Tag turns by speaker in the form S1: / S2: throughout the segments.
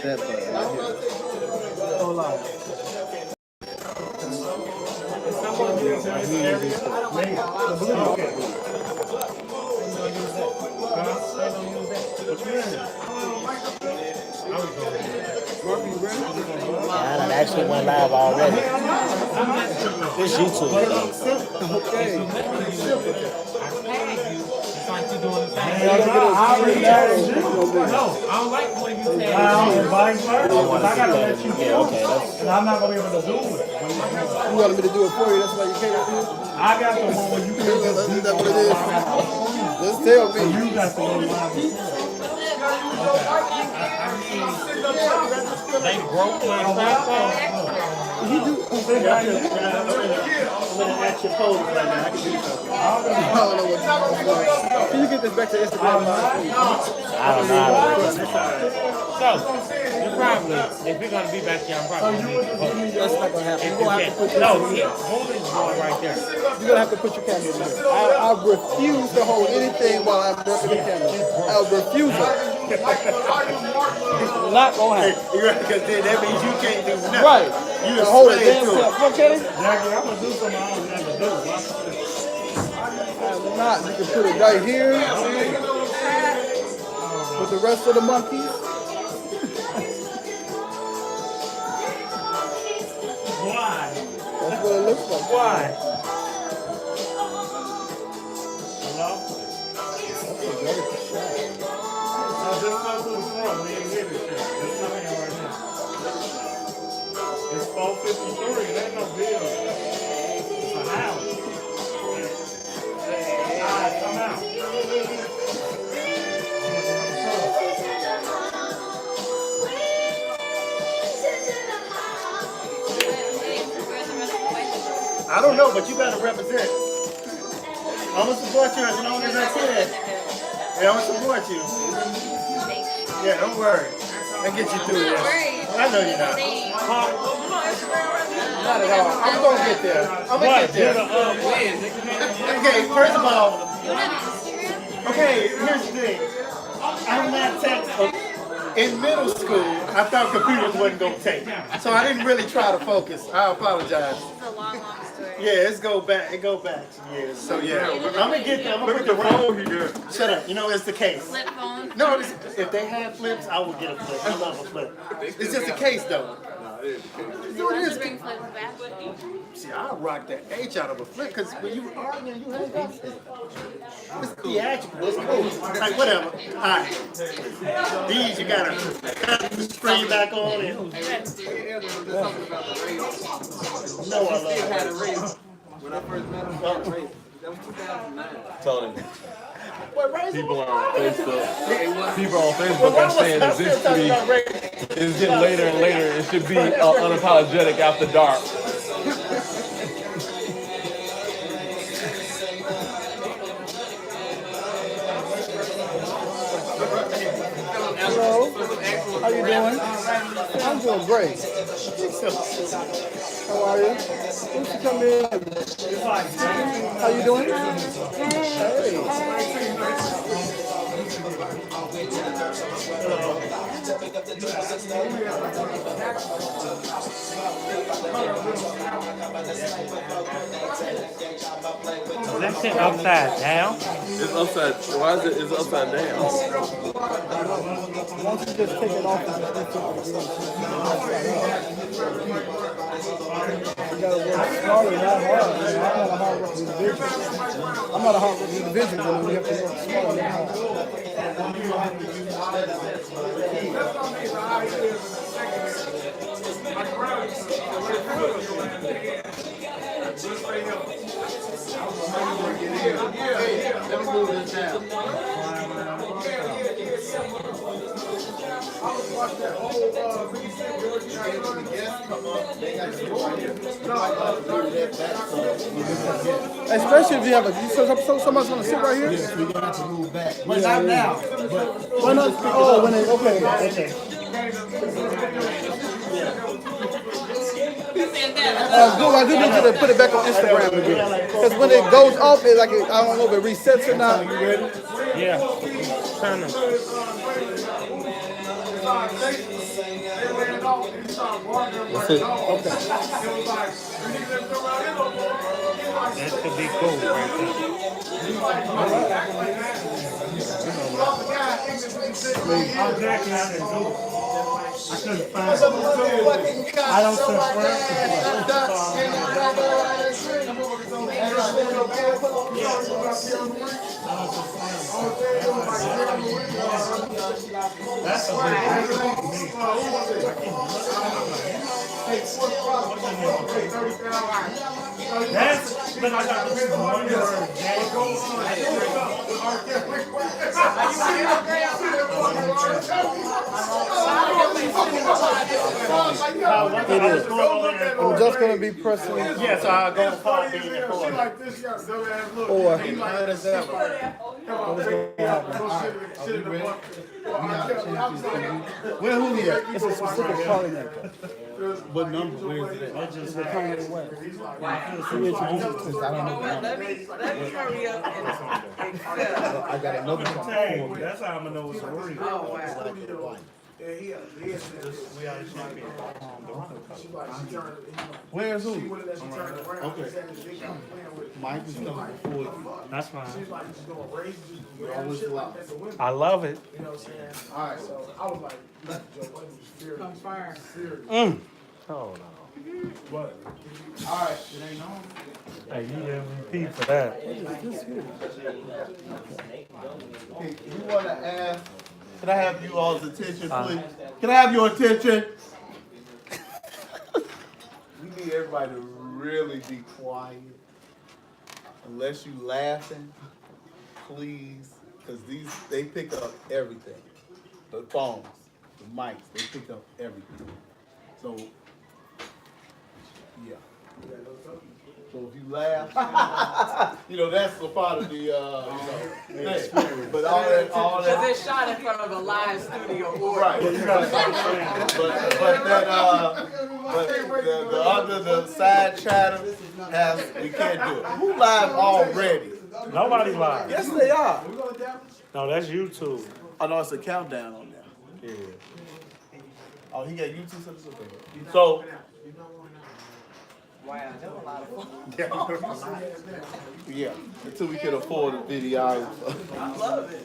S1: That part right here.
S2: Hold on.
S3: Yeah, I done actually went live already. This YouTube thing.
S1: Okay.
S2: I don't like when you say vice versa. I gotta let you do it. And I'm not gonna be able to do it.
S1: You wanted me to do it for you, that's why you came up here?
S2: I got the one where you can just do
S1: That's what it is. Just tell me.
S2: you got the one live. They broke my platform.
S1: He do.
S4: I'm gonna ask your pose right now. I can do something.
S1: I don't know what you're doing. Can you get this back to Instagram?
S3: I don't know how to work this.
S2: So, you probably, if you're gonna be back here, I'm probably gonna need to vote.
S1: That's not gonna happen. You're gonna have to put your
S2: No, voting is going right there.
S1: You're gonna have to put your camera in here. I refuse to hold anything while I'm working the camera. I refuse it. It's not gonna happen.
S4: Because then that means you can't do nothing.
S1: Right.
S4: You
S1: just hold it
S4: slave
S1: damn
S4: to it.
S1: self. Okay?
S2: Jackie, I'm gonna do something I don't never do.
S1: I'm not. You can put it right here with the rest of the monkeys.
S2: Why?
S1: That's what it looks like.
S2: Why? Hello? Just go to the front. We ain't hear this shit. Just come in right now. It's 4:53. There ain't no bill. It's a house. Alright, come out.
S4: I don't know, but you gotta represent. I'm gonna support you as long as I can. Yeah, I'm gonna support you. Yeah, don't worry. I'll get you through this. I know you're not. Not at all. I'm gonna get there. I'm gonna get there. Okay, first of all, okay, here's the thing. I'm not technical. In middle school, I thought computers wasn't gonna take. So I didn't really try to focus. I apologize.
S5: It's a long story.
S4: Yeah, it go back some years. So yeah, I'm gonna get there. I'm gonna put the phone here. Shut up. You know it's the case.
S5: Flip phone.
S4: No, if they had flips, I would get a flip. I love a flip. It's just a case though.
S5: You want to bring flips back?
S4: See, I rock the H out of a flip because when you arguing, you have that. It's theatrical. It's cool. Like whatever. All right. These you gotta cut the screen back on and. No, I love it.
S1: When I first met him, that was 2009.
S6: Tony,
S4: What race?
S6: people on Facebook are saying that this should be, it's getting later and later. It should be unapologetic after dark.
S1: Hello. How you doing? I'm doing great. How are you? Who's you come in? How you doing? Hey.
S2: Is that shit upside down?
S6: It's upside. Why is it? It's upside down.
S1: Once you just take it off, you gotta work smarter, not hard. I'm not a hard working individual. I'm not a hard working individual, but we have to work smarter, not hard. Let me move this down. Especially if you have a, so somebody's gonna sit right here.
S2: Yes, we're gonna have to move back. But not now.
S1: Why not? Oh, when they okay. Good. I do need you to put it back on Instagram again, because when it goes off, it like I don't know if it resets or not.
S2: Yeah.
S3: trying to.
S1: That's it. Okay.
S3: That could be cool right there.
S2: I'm jacking out and do it. I couldn't find it. I don't subscribe to That's a big That's, but I got this one word,
S1: It is. I'm just gonna be pressing.
S4: Yes, I'll go for it.
S1: Or
S4: How does that work? Where who he at?
S1: it's a specific polymaker.
S4: What number? Where is it at?
S1: It's a Kanye West. He introduced it to.
S4: I don't know.
S7: Let me hurry up and
S4: I got another song.
S2: Hey, that's how I'm gonna know it's real.
S7: oh wow.
S4: Where's who? Okay. Mike is coming before you.
S2: That's fine.
S4: You're always loud.
S3: I love it.
S4: Alright.
S7: Confirm.
S3: Oh no.
S4: Alright.
S3: Hey, you MVP for that.
S4: Okay, you want to ask, can I have you all's attention, please? Can I have your attention? We need everybody to really be quiet. Unless you laughing, please, because they pick up everything. The phones, the mics, they pick up everything. So, yeah. So if you laugh, that's a part of the, thing. But all that.
S7: Because it's shot in front of a live studio audience.
S4: Right. But the side chatter we can't do it. Who live already?
S3: Nobody's live.
S4: Yes, they are.
S3: No, that's YouTube.
S4: Oh no, it's a countdown on there. Yeah. Oh, he got YouTube something. So.
S7: Wow, that was a lot of fun.
S4: Yeah, until we can afford a video.
S7: I love it.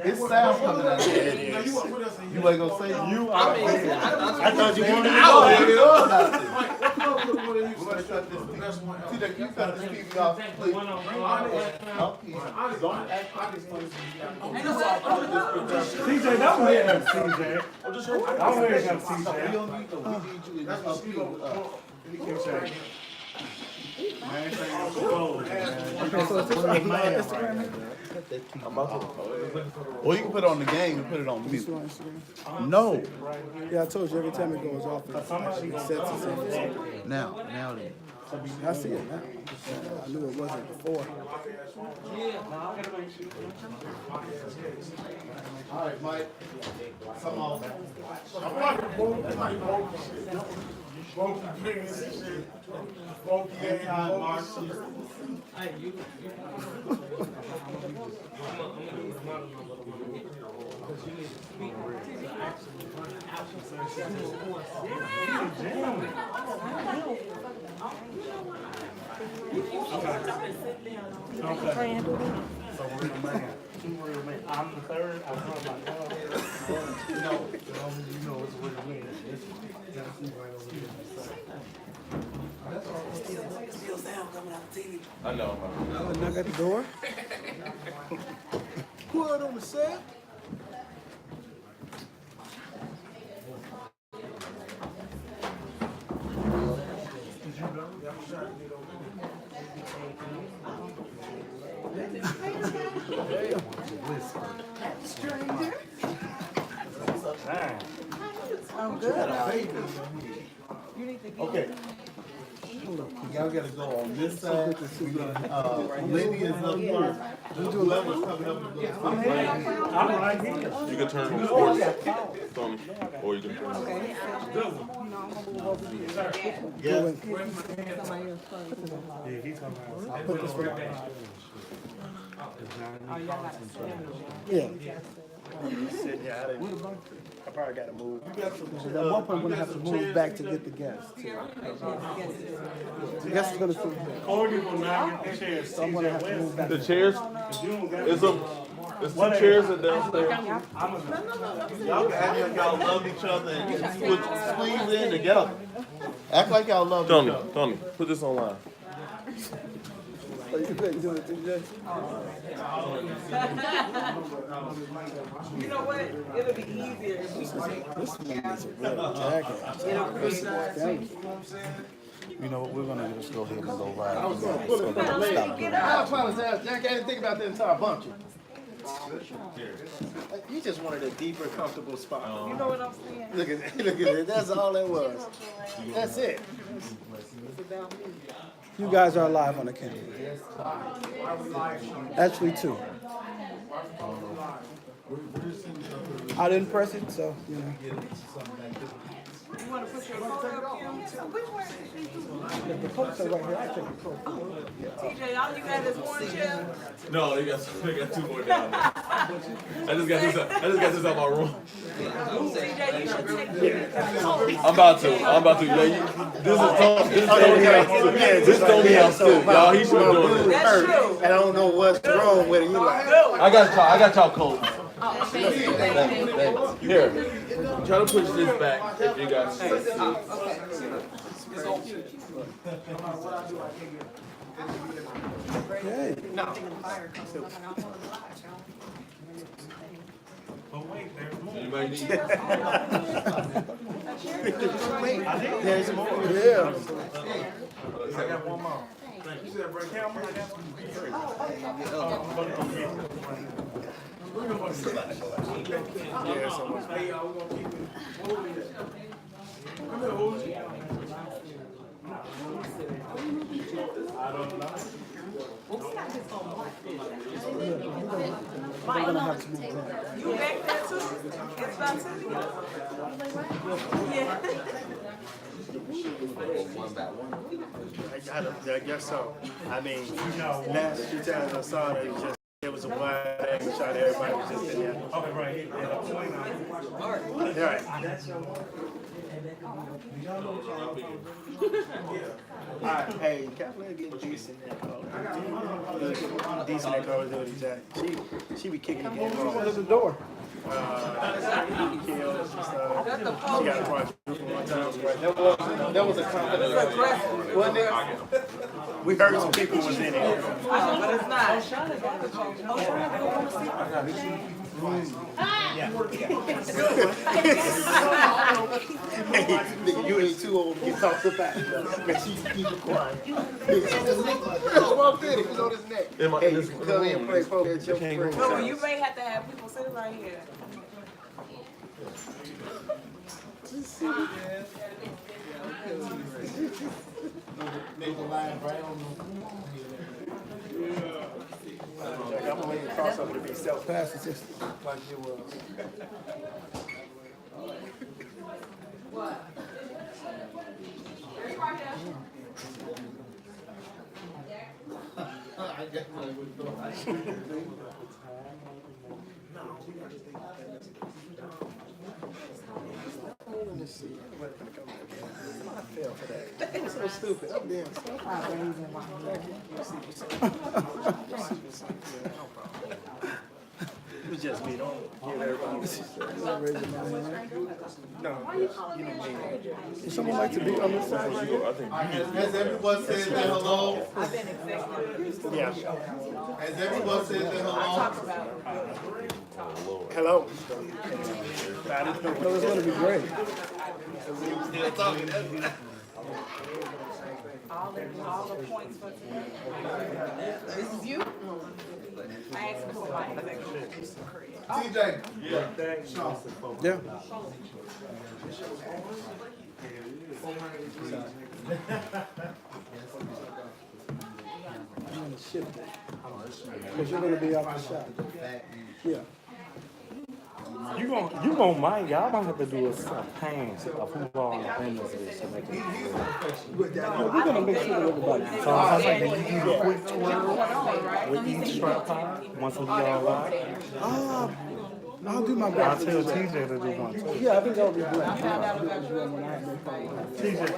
S4: It's sound coming out of there. You ain't gonna say you.
S7: I
S4: thought you wanted to See, you cut this TV off, please. Don't act like it's funny.
S2: CJ, don't hear him, CJ. Don't hear him, CJ.
S4: We don't need to. We need you in this
S1: Okay, so it's just on Instagram.
S4: Or you can put it on the game and put it on
S1: It's
S4: mute.
S1: on Instagram.
S4: No.
S1: Yeah, I told you every time it goes off, it actually sets itself.
S4: Now then.
S1: I see it now. I knew it wasn't before.
S4: All right, Mike. Come on.
S2: I'm the third. I'm not my
S6: I know.
S1: Knock at the door.
S4: What on the set?
S7: I'm good.
S4: Okay. Y'all gotta go on this side. We're gonna, Lady is up first. Whoever's coming up is gonna sit right here.
S2: I'm right here.
S6: You can turn towards some, or you can turn.
S4: Yeah.
S2: Yeah, he's talking about.
S1: Yeah.
S4: Sitting here, I probably got to move.
S1: So at one point, we're gonna have to move back to get the guests. The guests are gonna sit here.
S2: Oregon will not get the chairs.
S1: So I'm gonna have to move back.
S6: The chairs? It's two chairs that downstairs.
S3: Y'all can act like y'all love each other and squeeze in together. Act like y'all love each other.
S6: Tony, put this online.
S1: So you couldn't do it, TJ?
S7: You know what? It'll be easier if we
S1: This one is a real jackass.
S3: You know what? We're gonna just go ahead and go right.
S4: I was going to pull it from the leg. I apologize, Jack. I didn't think about the entire bunch. You just wanted a deeper, comfortable spot.
S7: You know what I'm saying?
S4: Look at it. That's all it was. That's it.
S1: You guys are live on the camera. Actually, two. I didn't press it, so, you know.
S7: You want to put your phone up here? Which one?
S1: If the folks are right here, I take the phone.
S7: TJ, all you got is one chair?
S6: No, they got two more down there. I just got this out my room.
S7: TJ, you should take the
S6: I'm about to. Yeah, this is Tony house too. Y'all, he should be doing this.
S7: That's true.
S4: And I don't know what's wrong with it. You like,
S6: I got y'all cold. Here, try to push this back if you guys.
S1: Okay.
S2: But wait, there's more.
S6: Anybody need?
S4: there's more.
S1: Yeah.
S2: I got one more. You said break camera? I got
S1: We're gonna have to move back.
S7: You back there too? It's about to be. Yeah.
S4: I guess so. I mean, last few times I saw it, it was a wide angle shot. Everybody was just in there.
S2: okay, right here.
S4: All right. All right. Hey, Kathleen getting decent in that decent at Call of Duty, Jack. She be kicking the game off.
S1: There's a door.
S4: Kills and stuff. She got a quadruple one time. That was a compliment, wasn't it? We heard some people was in it.
S7: But it's not.
S4: Hey, nigga, you ain't too old to get talked about. Man, she keep it quiet. He just walked in, it was on his neck. Hey, you can come in and play poker at your friend's
S7: No,
S4: house.
S7: you may have to have people sit right here.
S4: I'm gonna make the crossover to be self-pass
S1: Assistant.
S4: like it was. I fell for that. That's so stupid. I'm being It was just me. Don't give everybody. No, you know me.
S1: Would someone like to be on this side?
S3: Has everyone said that hello?
S7: I've been executive.
S4: Yeah.
S3: Has everyone said that hello?
S4: Hello.
S1: No, it's gonna be great.
S7: All the points for today. This is you? I asked for my executive.
S3: TJ.
S1: Yeah. I'm gonna shift it. Because you're gonna be out the shot. Yeah.
S2: You gonna mind, y'all might have to do a pan of who all the vendors is to make it.
S1: No, we're gonna make sure that everybody.
S2: So I was like, you do the quick twirl with each strap pie. Once we go live,
S1: I'll do my
S2: I'll
S1: best.
S2: tell TJ to do one too.
S1: Yeah, I think that'll be great. I'll do it when I have no problem.
S2: TJ.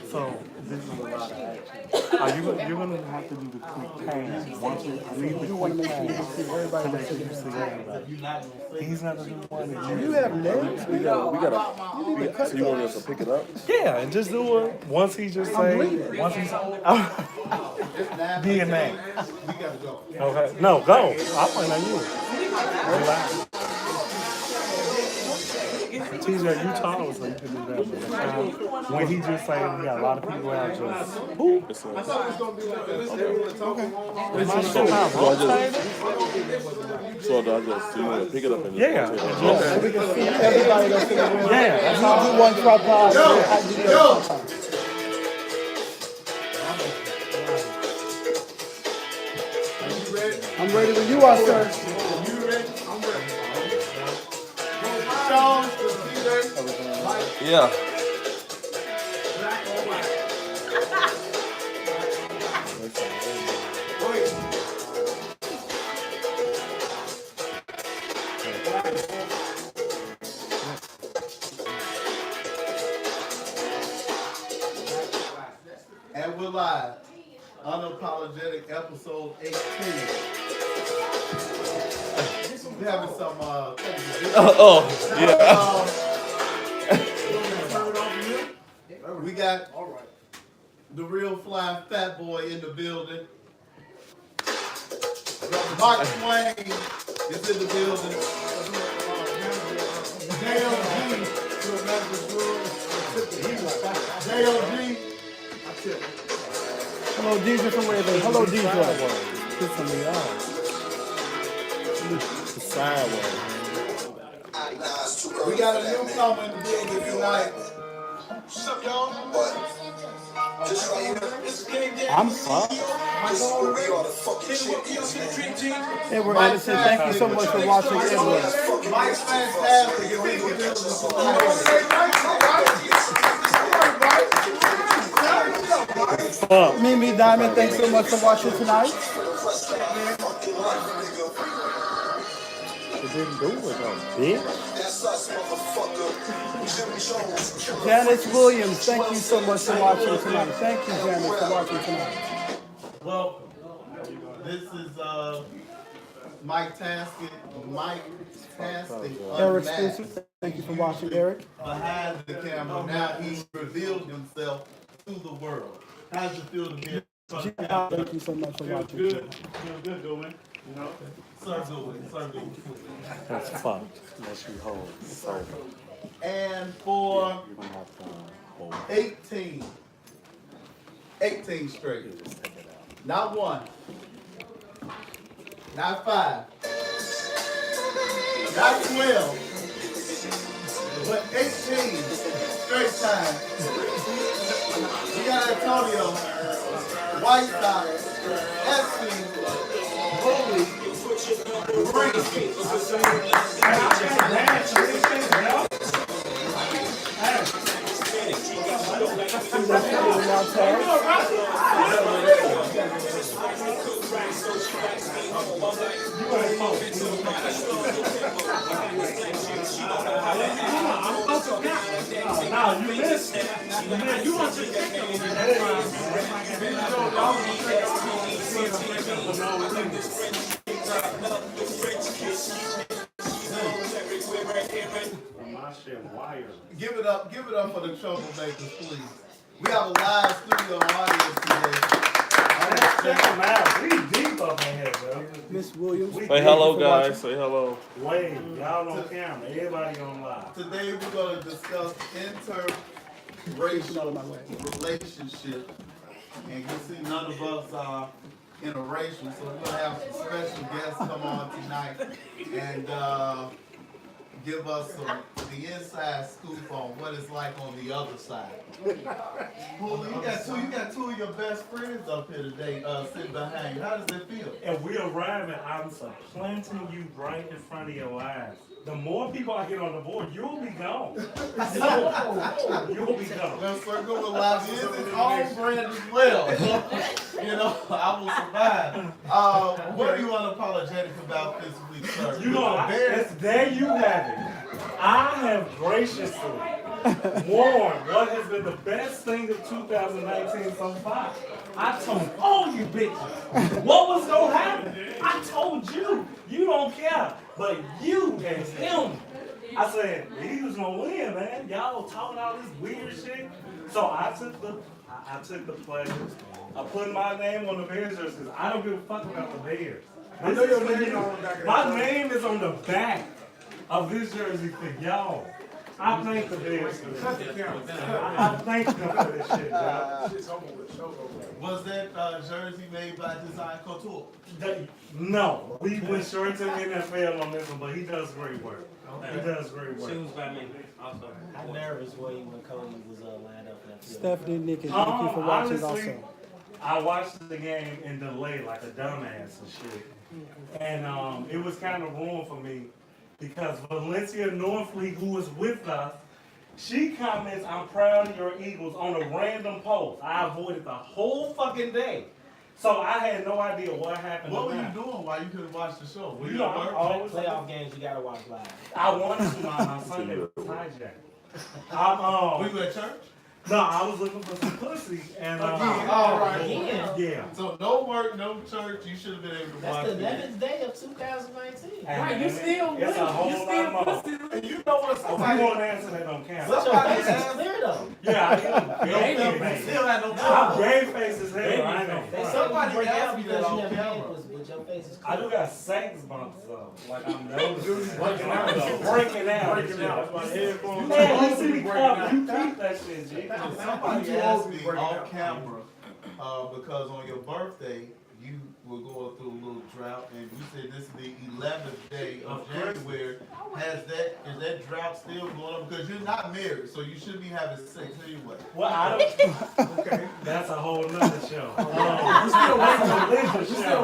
S2: So this is a lot of action. You're gonna have to do the quick pan. Once you need the quick pan to make sure you see everybody. He's not gonna do one.
S1: You have names?
S6: So you want us to pick it up?
S2: Yeah, and just do it. Once he just say, once he's DNA. Okay, no, go. I'll point on you. Relax. TJ, you taller, so you can do that. When he just say we got a lot of people out, just who?
S6: So do I just, so you want to pick it up and
S2: Yeah.
S1: We can see everybody that's in the room.
S2: Yeah.
S1: You do one tripod. I do the other tripod. I'm ready when you are, sir.
S6: Yeah.
S3: And we're live. Unapologetic episode 18. We're having some we got the real fly fat boy in the building. Mark Twain is in the building. JLG.
S1: Hello, DJ from Raven. Hello, DJ.
S2: Pissing me off. The sideways.
S3: We got a newcomer in the building tonight.
S8: What's up, y'all? What? Just right here.
S2: I'm fucked.
S8: This is where we are the fucking champions, man.
S1: Edward Anderson, thank you so much for watching, Edward.
S3: Mike's fantastic.
S1: Mimi Diamond, thanks so much for watching tonight.
S2: It didn't do it, though, bitch.
S8: That's us, motherfucker. Jimmy Jones.
S1: Janice Williams, thank you so much for watching tonight. Thank you, Janice, for watching tonight.
S3: Well, this is Mike Taskett. Mike Taskett.
S1: Eric Spencer, thank you for watching, Eric.
S3: Behind the camera, now he's revealed himself to the world. How's it feel to be?
S1: Thank you so much for watching.
S2: Good. Good going. You know?
S3: Sir Goodwin.
S2: That's fucked. Unless you hold. So
S3: And for
S2: you're gonna have to hold.
S3: 18 straight. Not one. Not 5. Not 12. But 18 straight time. We got Antonio, White Sox, Epstein, Bully, Brady.
S2: No, you missed it. You want to
S3: Give it up for the troublemakers, please. We have a live studio audience today.
S2: check them out. We deep up in here, bro.
S1: Miss Williams.
S6: Say hello, guys. Say hello.
S2: Wait, y'all on camera. Everybody on live.
S3: Today we're going to discuss interracial relationship. And you see none of us are interracial, so we're going to have some special guests come on tonight and give us some the inside scoop on what it's like on the other side. Well, you got two of your best friends up here today, sitting behind you. How does it feel?
S2: And we arrive and I'm supplanting you right in front of your eyes. The more people I get on the board, you'll be gone. You'll be gone.
S3: Well, Circle will allow me. It's own brand as well. You know, I will survive. What are you unapologetic about this week, sir?
S2: You know, there you have it. I have graciously warned what has been the best thing of 2019 so far. I told all you bitches what was gonna happen. I told you. You don't care. But you and him. I said, he was gonna win, man. Y'all talking all this weird shit. So I took the pledges. I put my name on the Bears jerseys. I don't give a fuck about the Bears. My name is on the back of this jersey for y'all. I thank the Bears for this. I thank them for this shit, y'all.
S3: Was that jersey made by Design Couture?
S2: No, we went straight to the NFL on this one, but he does great work. He does great work.
S9: Choose by me. Also. How nervous were you when Cody was lined up in that field?
S1: Stephanie, Nikki, thank you for watching
S2: honestly,
S1: also.
S2: I watched the game in delay like a dumbass and shit. And it was kind of wrong for me because Valencia Norfleet, who was with us, she comments, "I'm proud of your Eagles" on a random post. I avoided the whole fucking day. So I had no idea what happened.
S3: What were you doing while you couldn't watch the show? Were
S2: You know, I'm always
S9: Playoff games you gotta watch live.
S2: I wanted to on Sunday was hijacked.
S3: Were you at church?
S2: No, I was looking for some pussy and yeah.
S3: So no work, no church. You should have been able to watch
S9: That's the
S3: it.
S9: 11th day of 2019.
S2: Right, you still it's a whole lot more.
S3: And you know what?
S2: If you want to answer that on camera.
S9: But your face is clear though.
S2: Yeah, I am.
S3: Still had no
S2: I'm
S3: time.
S2: gay face as hell. I ain't gonna front.
S3: Somebody
S9: break
S3: asked
S9: out
S3: me
S9: because
S3: that
S9: you
S3: on
S9: never had
S3: camera.
S9: pussy, but your face is
S2: I
S9: clear.
S2: do got sex bumps though. Like I'm noticing. Breaking out. Breaking out.
S6: My headphones.
S2: Man, you see me come. You keep that shit, G.
S3: Somebody asked me off camera because on your birthday you were going through a little drought, and you said this is the 11th day of January. Is that drought still going on? Because you're not married, so you shouldn't be having sex anyway.
S2: Well, I don't. Okay, that's a whole nother show.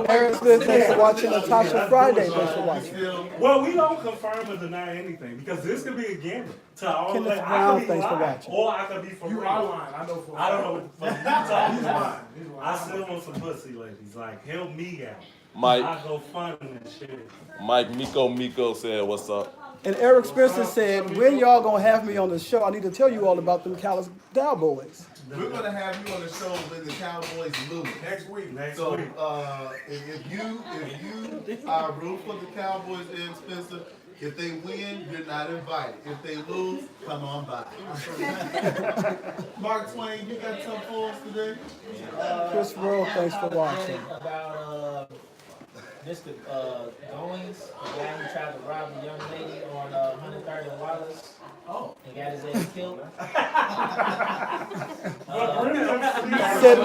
S1: Aaron Smith, thanks for watching. Natasha Friday, thanks for watching.
S2: Well, we don't confirm or deny anything because this could be a gamble. To all
S1: Kenneth
S2: I
S1: Brown,
S2: could be
S1: thanks for
S2: lying,
S1: watching.
S2: or I could be for
S6: You
S2: real.
S6: are lying. I know for a
S2: I don't know what the fuck you talking about.
S6: He's lying.
S2: I still want some pussy, ladies. Like, help me out.
S6: Mike,
S2: I go fun and shit.
S6: Mike Miko said, "What's up?"
S1: And Eric Spencer said, when y'all gonna have me on the show, I need to tell you all about them Dallas Cowboys.
S3: We're going to have you on the show when the Cowboys lose.
S6: Next week.
S3: So if you are root for the Cowboys and Spencer, if they win, you're not invited. If they lose, come on by. Mark Twain, you got something for us today?
S1: Chris Rowe, thanks for watching.
S9: About Mr. Goings, the guy who tried to rob a young lady on 130 and Wallace. Oh. And got his ass killed.
S1: Sid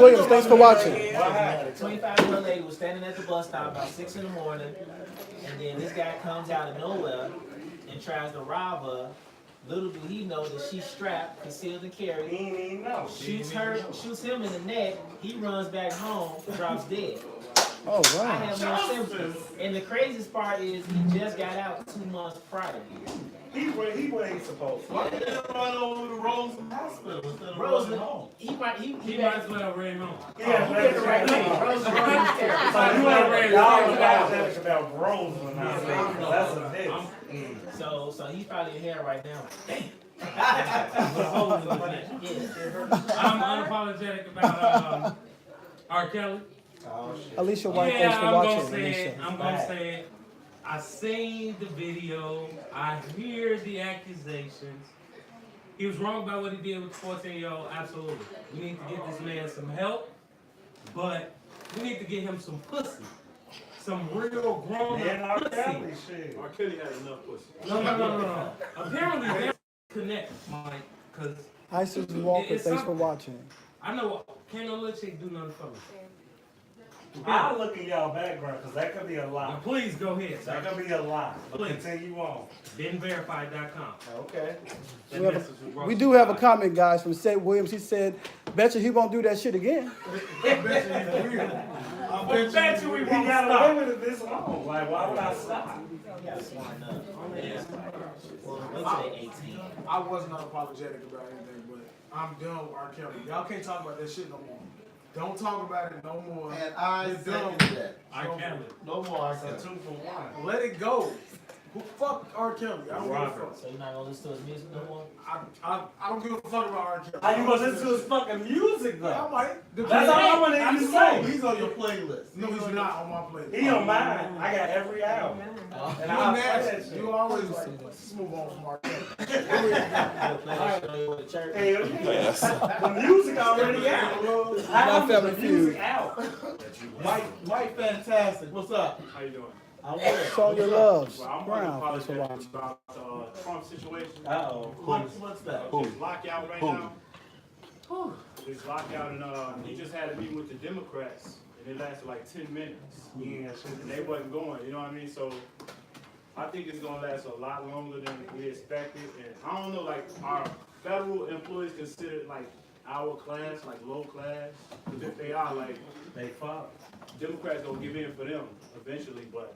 S1: Williams, thanks for watching.
S9: The 25-year-old lady was standing at the bus stop about 6 in the morning, and then this guy comes out of nowhere and tries to rob her. Little do he know that she's strapped, concealed and carried.
S2: He ain't even know.
S9: Shoots him in the neck. He runs back home, drops dead.
S1: Oh,
S9: I
S1: wow.
S9: have no symptoms. And the craziest part is he just got out 2 months prior.
S2: He where he's supposed to.
S3: Why did they run over to Roseland Hospital instead of running
S9: Roseland,
S3: home?
S9: he might as well ran home.
S2: Yeah,
S9: He did the right thing. Roseland
S2: So you ain't y'all apologetic about Roseland now. That's a hit.
S9: So he's probably in hell right now. Damn.
S10: I'm unapologetic about R. Kelly.
S1: Alicia White, thanks for watching.
S10: I'm gonna say it. I seen the video. I hear the accusations. He was wrong about what he did with the 14-year-old. Absolutely. We need to get this man some help, but we need to get him some pussy. Some real grown-up pussy.
S6: R. Kelly had enough pussy.
S10: No. Apparently they're connected, Mike, because
S1: Isis Walker, thanks for watching.
S10: I know can't no little chick do nothing for me.
S2: I'll look in y'all background because that could be a lie.
S10: Now, please go ahead,
S2: That
S10: sir.
S2: could be a lie. But
S10: Please.
S2: continue on.
S10: BenVerified.com.
S2: Okay.
S1: We do have a comment, guys, from Seth Williams. He said, "Bet you he won't do that shit again."
S2: I bet you we got away with it this long. Like, why would I stop?
S9: You gotta smarten up. Yeah. Well, let's say 18.
S11: I wasn't unapologetic about anything, but I'm done with R. Kelly. Y'all can't talk about that shit no more. Don't talk about it no more.
S3: And I
S11: It's
S3: second
S11: done.
S3: that.
S10: I can't.
S3: No more I
S2: So
S3: can't.
S2: 2 for 1.
S11: Let it go. Who fuck R. Kelly? I don't give a fuck.
S9: So you're not gonna listen to his music no more?
S11: I don't give a fuck about R. Kelly.
S2: How you gonna listen to his fucking music
S11: I
S2: though?
S11: might.
S2: That's all I want to hear you say.
S3: He's on your playlist.
S11: No, he's not on my playlist.
S2: He on mine. I got every album. And I'll play that shit.
S11: You always like, let's move on from R. Kelly.
S9: You'll play that show with the church?
S2: Hell yeah. The music already out.
S1: Not Family
S2: The music
S1: Feud.
S2: out.
S3: White Fantastic, what's up?
S12: How you doing?
S3: I'm good.
S1: Show your loves.
S12: Well, I'm
S1: Brown.
S12: going
S1: Thanks for
S12: to
S1: watching.
S12: about Trump situation.
S3: Uh-oh. What's that?
S12: There's lockout right now. There's lockout, and he just had a meeting with the Democrats, and it lasted like 10 minutes.
S2: Yeah,
S12: And they wasn't going, you know what I mean? So I think it's going to last a lot longer than we expected. And I don't know, like, our federal employees considered, like, our class, like, low class? Because if they are, like,
S2: they fuck.
S12: Democrats gonna give in for them eventually, but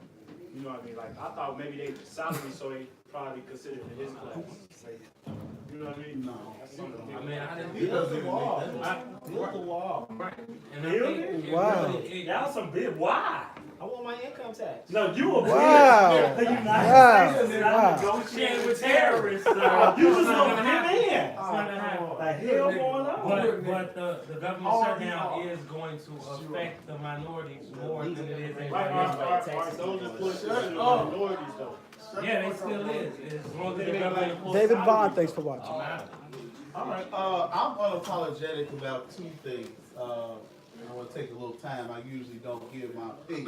S12: you know what I mean? Like, I thought maybe they salary, so they probably considered it his class. Like, you know what I mean? No. That's something to think
S10: I mean, I didn't
S3: Build the wall.
S10: I-
S3: Build the wall.
S10: Right. And I
S2: Really?
S10: think it
S1: Wow.
S10: really-
S2: Y'all some big. Why?
S9: I want my income tax.
S2: No, you a
S1: Wow.
S2: the United
S1: Wow.
S2: States is
S1: Wow.
S2: not negotiating with terrorists. You just gonna give in.
S10: It's not gonna happen.
S2: What the hell going on?
S10: But the government shutdown is going to affect the minorities more than it is everybody
S12: Right,
S10: else.
S12: are those employees considered minorities though?
S10: Yeah, they still is. As long as the government employs
S1: David
S10: salaries,
S1: Bond, thanks for watching.
S10: don't matter.
S3: All right, I'm unapologetic about 2 things. I want to take a little time. I usually don't give my pick.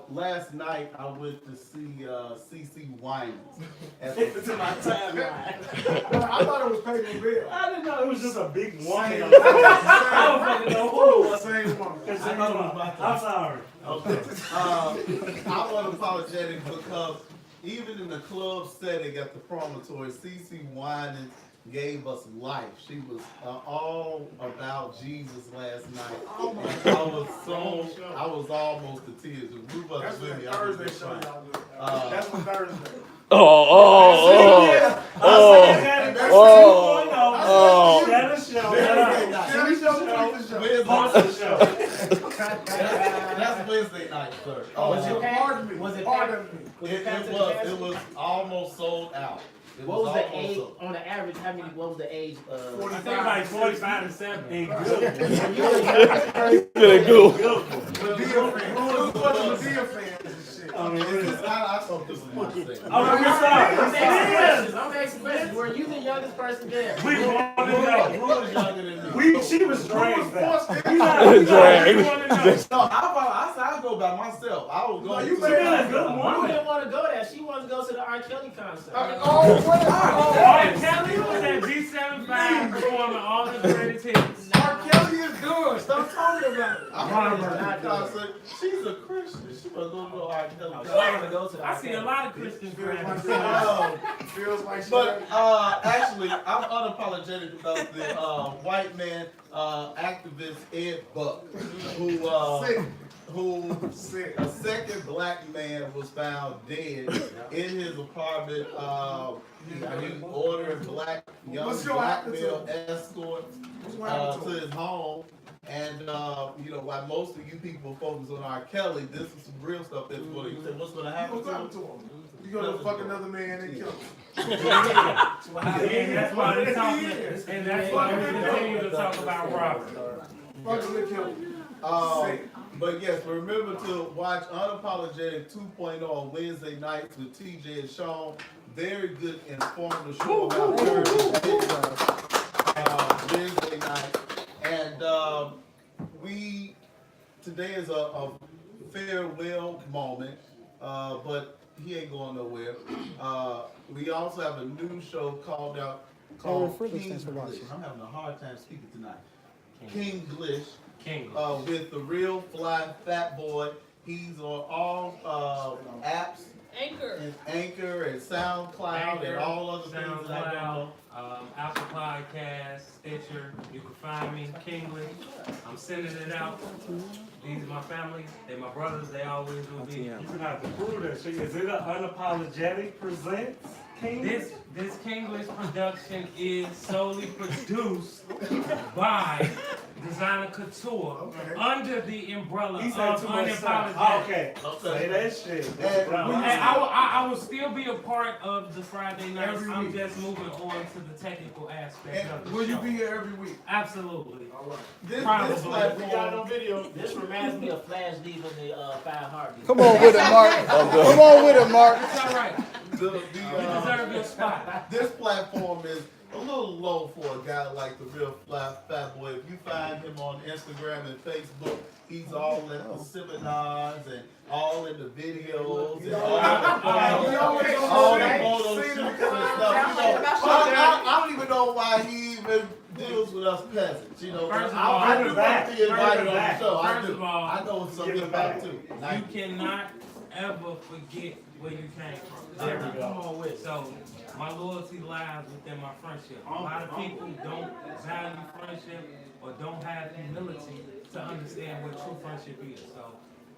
S3: Last night I went to see CeCe Winans.
S2: It's in my timeline.
S11: I thought it was Peyton Bill.
S2: I didn't know it was just a big woman. I don't fucking know who.
S11: Same woman.
S2: I'm sorry.
S3: Okay. I'm unapologetic because even in the club setting at the promontory, CeCe Winans gave us life. She was all about Jesus last night. I was almost to tears. If we wasn't
S11: That's
S3: with
S11: what
S3: me, I was
S11: Thursday
S3: just
S11: show
S3: crying.
S11: y'all do. That's what Thursday.
S3: That's Wednesday night, sir.
S9: Was it packed?
S11: Pardon me.
S9: Was it
S11: Pardon
S9: packed?
S11: me.
S9: Was
S3: It
S9: packed to the
S3: was.
S9: capacity?
S3: It was almost sold out. It
S9: What was the
S3: almost
S9: age,
S3: sold.
S9: on the average, how many, what was the age?
S10: I think like 45 to 7.
S6: Really cool.
S11: Medea fans. Who's watching Medea fans and shit?
S3: I thought this was my thing.
S2: I'm sorry.
S9: I'm asking questions. Were you the youngest person there?
S2: We want to know.
S3: Who was younger than me?
S2: She was dragged back.
S3: No, I go by myself. I was going.
S11: you
S3: to
S11: made
S3: the-
S11: a good
S9: You didn't want to go there. She wanted to go to the R. Kelly concert.
S10: R. Kelly was at G75 performing all the greatest hits.
S11: R. Kelly is good. Stop talking about it.
S3: I heard her concert. She's a Christian. She was going to go R. Kelly.
S9: I want to go to the
S10: I
S9: R.
S10: see
S9: Kelly.
S10: a lot of Christian friends.
S11: Feels like she
S3: But actually, I'm unapologetic about the white man activist Ed Buck, who a second black man was found dead in his apartment. He ordered young
S11: What's your
S3: black
S11: happened
S3: male
S11: to
S3: escorts
S11: What's what happened
S3: to
S11: to him?
S3: his home. And while most of you people focus on R. Kelly, this is some real stuff that's going to. You said, what's going to happen
S11: What's
S3: to him?
S11: happened to him? You gonna fuck another man and kill him?
S10: And that's why they talk. And that's why we continue to talk about Robert.
S11: Fuck him and kill him.
S3: But yes, remember to watch Unapologetic 2.0 on Wednesday nights with TJ and Sean. Very good, informative show about Wednesday night. And today is a farewell moment, but he ain't going nowhere. We also have a new show called
S1: Aaron Friedrich,
S3: King
S1: thanks for
S3: Glish.
S1: watching.
S3: I'm having a hard time speaking tonight. King Glish.
S10: King.
S3: With the real fly fat boy. He's on all apps. Anchor and SoundCloud and all other things that I don't know.
S10: Apple Podcast, Stitcher. You can find me, Kingly. I'm sending it out. These are my family. They're my brothers. They always will be.
S2: You're gonna have to prove that shit. Is it an Unapologetic presents King?
S10: This Kinglish production is solely produced by Designer Couture under the umbrella
S2: He
S10: of
S2: said too much stuff.
S10: Unapologetic.
S2: Okay. Say that shit.
S10: And I will still be a part of the Friday nights. I'm just moving on to the technical aspect of the
S11: Will
S10: show.
S11: you be here every week?
S10: Absolutely.
S3: This
S9: We got no video. This reminds me of Flash leaving the 5 Heartbeats.
S1: Come on with it, Mark. Come on with it, Mark.
S10: It's all right. You deserve your spot.
S3: This platform is a little low for a guy like the real fat boy. If you find him on Instagram and Facebook, he's all in the seminars and all in the videos and all the photo shoots and stuff. I don't even know why he even deals with us peasants. You know,
S10: First of all,
S3: I do want to be invited on the show.
S10: First of all,
S3: I know something about too.
S10: You cannot ever forget where you came from.
S9: There we go. Come on with it.
S10: So my loyalty lies within my friendship. A lot of people don't value friendship or don't have humility to understand what true friendship is. So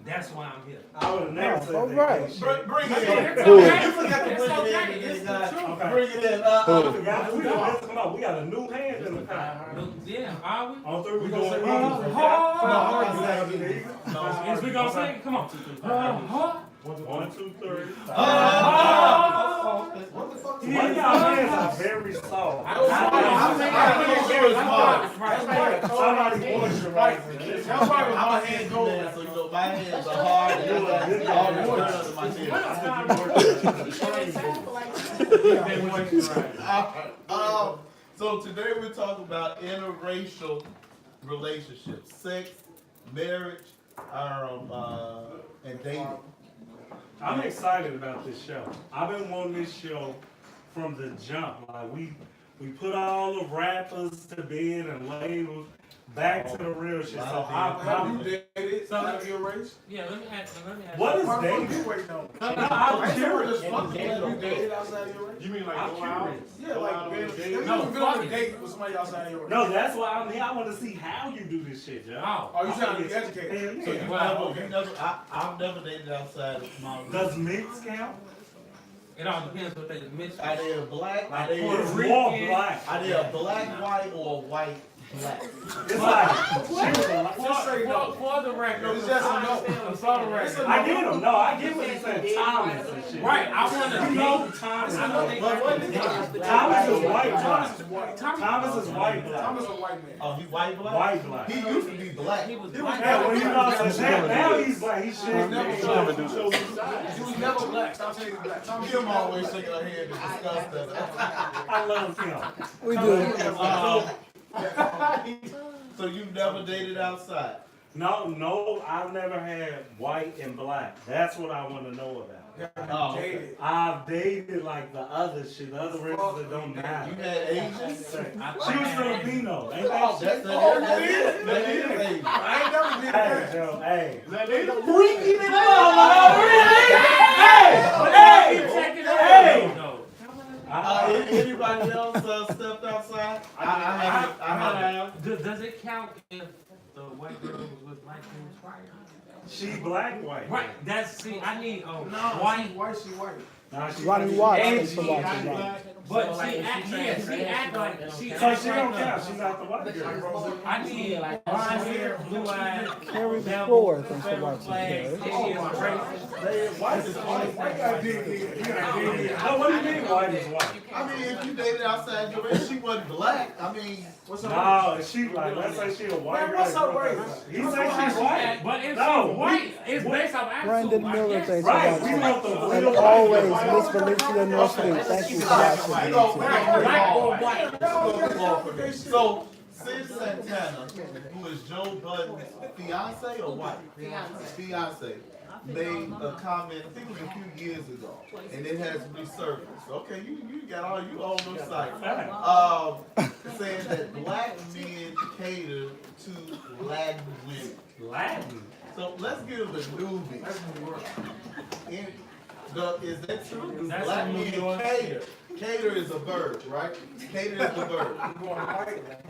S10: that's why I'm here.
S2: I would have never said that.
S1: Right.
S3: Bring it in.
S10: It's okay.
S3: You forgot to
S10: It's
S3: bring it
S10: okay.
S3: in.
S10: It's the truth.
S3: Bring it in.
S2: Come on, we got a new hand in the car.
S10: Yeah, are we?
S2: On three, we
S11: gonna
S2: doing
S10: Is we gonna sing? Come on.
S2: 1, 2, 3.
S3: What the fuck?
S2: Y'all hands are very soft. Somebody moisturizing.
S3: I'm a hand man, so you know my hands are hard and all the dirt under my chin. So today we're talking about interracial relationships, sex, marriage, and dating.
S2: I'm excited about this show. I've been wanting this show from the jump. Like we put all the rappers to bed and labels back to the real shit. So
S11: Have you dated out of your race?
S10: Yeah, let me ask.
S2: what is
S11: What
S2: dating?
S11: you waiting on?
S2: I'm curious.
S11: Have you dated outside of your race?
S12: You mean like
S10: I'm
S12: go out?
S10: curious.
S11: Yeah, like,
S12: on a
S11: have
S12: date?
S11: you ever been on a date with somebody outside of your race?
S2: No, that's why I'm here. I want to see how you do this shit, Joe.
S11: Oh, you trying to be educated?
S2: Hell
S3: So
S2: yeah.
S3: I've never dated outside of my race.
S2: Does mix count?
S10: It all depends what they mix.
S3: Are they a black? Are they
S2: Puerto
S3: a
S2: Rican, black.
S3: Are they a black white or a white black?
S2: It's like
S11: Just say no.
S10: For the record.
S11: It's just a no.
S10: For the record.
S2: I get him. No, I get what he's saying. Thomas and shit.
S10: Right, I want to know
S2: Thomas.
S10: I know they
S2: Thomas is white black.
S11: Thomas is white.
S2: Thomas is white black.
S11: Thomas is a white man.
S3: Oh, he white black?
S2: White black.
S3: He used to be black.
S10: He was
S2: Yeah, well, you know, now he's black. He's shit.
S11: He was never black. Stop saying he's black. Thomas
S3: Kim always shaking her head and discuss that.
S2: I love him.
S1: We do.
S3: So you've never dated outside?
S2: No, I've never had white and black. That's what I want to know about.
S3: Oh, okay.
S2: I've dated like the other shit, the other races that don't matter.
S3: You had Asians?
S2: She was Filipino. Ain't
S3: Oh,
S2: that
S3: that's that is Asian.
S11: I ain't never been
S2: Hey,
S11: there.
S2: Joe, hey.
S3: Freaky Anybody else stepped outside? I have.
S10: Does it count if the white girl was with black dudes prior?
S2: She black white.
S10: Right. That's I need
S11: White, she white.
S2: Nah, she
S1: Ronnie Watts is the white
S2: black.
S1: one.
S10: But she act like she.
S2: So she don't count. She's not the white girl.
S10: I need blonde hair, blue eyes,
S1: Carry
S10: devil,
S1: forward from
S10: federal
S1: Sawatchi
S10: flag,
S1: Carey.
S10: Indian racist.
S2: White is white. No, what do you mean white is white?
S3: I mean, if you dated outside your race, she wasn't black. I mean,
S11: What's her
S2: No, she like, let's say she a white
S11: Man,
S2: girl.
S11: what's her race?
S2: He say she's white.
S10: But if
S2: No,
S10: she's white, it's based off absolute.
S1: Brandon Miller thanks for
S2: Right, we want the
S1: watching. And
S2: real
S1: always,
S2: white.
S1: Miss Valencia Northfleet, thank you for watching.
S10: Black or white.
S3: so Sid Santana, who is Joe Budden's fiance or wife? Fiance. made a comment, I think it was a few years ago, and it has resurfaced. Okay, you got all you on them sites. Saying that black men cater to Latin women.
S10: Latin?
S3: So let's give the newbie. Is that true? Do
S10: That's
S3: black
S10: in New
S3: men
S10: York.
S3: cater? Cater is a verb, right? Cater is the verb.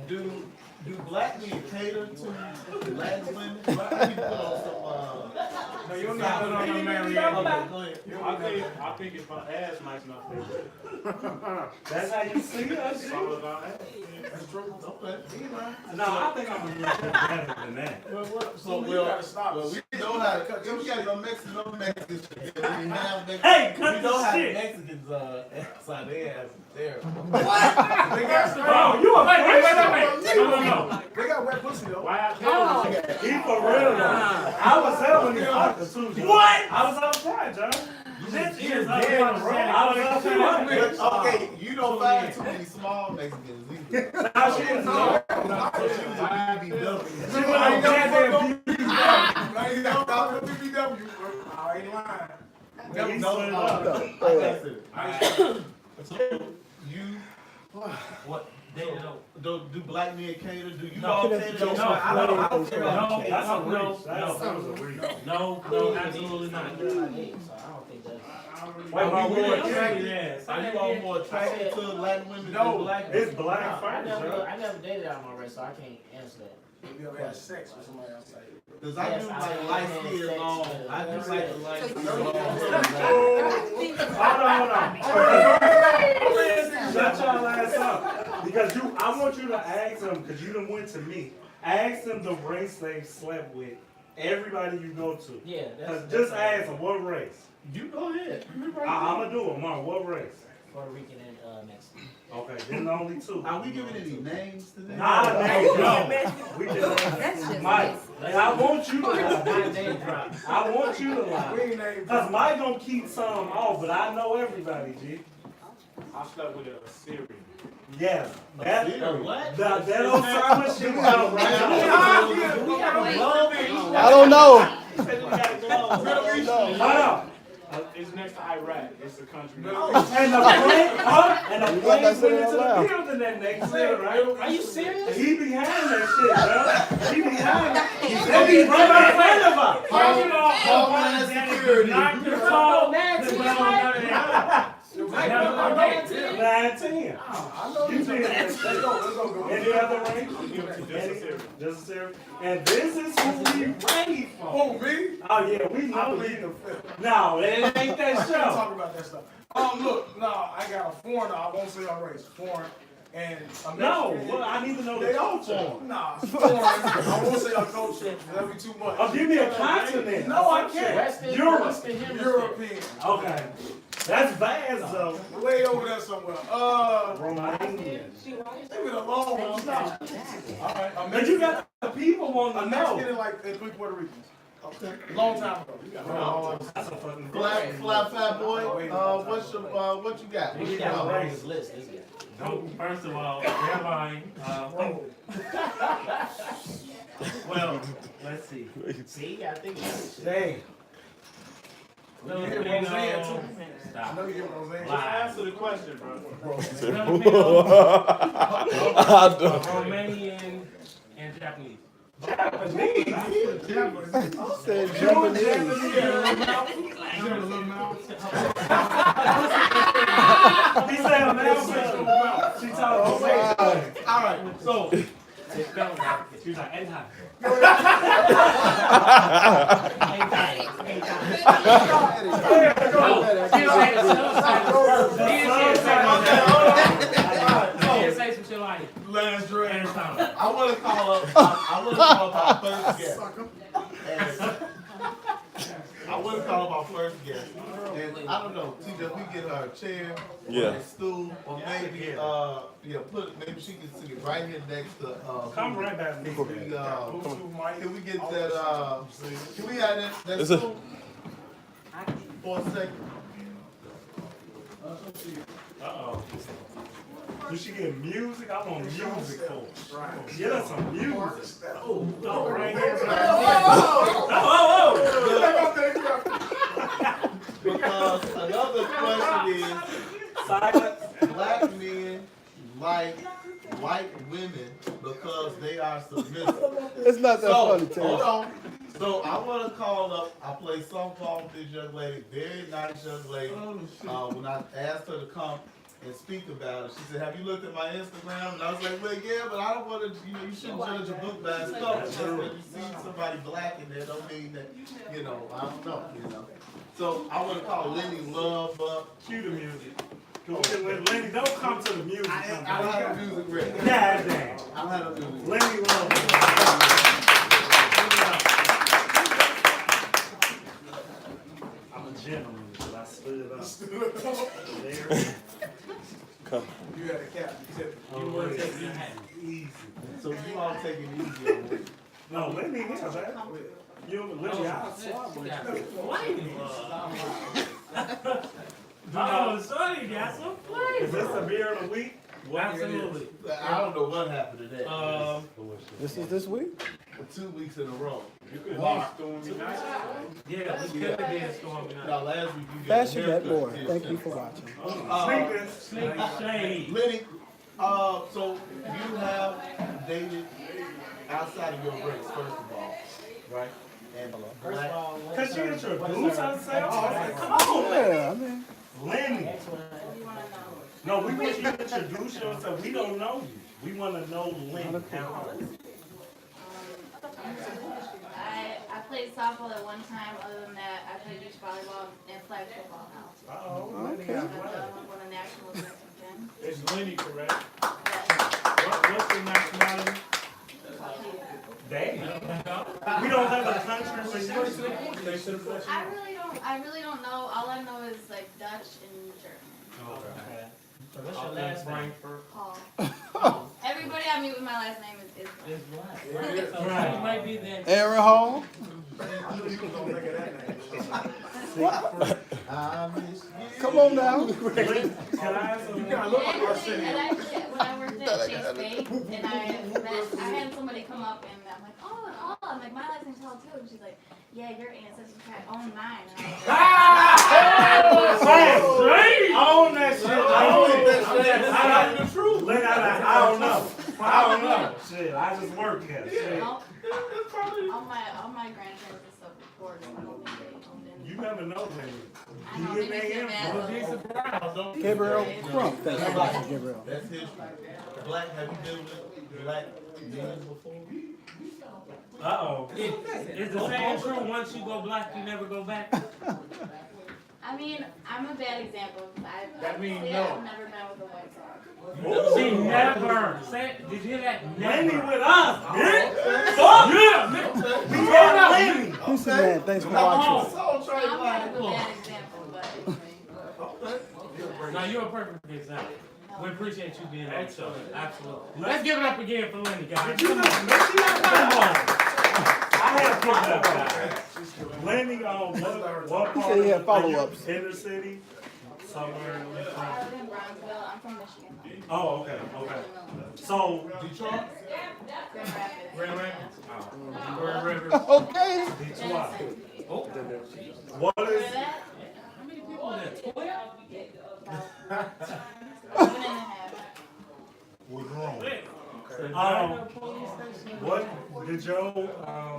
S3: Do black men cater to Latin women? I need to put on some.
S12: No, you don't need to put on no Marianne. I think if my ass nice enough, they would.
S2: That's how you see us.
S12: That's all about ass.
S3: That's true. Okay.
S2: No, I think I'm gonna do better than that.
S3: So we know how to cut. We got no Mexicans. We have Mexicans.
S2: Hey, cut
S3: we know
S2: this
S3: how
S2: shit.
S3: Mexicans outside their ass there.
S2: What? Bro, you a wait. No.
S11: They got wet pussy though.
S12: Why I
S2: He for real though. I was there when he fucked the two. What? I was outside, John. This is dead wrong. I was outside.
S3: Okay, you don't find too many small Mexicans either.
S2: Now she is
S3: So she was a BBW.
S11: I ain't lying.
S3: So you what? Do black men cater? Do you all cater?
S10: No,
S2: that's a reach.
S10: No, absolutely not.
S9: So I don't think that's.
S3: Are you
S10: really
S3: more
S10: attracted?
S3: attracted? Are you all more attracted to Latin women than black women?
S2: It's black
S9: I
S2: first.
S9: never dated out my race, so I can't answer that.
S11: You ever had sex with somebody outside?
S3: Because I do like light skin long. I do like the light skin long.
S2: Hold on. Shut y'all ass up. Because I want you to ask them, because you done went to me. Ask them the race they slept with. Everybody you go to.
S9: Yeah, that's
S2: Just ask them what race.
S3: You go ahead.
S2: I'm gonna do it, Mark. What race?
S9: Puerto Rican and Mexican.
S2: Okay, then the only two.
S3: Are we giving any names to them?
S2: Nah, no. We just Mike. I want you to lie. I want you to lie. Because Mike gonna keep some off, but I know everybody, G.
S12: I slept with a Syrian.
S2: Yes. That
S9: What?
S2: that old sermon shit was out right now.
S1: I don't know.
S2: Hold on.
S12: It's next to Iraq. It's a country.
S2: And the plane went into the building that next day, right?
S9: Are you serious?
S2: He behind that shit, bro. He behind it. He's right in front of us.
S3: Homeland Security.
S2: 9-10. You see it. Let's go. Any other race? Just a series. And this is who we ready for.
S11: Oh, me?
S2: Oh, yeah, we know we. No, it ain't that
S11: Talk
S2: show.
S11: about that stuff. Look, no, I got a foreigner. I won't say our race. Foreign and a
S2: No,
S11: Mexican.
S2: well, I need to know the
S11: They all
S2: culture.
S11: foreign. Nah, it's foreign. I won't say our culture. That'd be too much.
S2: Oh, give me a continent.
S11: No, I can't.
S2: Europe.
S11: European.
S2: Okay. That's vast, though.
S11: Way over there somewhere.
S2: Romanian.
S11: Leave it alone. Stop. All right.
S2: But you got the people want
S11: A
S2: to
S11: Mexican
S2: know.
S11: and like 3 Puerto Ricans. Okay. Long time ago. You got
S2: That's a fucking
S3: Flat fat boy. What you got?
S9: He got a race list, this guy.
S10: No, first of all, they're lying. Well, let's see.
S9: See, you gotta think about this shit.
S2: Dang.
S11: Roseanne, too. I
S10: Stop.
S11: know you hear Roseanne.
S12: Answer the question, bro.
S10: Romanian and Japanese.
S2: Japanese.
S1: I said Japanese.
S2: He said a man. She talking about.
S3: All right. So
S10: They felt like it. She was like, anytime. Say some shit like,
S3: last drink.
S10: anytime.
S3: I want to call up. I want to call up our first guest. I want to call up our first guest. And I don't know, see if we get her a chair, or a stool, or maybe maybe she can sit right here next to.
S2: Come right back.
S3: Can we get that? Can we have that stool for a second?
S2: Uh-oh. Do she get music? I want music for it. Get us some music. Oh, right here. Oh.
S3: another question is, black men like white women because they are submissive.
S1: It's not that funny, Terry.
S3: Hold on. So I want to call up, I play softball with this young lady, very nice young lady. When I asked her to come and speak about it, she said, have you looked at my Instagram? And I was like, well, yeah, but I don't want to, you know, you shouldn't judge a book by its cover. Just because you see somebody black in there don't mean that, you know, I don't know, you know. So I want to call Lenny Love up.
S2: Cue the music. Lenny, don't come to the music.
S3: I don't have the music ready.
S2: God damn.
S3: I don't have the music ready.
S2: Lenny Love. I'm a gentleman, but I stood up.
S11: You had a cap.
S2: You want to take it easy.
S3: So you all take it easy on me.
S2: No, Lenny here, man. You Lenny, I'll swap with you.
S10: Oh, sorry, got some flavor.
S2: Is this a beer of the week?
S10: Absolutely.
S3: I don't know what happened to that.
S1: This is this week?
S3: 2 weeks in a row.
S12: You could be stormy night.
S10: Yeah, we could have been stormy night.
S3: Now last week you got
S1: Fashion that boy. Thank you for watching.
S10: Snake shade.
S3: Lenny, so you have dated outside of your race, first of all, right? And black.
S2: Cause she introduced herself. Come on,
S1: Yeah, I mean.
S2: Lenny. No, we want you to introduce yourself. We don't know you. We want to know Lenny.
S5: I played softball at one time. Other than that, I played beach volleyball and flag football now.
S1: Okay.
S5: I'm on a national next weekend.
S12: It's Lenny, correct?
S2: What's your nationality? Damn. We don't have a country for you.
S5: I really don't know. All I know is like Dutch and German.
S2: Okay.
S9: What's your last name?
S5: Paul. Everybody I meet with my last name is
S10: Right. So you might be there.
S1: Aaron Hall. Come on now.
S2: Can I ask you?
S5: And actually, when I worked at Chase Bank, and I had somebody come up and I'm like, oh, I'm like, my last name's Hall too. And she's like, yeah, your ancestors had owned mine. And I was like,
S2: Own that shit.
S3: The truth.
S2: I don't know. Shit, I just work here. Shit.
S5: all my grandparents and stuff before they owned it.
S2: You never know, man.
S5: I know, maybe it's been bad,
S10: Don't be
S5: though.
S10: surprised.
S1: Gabriel Crump. Thank you, Gabriel.
S3: That's history. Black, have you been with black men before?
S2: Uh-oh.
S10: Is the saying true? Once you go black, you never go back?
S5: I mean, I'm a bad example.
S12: That means
S5: I've
S12: no.
S5: never been with a white dog.
S10: She never said. Did you hear that?
S2: Lenny
S10: Never.
S2: with us, bitch. Fuck yeah, we got Lenny.
S1: Peace and man. Thanks for watching.
S5: So I'm kind of a bad example, but
S10: No, you're a perfect example. We appreciate you being on the show. Absolutely. Let's give it up again for Lenny, guys.
S2: Did you
S10: Come
S2: just
S10: on.
S2: mention that? Come on. I had to pick that up, guys. Lenny on what
S1: He
S2: part
S1: said he had
S2: of
S1: follow-ups.
S2: inner city? Somewhere in the
S5: I live in Brownsville. I'm from Michigan.
S2: Oh, okay. So, Detroit?
S5: Grand Rapids.
S2: Grand Rapids.
S1: Okay.
S2: Detroit.
S10: Oh.
S2: What
S5: Where
S2: is
S5: that?
S10: How many people there? 12?
S5: 11 and a half.
S2: What's wrong?
S10: Wait.
S2: What did your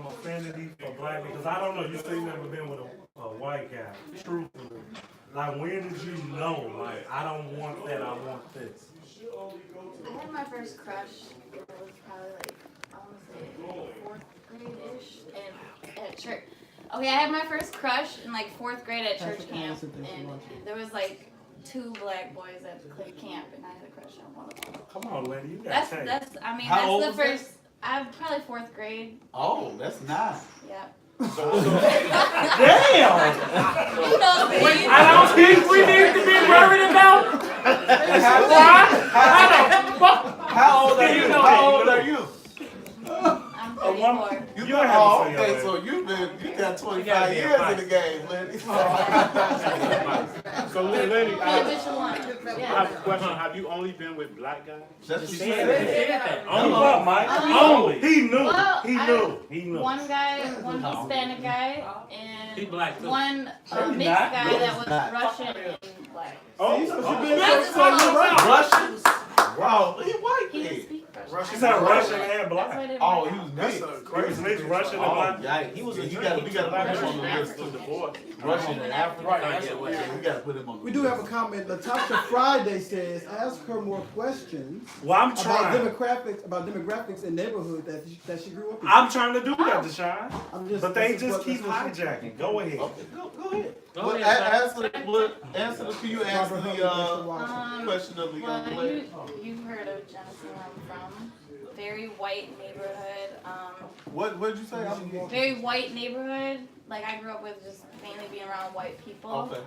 S2: affinity for black? Because I don't know. You say you never been with a white guy. Truthfully, like when did you know? Like I don't want that. I want this.
S5: I had my first crush. It was probably like, I want to say 4th grade-ish at church. Okay, I had my first crush in like 4th grade at church camp, and there was like 2 black boys at the camp, and I had a crush on one of them.
S2: Come on, lady, you got
S5: That's
S2: tape.
S5: I mean,
S3: How old
S5: that's the
S3: was
S5: first. I'm probably 4th grade.
S3: Oh, that's nice.
S5: Yep.
S2: Damn!
S5: You know me.
S10: I don't think we need to be worried about.
S3: How old are you? How old are you?
S5: I'm 34.
S3: You
S2: don't have to say
S3: okay,
S2: your
S3: so you got 25
S10: gotta be a
S3: years in
S2: fight.
S3: the game, Lenny.
S12: So Lenny, I
S5: Prohibition one.
S12: have a question. Have you only been with black guys?
S3: That's what she
S10: Said
S3: said.
S10: that.
S2: Only what, Mike? Only. He knew.
S5: Well,
S2: He
S5: I-
S2: knew. He knew.
S5: One guy, one Hispanic guy,
S10: He
S5: and
S10: black too.
S5: one
S2: No,
S5: mixed
S2: he's not.
S5: guy
S2: No,
S5: that
S2: he's
S5: was
S3: not.
S5: Russian and black.
S2: Oh,
S1: See, so she been
S5: That's
S1: so you're right.
S3: Russians? Wow, he white
S5: He didn't
S3: then.
S5: speak Russian.
S11: Russian.
S2: She said Russian and
S5: That's why
S2: black.
S5: I didn't
S3: Oh,
S5: write
S3: he
S5: down.
S3: was
S11: That's
S3: mixed.
S11: a
S2: He was
S11: crazy
S2: mixed Russian and
S3: Oh,
S2: black.
S3: yikes.
S9: He was a
S3: You gotta put him on the list.
S12: To divorce.
S3: Russian and African.
S11: Right,
S3: Yeah,
S11: that's
S3: yeah,
S11: what-
S3: we gotta put him on the
S1: We
S3: list.
S1: do have a comment. Natasha Friday says, ask her more questions
S2: Well, I'm
S1: about
S2: trying.
S1: demographics in neighborhood that she grew up in.
S2: I'm trying to do that, Deshaun.
S1: I'm just,
S2: But they
S1: that's
S2: just
S1: what-
S2: keep
S1: that's what she-
S2: hijacking. Go ahead.
S3: Okay, go ahead.
S10: Go
S3: Well,
S10: ahead,
S3: answer can you answer the question of the young
S5: Well,
S3: lady?
S5: you've heard of Genesee, where I'm from. Very white neighborhood.
S3: What did you say?
S5: Very white neighborhood. Like I grew up with just mainly being around white people.
S3: Okay.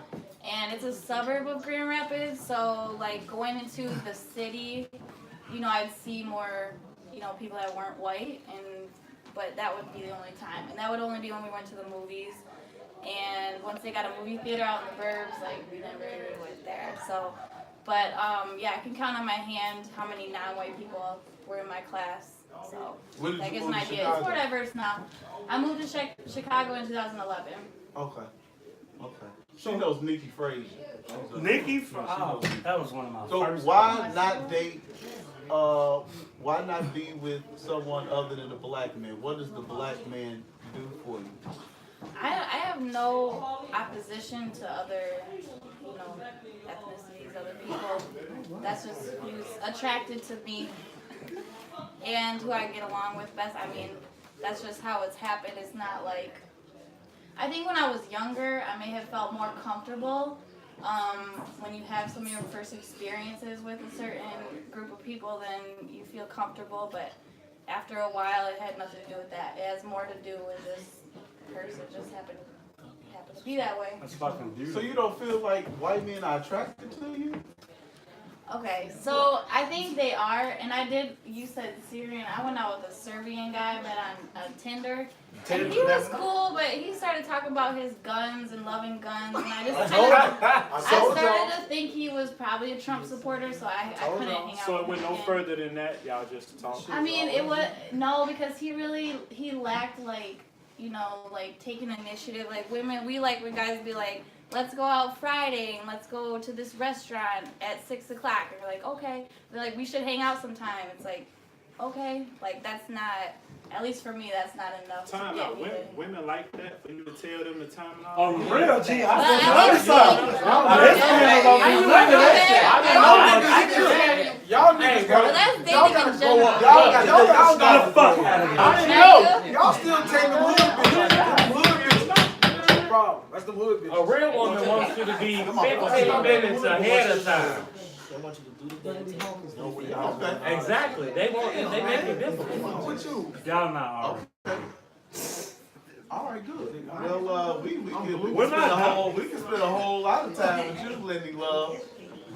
S5: And it's a suburb of Grand Rapids, so like going into the city, you know, I'd see more, you know, people that weren't white, but that would be the only time. And that would only be when we went to the movies. And once they got a movie theater out in the burbs, like we never really went there. So, but yeah, I can count on my hand how many non-white people were in my class. So that gives an idea. It's more diverse now. I moved to Chicago in 2011.
S3: Okay. She knows Nikki Frazier.
S2: Nikki, oh, that was one of my
S3: So
S2: first.
S3: why not date? Why not be with someone other than a black man? What does the black man do for you?
S5: I have no opposition to other, you know, ethnicities, other people. That's just who's attracted to me and who I get along with best. I mean, that's just how it's happened. It's not like, I think when I was younger, I may have felt more comfortable when you have some of your first experiences with a certain group of people, then you feel comfortable. But after a while, it had nothing to do with that. It has more to do with this person just happened to be that way.
S2: That's fucking beautiful.
S3: So you don't feel like white men are attracted to you?
S5: Okay, so I think they are, and you said Syrian, I went out with a Serbian guy I met on Tinder, and he was cool, but he started talking about his guns and loving guns, and I started to think he was probably a Trump supporter, so I couldn't hang out
S12: So it
S5: with
S12: went
S5: him
S12: no
S5: again.
S12: further than that. Y'all just talked.
S5: I mean, it was, no, because he lacked, like, you know, like, taking initiative. Like, women, we like when guys be like, let's go out Friday and let's go to this restaurant at 6 o'clock. And we're like, okay. They're like, we should hang out sometime. It's like, okay. Like, that's not, at least for me, that's not enough
S12: Time
S5: to get
S12: out.
S5: me to...
S12: Women like that for you to tell them the time and all.
S2: Oh, real G,
S5: But
S2: I
S5: I
S2: said something.
S11: Y'all niggas
S5: Well,
S11: got
S5: that's dating in general.
S11: y'all got
S2: the fuck out of here.
S11: I didn't know. Y'all still take the hood bitches. Them hood bitches. That's the problem. That's the hood bitches.
S10: A real woman wants you to be 15 minutes ahead of time.
S9: They want you to do the things.
S3: Okay.
S10: Exactly. They make it difficult.
S11: What you?
S2: Y'all not alright.
S3: All right, good. Well, we
S2: We're
S3: can
S2: not
S3: spend a whole lot of time with you, Lenny Love.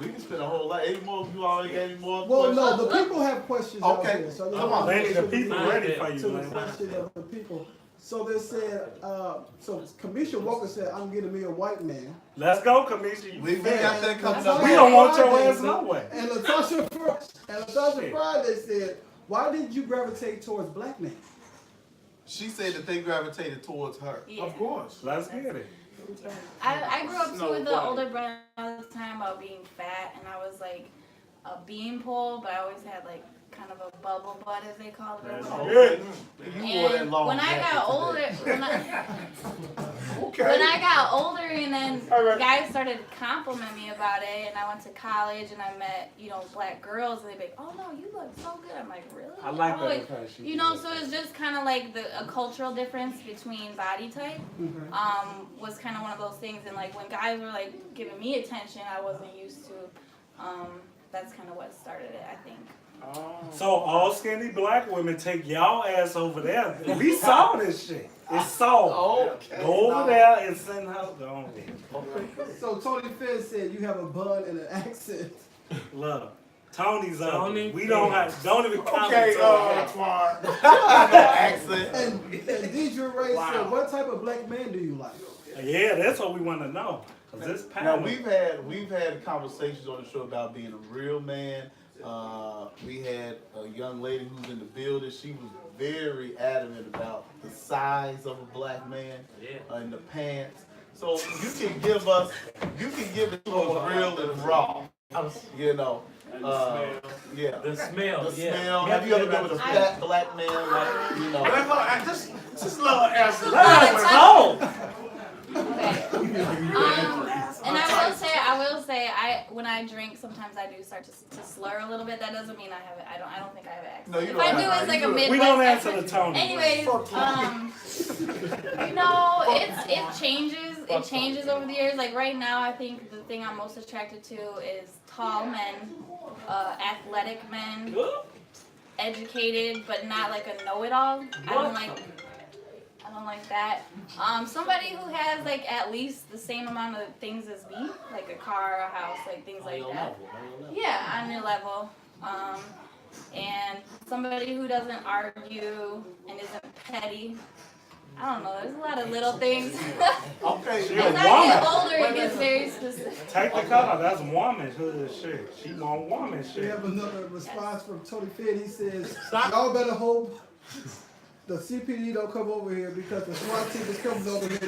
S3: We can spend a whole lot. Any more? You already got any more
S1: Well,
S3: questions?
S1: no, the people have questions out
S3: Okay.
S1: here. So
S3: Come on,
S2: Lenny, the people ready for
S1: to
S2: you,
S1: the
S2: Lenny.
S1: question of the people. So they said, so Commissioner Walker said, I'm getting me a white man.
S2: Let's go, Kamisha.
S3: We got that coming up.
S2: We don't want your ass no way.
S1: And Natasha Friday said, why did you gravitate towards black men?
S3: She said that they gravitated towards her.
S5: Yeah.
S11: Of course.
S2: Let's get it.
S5: I grew up too with the older brother all the time about being fat, and I was like a beanpole, but I always had like kind of a bubble butt, as they call it.
S3: Okay. You wore that
S5: And
S3: long
S5: when I
S3: jacket
S5: got
S3: today.
S5: older, when I got older, and then guys started to compliment me about it, and I went to college and I met, you know, black girls, and they'd be like, "Oh no, you look so good." I'm like, "Really?"
S2: I like
S5: I'm
S2: that
S5: like,
S2: impression.
S5: you know, so it's just kind of like a cultural difference between body type. Was kind of one of those things, and like when guys were like giving me attention, I wasn't used to. That's kind of what started it, I think.
S2: So all skinny black women take y'all ass over there. We saw this shit. It's sold.
S3: Okay.
S2: Go over there and send her. Go on there.
S1: So Tony Finn said you have a bun and an accent.
S2: Look, Tony's up.
S10: Tony
S2: We don't even comment
S11: Okay,
S2: on that.
S3: Accent.
S1: And Deidre Ray said, what type of black man do you like?
S2: Yeah, that's what we want to know. Cause this
S3: Now
S2: panel.
S3: we've had conversations on the show about being a real man. We had a young lady who's in the building. She was very adamant about the size of a black man and the pants. So you can give it to us real and raw. You know. Yeah.
S10: The smell.
S3: The smell. Have you ever been with a fat black man? Like, you know.
S11: Just a little answer.
S5: And I will say, when I drink, sometimes I do start to slur a little bit. That doesn't mean I have it. I don't think I have an accent.
S3: No, you
S5: if
S3: don't
S5: I do, it's like a Midwest.
S2: We don't answer the tone.
S5: Anyways, it changes. It changes over the years. Like right now, I think the thing I'm most attracted to is tall men, athletic men, educated, but not like a know-it-all. I don't like that. Somebody who has like at least the same amount of things as me, like a car, a house, like things like that. Yeah, on your level. And somebody who doesn't argue and isn't petty. I don't know. There's a lot of little things.
S3: Okay.
S5: As I get older, it gets very specific.
S2: Take the color. That's woman shit. She want woman shit.
S1: We have another response from Tony Fed. He says, y'all better hope the CPD don't come over here because the SWAT team is coming over here.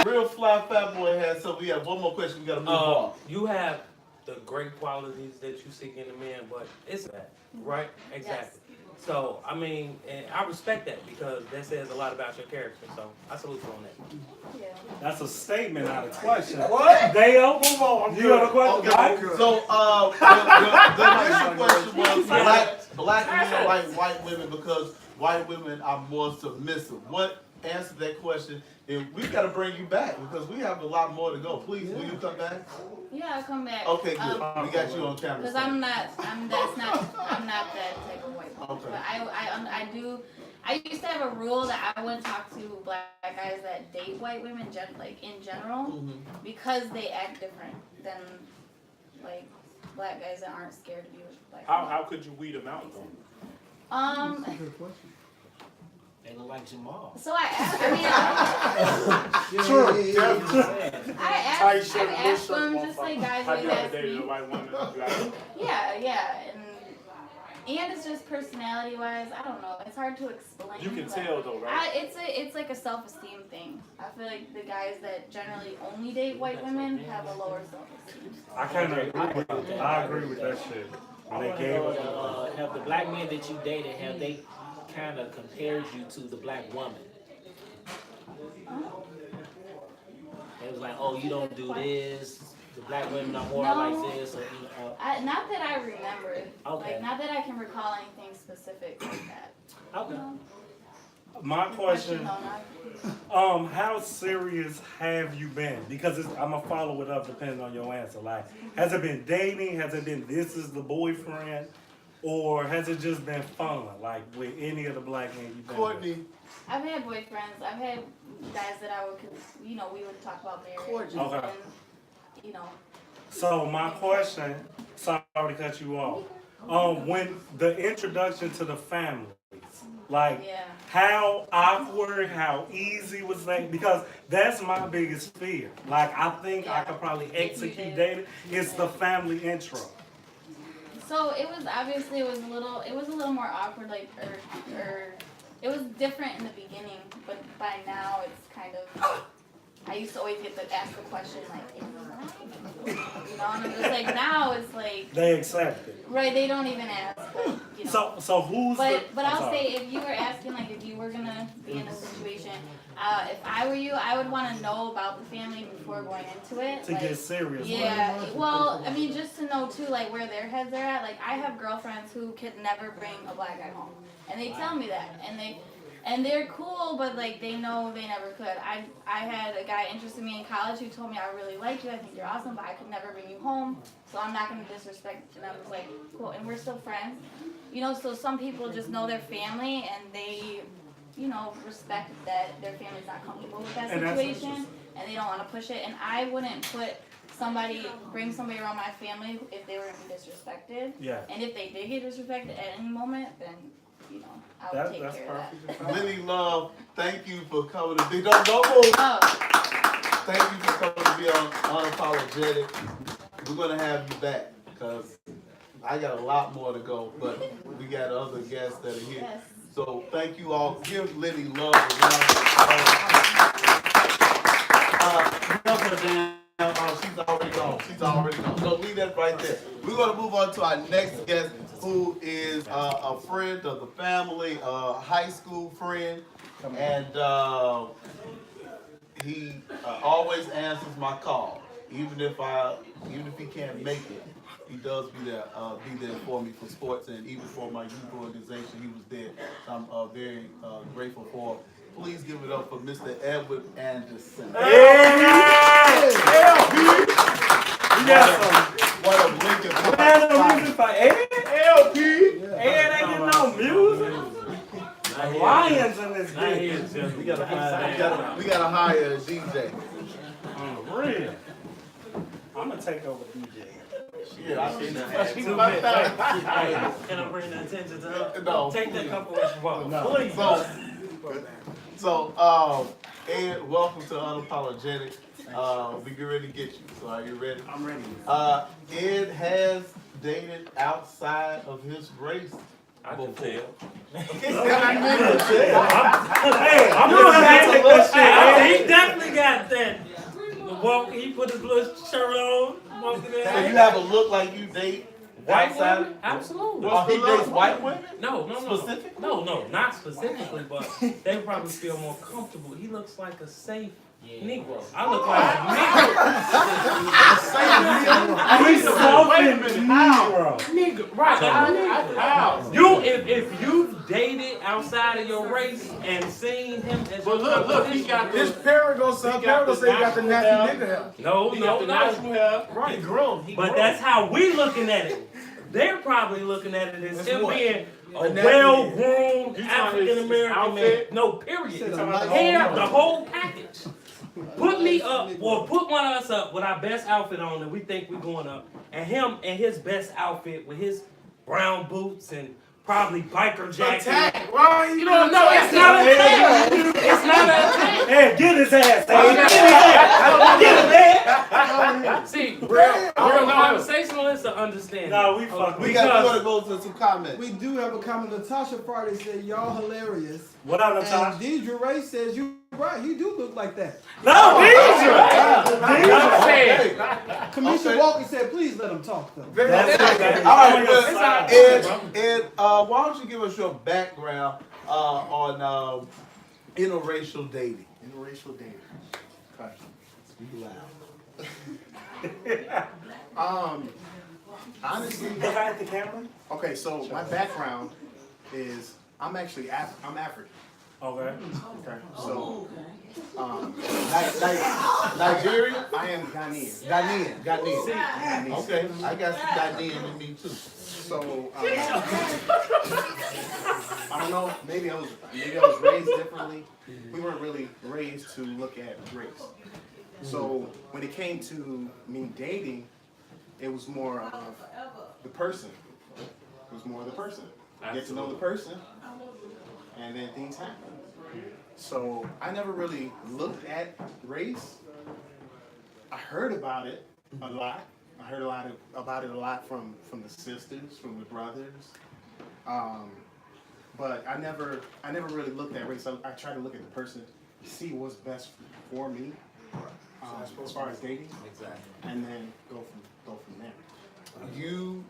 S3: Real fly fat boy has so we have one more question. We got to move on.
S10: You have the great qualities that you seek in a man, but it's that, right? Exactly. Yes. So, I mean, and I respect that because that says a lot about your character. So, I salute you on that.
S5: Yeah.
S2: That's a statement, not a question.
S3: What?
S2: Dale, move on. You got a question, right?
S3: So, the initial question was black men like white women because white women are more submissive. What answer that question? And we've got to bring you back because we have a lot more to go. Please, will you come back?
S5: Yeah, I'll come back.
S3: Okay, good. We got you on camera.
S5: Because I'm not that type of white woman.
S3: Okay.
S5: But I used to have a rule that I wouldn't talk to black guys that date white women, in general, because they act different than like black guys that aren't scared to be with black.
S12: How could you weed them out though?
S9: They look like Jamal.
S5: So I asked them just like guys
S12: Have
S5: like
S12: you ever
S5: that.
S12: dated a white woman?
S5: Yeah, and it's just personality wise. I don't know. It's hard to explain.
S12: You can tell though, right?
S5: It's like a self-esteem thing. I feel like the guys that generally only date white women have a lower self-esteem.
S2: I kind of agree with that. I agree with that shit. When they gave us
S9: have the black men that you dated, have they kind of compared you to the black woman? It was like, oh, you don't do this. The black women are more like this. Or,
S5: not that I remember.
S9: Okay.
S5: Like, not that I can recall anything specific like that.
S9: Okay.
S2: My question, how serious have you been? Because I'm going to follow it up depending on your answer. Like, has it been dating? Has it been this is the boyfriend? Or has it just been fun, like with any of the black men you've been
S3: Courtney.
S5: with? I've had boyfriends. I've had guys that I would, we would talk about marriage.
S2: Okay.
S5: And,
S2: So my question, sorry to cut you off. When the introduction to the families, like how awkward, how easy was that? Because that's my biggest fear. Like I think I could probably execute dating. It's the family intro.
S5: So it was obviously it was a little more awkward, like or it was different in the beginning, but by now it's kind of. I used to always get to ask the question like, and I'm just like now it's like
S2: they accept it.
S5: Right, they don't even ask. But,
S2: So who's?
S5: But I'll say if you were asking like if you were gonna be in a situation, if I were you, I would want to know about the family before going into it.
S2: To get serious.
S5: Yeah. Well, I mean, just to know too, like where their heads are at. Like I have girlfriends who could never bring a black guy home, and they tell me that, and they're cool, but like they know they never could. I had a guy interested in me in college who told me I really like you, I think you're awesome, but I could never bring you home, so I'm not gonna disrespect you. And I was like, cool, and we're still friends. So some people just know their family and they, respect that their family's not comfortable with that situation and they don't want to push it. And I wouldn't put bring somebody around my family if they were gonna be disrespected.
S2: Yeah.
S5: And if they did get disrespected at any moment, then I would take care of that.
S3: Lenny Love, thank you for coming to be. Don't move. Thank you for coming to be on Unapologetic. We're gonna have you back because I got a lot more to go, but we got other guests that are here.
S5: Yes.
S3: So thank you all. Give Lenny Love a round of applause. She's already gone. She's already gone. So leave that right there. We're going to move on to our next guest, who is a friend of the family, a high school friend, and he always answers my call, even if he can't make it. He does be there for me for sports, and even for my youth organization, he was there. So I'm very grateful for. Please give it up for Mr. Edward Anderson.
S2: Hey!
S3: What a Lincoln.
S2: Man, the reason for Ed? LP. Ed ain't getting no music. Lions in this bitch.
S3: We gotta hire a DJ.
S2: On the real. I'm gonna take over DJ.
S3: Yeah, I seen that.
S10: Can I bring the attention to her?
S3: No.
S10: Take that couple of balls.
S3: No.
S10: Please.
S3: So, Ed, welcome to Unapologetic. We get ready to get you. So, are you ready?
S11: I'm ready.
S3: Ed has dated outside of his race.
S10: I can tell.
S2: Hey, I'm gonna take that shit.
S10: He definitely got that. He put his little shirt on.
S3: So you have a look like you date
S10: White
S3: outside?
S10: women? Absolutely.
S3: Well, he dates white women?
S10: No.
S3: Specific?
S10: No, not specifically, but they probably feel more comfortable. He looks like a safe Negro. I look like a Negro.
S2: He's soft Negro.
S10: Negro. Right. How? If you dated outside of your race and seen him as
S11: But look, he got this Paragon son. Paragon say he got the nasty nigga hair.
S10: No.
S11: Hair. Right, grown.
S10: But that's how we looking at it. They're probably looking at it as him being a well-groomed African American man. No, period. Hair, the whole package. Put me up, or put one of us up with our best outfit on that we think we're going up, and him and his best outfit with his brown boots and probably biker jacket.
S11: Why?
S10: You don't know, it's not a attack. It's not an attack.
S2: Hey, get his ass. Get his ass.
S10: See, real conversationalists are understanding.
S2: No, we fuck.
S3: We gotta go to some comments.
S1: We do have a comment. Natasha Friday said, y'all hilarious.
S2: What up, Natasha?
S1: And Deidre Ray says, you right, you do look like that.
S2: No, Deidre!
S1: Commissioner Walker said, please let him talk, though.
S3: All right, Ed, why don't you give us your background on interracial dating?
S4: Interracial dating. Okay.
S3: Speak loud.
S4: Honestly,
S2: Behind the camera?
S4: okay, so my background is I'm actually I'm African.
S2: Okay.
S4: Okay. So
S3: Nigeria?
S4: I am Ghanaian.
S3: Ghanaian. Okay, I got some Ghanaian in me too.
S4: So I don't know. Maybe I was raised differently. We weren't really raised to look at race. So when it came to me dating, it was more of the person. It was more of the person. Get to know the person, and then things happen. So I never really looked at race. I heard about it a lot. I heard about it a lot from the sisters, from the brothers. But I never really looked at race. I tried to look at the person, see what's best for me, as far as dating, and then go from there.
S3: You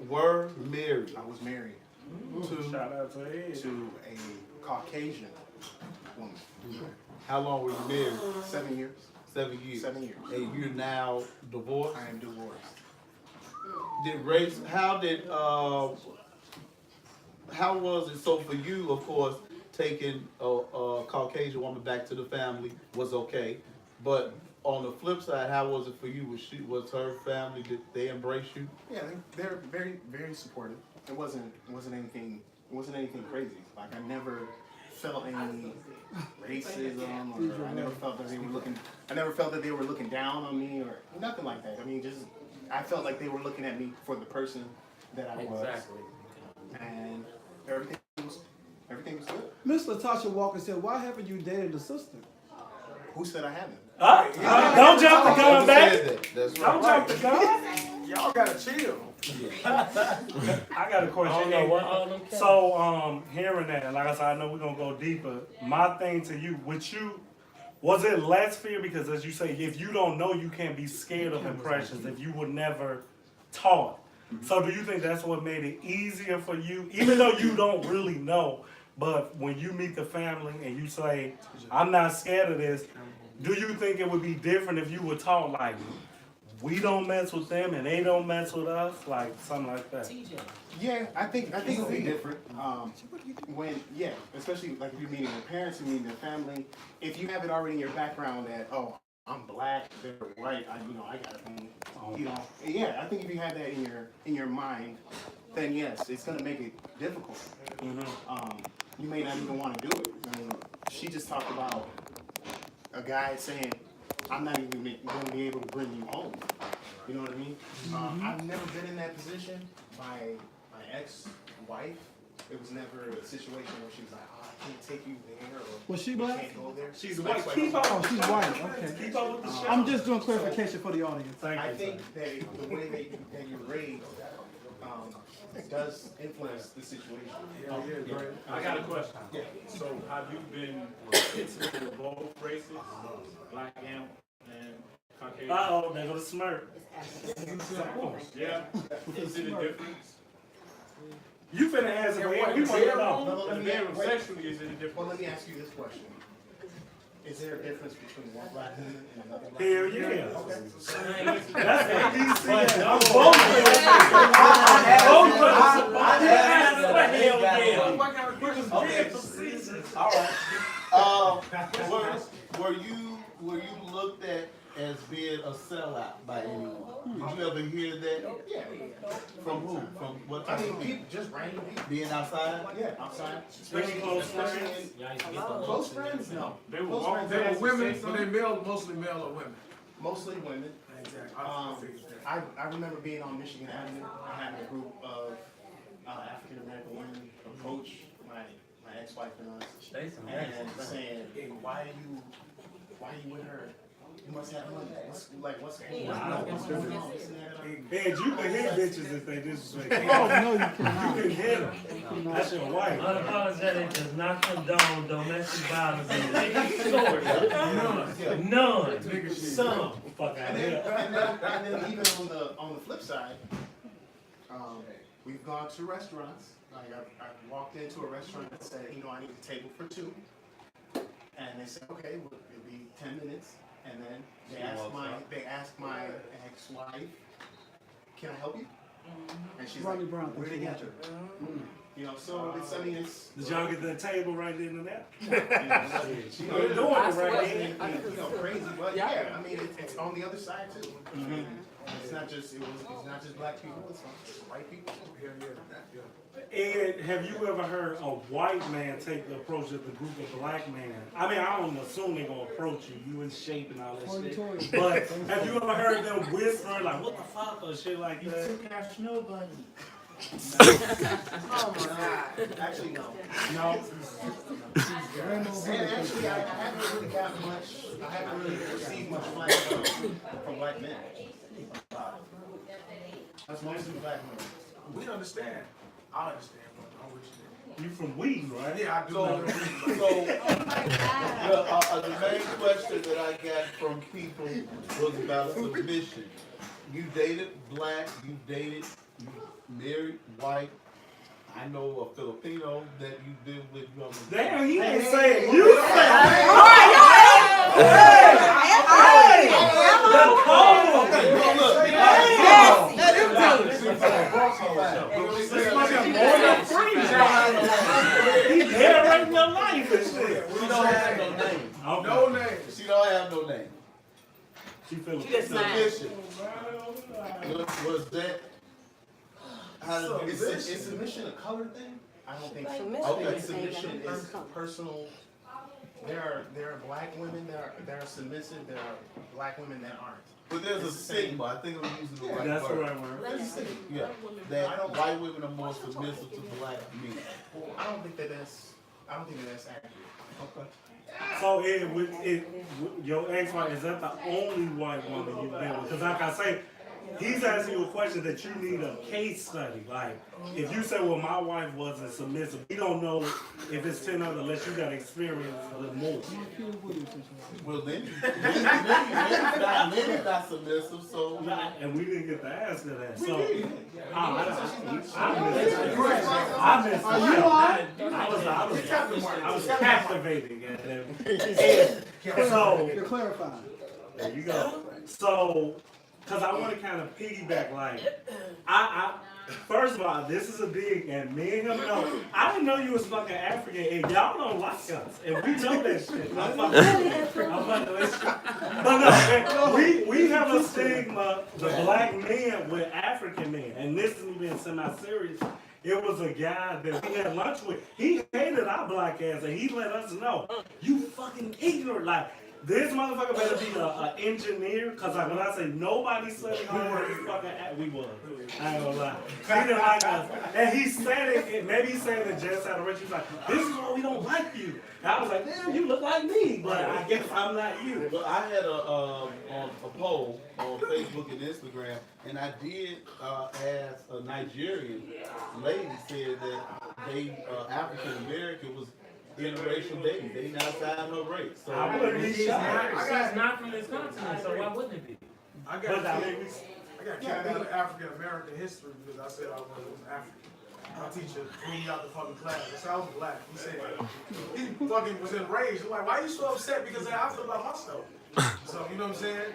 S3: were married.
S4: I was married
S2: Shout out to Ed.
S4: to a Caucasian woman.
S3: How long were you married?
S4: 7 years.
S3: 7 years.
S4: 7 years.
S3: And you're now divorced?
S4: I am divorced.
S3: How was it? So for you, of course, taking a Caucasian woman back to the family was okay. But on the flip side, how was it for you? Was her family, did they embrace you?
S4: Yeah, they're very, very supportive. It wasn't anything crazy. Like I never felt any racism, or I never felt that they were looking. I never felt that they were looking down on me or nothing like that. I mean, just I felt like they were looking at me for the person that I was, and everything was good.
S1: Miss Latasha Walker said, "Why haven't you dated the sister?"
S4: Who said I haven't?
S2: Don't jump the gun back.
S3: That's
S2: Don't jump the gun.
S11: Y'all gotta chill.
S2: I got a question. So, hearing that, and like I said, I know we're gonna go deeper. My thing to you, was it less fear? Because as you say, if you don't know, you can't be scared of impressions if you were never taught. So do you think that's what made it easier for you? Even though you don't really know, but when you meet the family and you say, I'm not scared of this, do you think it would be different if you were taught like, we don't mess with them and they don't mess with us, like something like that?
S4: Yeah, I think it'll be different. Especially like if you're meeting your parents and meeting their family, if you have it already in your background that I'm black, they're white, I gotta be, I think if you have that in your mind, then yes, it's gonna make it difficult. You may not even want to do it. I mean, she just talked about a guy saying, I'm not even going to be able to bring you home. You know what I mean? I've never been in that position. My ex-wife, it was never a situation where she was like, I can't take you there, or
S1: Was she
S4: you
S1: black?
S4: can't go there.
S2: She's white.
S1: Oh, she's white. Okay.
S2: Keep up with the show.
S1: I'm just doing clarification for the audience.
S4: I think that the way that you're raised does influence the situation.
S12: I got a question. So have you been intimate with both races, black and Caucasian?
S2: Uh-oh, there go the smirk.
S12: Yeah. Is it a difference?
S2: You finna answer, man. We want to know.
S12: In the bedroom sexually, is it a difference?
S4: Well, let me ask you this question. Is there a difference between one black woman and another black
S2: Hell
S4: woman?
S2: yeah.
S4: Okay.
S2: That's ABC.
S3: Were you looked at as being a sellout by anyone? Did you ever hear that?
S4: Yeah.
S3: From who? From what type of people?
S4: People, just random people.
S3: Being outside?
S4: Yeah, outside.
S2: Especially close friends.
S4: Close friends? No.
S12: They were
S4: Close
S12: walking
S4: friends,
S11: They were women, so they mostly male or women.
S4: mostly women.
S11: Exactly.
S4: I remember being on Michigan Avenue. I had a group of African American women approach my ex-wife and us and saying, why are you with her? You must have money. What's going on?
S2: Ed, you can hit bitches if they disrespect you.
S1: Oh, no, you cannot.
S2: You can hit them. That's your wife.
S10: Unapologetic does not condone domestic violence in None. Some.
S2: Fuck out
S4: And
S2: here.
S4: then even on the flip side, we've gone to restaurants. Like I walked into a restaurant and said, I need a table for two. And they said, okay, well, it'll be 10 minutes. And then they asked my ex-wife, can I help you? And she's like, where did you get her? So it's.
S2: Did y'all get that table right then and there?
S4: You're
S2: doing it right then.
S4: Crazy, but yeah, I mean, it's on the other side too. It's not just black people, it's white people.
S2: Ed, have you ever heard a white man take the approach of the group of black men? I mean, I don't assume they're gonna approach you. You in shape and all that shit. But have you ever heard them whispering like, "What the fuck" or shit like that?
S4: You took our snow bunny. Oh my God. Actually, no.
S2: No.
S4: And actually, I haven't really gotten much. I haven't really received much flack from black men. That's mostly black men.
S11: We understand. I understand, but I'm with you.
S2: You from Wheaton, right?
S11: Yeah, I do.
S3: The main question that I got from people was about submission. You dated black, you married white. I know a Filipino that you did with.
S2: Damn, he ain't saying you said. He's narrating your life and shit.
S3: We don't have no name.
S11: No name.
S3: She don't have no name.
S2: She feels
S3: submission. Was that?
S4: Is submission a color thing? I I don't think
S3: submission
S4: is personal. There are black women that are submissive. There are black women that aren't.
S3: But there's a stigma. I think I'm using the right
S2: That's
S3: word.
S2: the right word.
S3: There's a stigma. Yeah. That white women are more submissive to black men.
S4: Well, I don't think that's accurate.
S3: Okay.
S2: So your ex-wife, is that the only white woman you've been with? Because like I say, he's asking you a question that you need a case study. Like, if you say, well, my wife wasn't submissive, we don't know if it's 10 other unless you got experience with more.
S3: Well, Lenny's not submissive, so.
S2: And we didn't get to ask her that. So, I was captivating at that. So,
S1: You're clarifying.
S2: there you go. So, because I want to kind of piggyback, like, first of all, this is a dig, and me and him know. I didn't know you was fucking African, and y'all don't like us, and we know that shit. I'm fucking with shit. But no, we have a stigma, the black men with African men, and this is me being semi-serious. It was a guy that we had lunch with. He hated our black ass, and he let us know, you fucking ignorant, like. This motherfucker better be an engineer, cause like when I say nobody studied hard, we was. I ain't gonna lie. He didn't like us, and he said it. Maybe he said it just out of rich. He's like, "This is why we don't like you." And I was like, "Damn, you look like me," but I guess I'm not you.
S3: But I had a poll on Facebook and Instagram, and I did ask a Nigerian lady said that they African American was interracial dating. They not outside her race. So
S2: I wouldn't be shocked.
S10: She's not from this continent, so why wouldn't it be?
S11: I got kicked out of African American history because I said I was African. My teacher threw me out the fucking class. I said I was black. He said he fucking was enraged. He's like, why are you so upset? Because I feel about myself. So you know what I'm saying?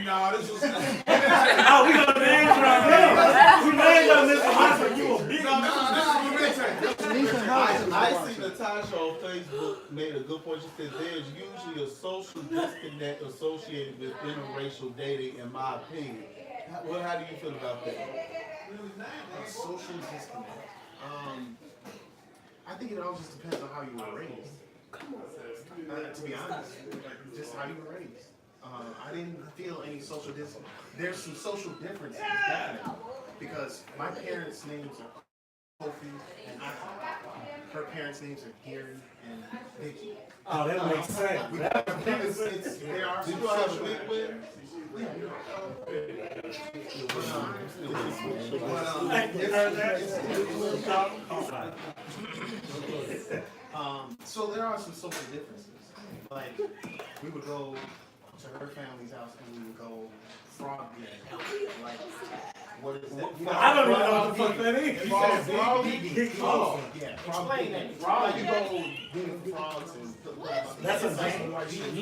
S11: No, this was.
S2: Oh, we gonna name drop him. We named on this hospital. You a big.
S3: I see Natasha on Facebook made a good point. She said there's usually a social disconnect associated with interracial dating, in my opinion. How do you feel about that?
S4: Social disconnect. I think it all just depends on how you were raised. To be honest, just how you were raised. I didn't feel any social disconnect. There's some social differences, definitely, because my parents' names are Kofi and Aka. Her parents' names are Gary and Vicky.
S2: Oh, that makes sense.
S4: There are
S3: Did
S4: some
S3: you have a
S4: social
S3: big win?
S4: So there are some social differences. Like, we would go to her family's house and we would go frog digging. Like, what is that?
S2: I don't even know what the fuck that is.
S4: Frog digging.
S3: Oh,
S4: yeah. Explain that. Frog, you go digging frogs and
S2: that's a white
S3: shit.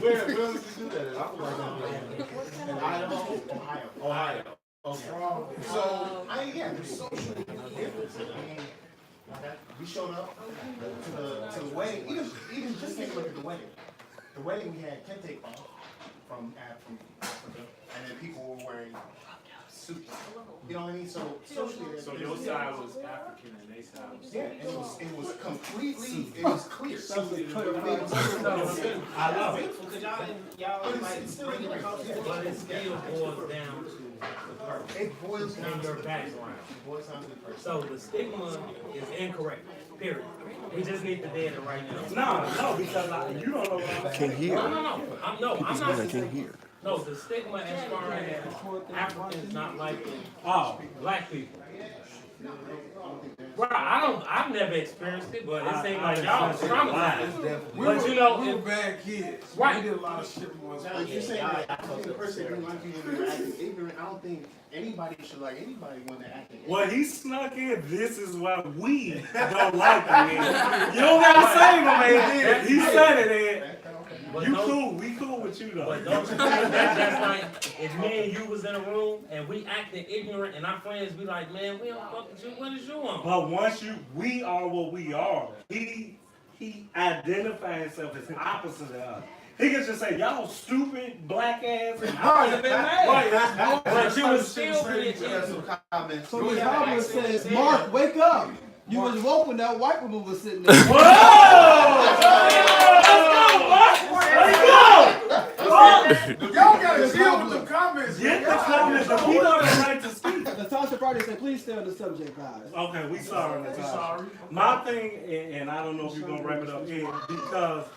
S3: Where did you do that? I feel like in Idaho? Ohio. Okay.
S4: So, there's social differences. I mean, we showed up to the wedding. Even just take a look at the wedding. The wedding we had kente cloth from Africa, and then people were wearing suits. You know what I mean? So socially,
S12: So your side was African and their side was.
S4: Yeah, and it was completely. It was clear.
S9: I love it. Because y'all like bring the culture, but it still boils down to the person.
S4: It boils down
S9: and
S4: to
S9: your
S4: the
S9: background.
S4: It boils down to the person.
S10: So the stigma is incorrect. Period. We just need to dead it right now.
S2: No, because you don't know what
S6: I can't hear.
S10: No. I'm not.
S6: I can't hear.
S10: No, the stigma as far as Africans not liking black people. Bro, I've never experienced it, but it seems like y'all traumatized. But you know,
S11: we were bad kids.
S10: Right.
S11: We did a lot of shit once.
S4: Now, if you're saying that the person didn't like you when you were acting ignorant, I don't think anybody should like anybody when they're acting ignorant.
S2: Well, he snuck in. This is why we don't like him. You don't gotta say it, man. He said it, Ed. You cool. We cool with you, though.
S10: But don't you think that's like if me and you was in a room and we acting ignorant and our friends be like, man, we don't fuck with you. What is you on?
S2: But once we are what we are. He identifies himself as the opposite of us. He could just say, y'all stupid black ass, and I would have been mad. But she was still being genuine.
S1: So Miss Harper says, Mark, wake up. You was woke when that white woman was sitting there.
S2: Whoa!
S11: Y'all gotta chill with the comments.
S2: Get the comments. The people have the right to speak.
S1: Natasha Party said, please stay on the subject, guys.
S2: Okay, we sorry, Natasha. My thing, and I don't know if you're gonna wrap it up here, because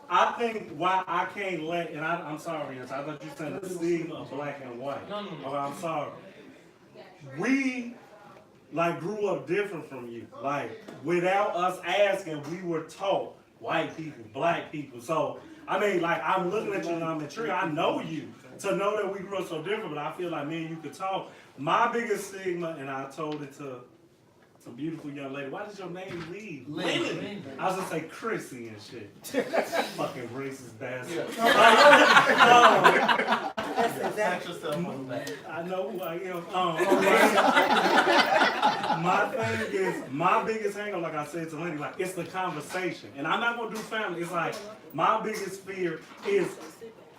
S2: I think why I can't let, and I'm sorry, I thought you said the stigma of black and white. No. Okay, I'm sorry. We like grew up different from you. Like without us asking, we were taught white people, black people. So I mean, like I'm looking at you and I'm intrigued. I know you to know that we grew up so different, but I feel like me and you could talk. My biggest stigma, and I told it to some beautiful young lady. Why did your name leave? Lily. I was gonna say Chrissy and shit. Fucking racist bastard. I know who I am. My thing is, my biggest hang up, like I said to Lenny, like it's the conversation. And I'm not gonna do family. It's like my biggest fear is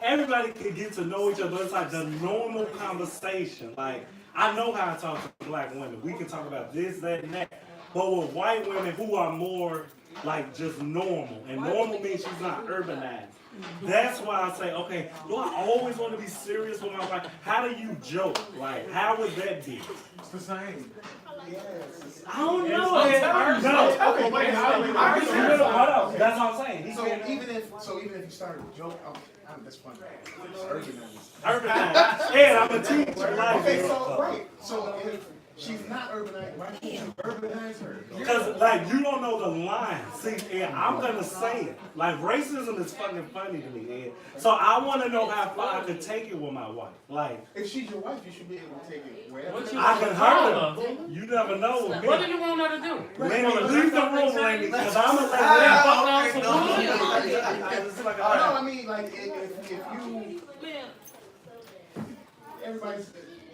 S2: everybody can get to know each other, but it's like the normal conversation. Like I know how I talk to black women. We can talk about this, that, and that. But with white women who are more like just normal, and normal means she's not urbanized. That's why I say, okay, do I always want to be serious with my wife? How do you joke? Like, how would that be?
S11: It's the same.
S2: I don't know. Okay, wait. That's what I'm saying.
S11: So even if you started a joke, that's funny.
S2: Urbanized. And I'm a teacher.
S11: Okay, so right. So if she's not urbanized, why can't you urbanize her?
S2: Because, like, you don't know the line. See, Ed, I'm going to say it. Like, racism is fucking funny to me, Ed. So I want to know how far I could take it with my wife. Like,
S11: if she's your wife, you should be able to take it wherever.
S2: I can hurt her. You never know with me.
S10: What do you want her to do?
S2: Lenny, leave the room, Lenny, because I'm going to let her
S11: No, I mean, like, if you... Everybody's...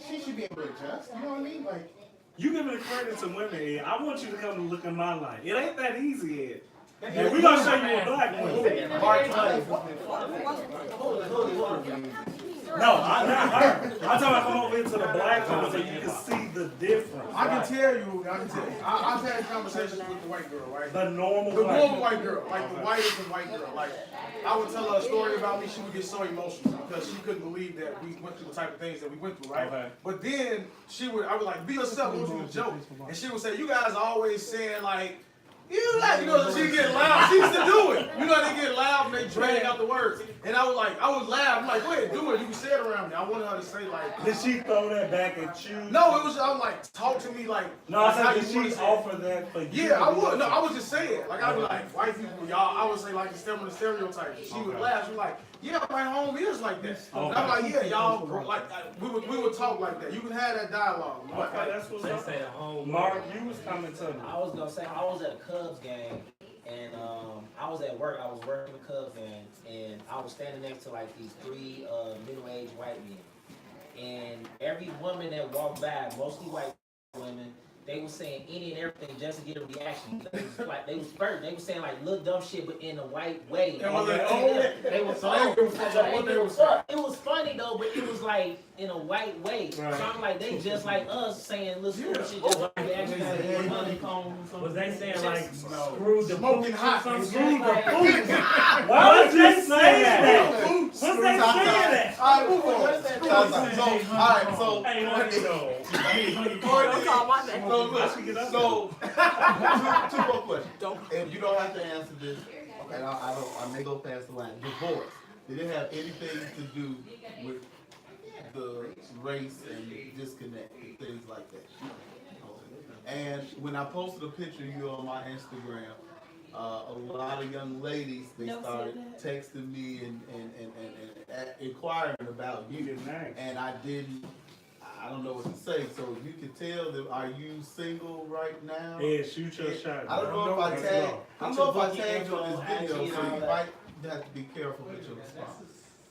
S11: She should be able to adjust, you know what I mean? Like...
S2: You giving the credit to women, Ed. I want you to come and look in my life. It ain't that easy, Ed. And we're going to show you a black woman. No, I'm not her. I'm talking about come over into the black woman so you can see the difference.
S11: I can tell you. I've had conversations with the white girl, right?
S2: The normal
S11: white girl. Like the whitest and white girl. Like, I would tell her a story about me, she would get so emotional because she couldn't believe that we went through the type of things that we went through, right? Okay. But then I would like, be yourself, it was a joke. And she would say, you guys are always saying like, she get loud. She used to do it. You know, they get loud and they drag out the words. And I was laugh. I'm like, go ahead, do it. You can say it around me. I wanted her to say like.
S2: Did she throw that back at you?
S11: No, I was like, talk to me like.
S2: No, I said, did she offer that for you?
S11: Yeah, I would. No, I was just saying. Like, I was like, white people, y'all, I would say like the stereotype. She would laugh. She was like, yeah, my home is like that. Okay. And I'm like, yeah, y'all, like, we would talk like that. You can have that dialogue.
S2: Okay, that's what's up. Mark, you was coming to me.
S9: I was gonna say, I was at a Cubs game, and I was at work. I was working the Cubs game, and I was standing next to like these three middle-aged white men, and every woman that walked by, mostly white women, they were saying any and everything just to get a reaction. They was flirting. They were saying like little dumb shit, but in a white way. It was funny though, but it was like in a white way. Right. So I'm like, they just like us saying little stupid shit just like reaction.
S10: Was they saying like screw the
S11: smoking hot?
S10: Screw
S2: the food. Why would they say that? What's they saying that?
S11: All right, move on. So, two more questions. And you don't have to answer this. Okay, I may go past the line. Divorce. Did it have anything to do with the race and disconnect and things like that? And when I posted a picture of you on my Instagram, a lot of young ladies, they started texting me and inquiring about you. And I don't know what to say, so you can tell them, are you single right now?
S2: Yeah, shoot your shot.
S11: I don't know if I tagged you on this video, so you might have to be careful with your response.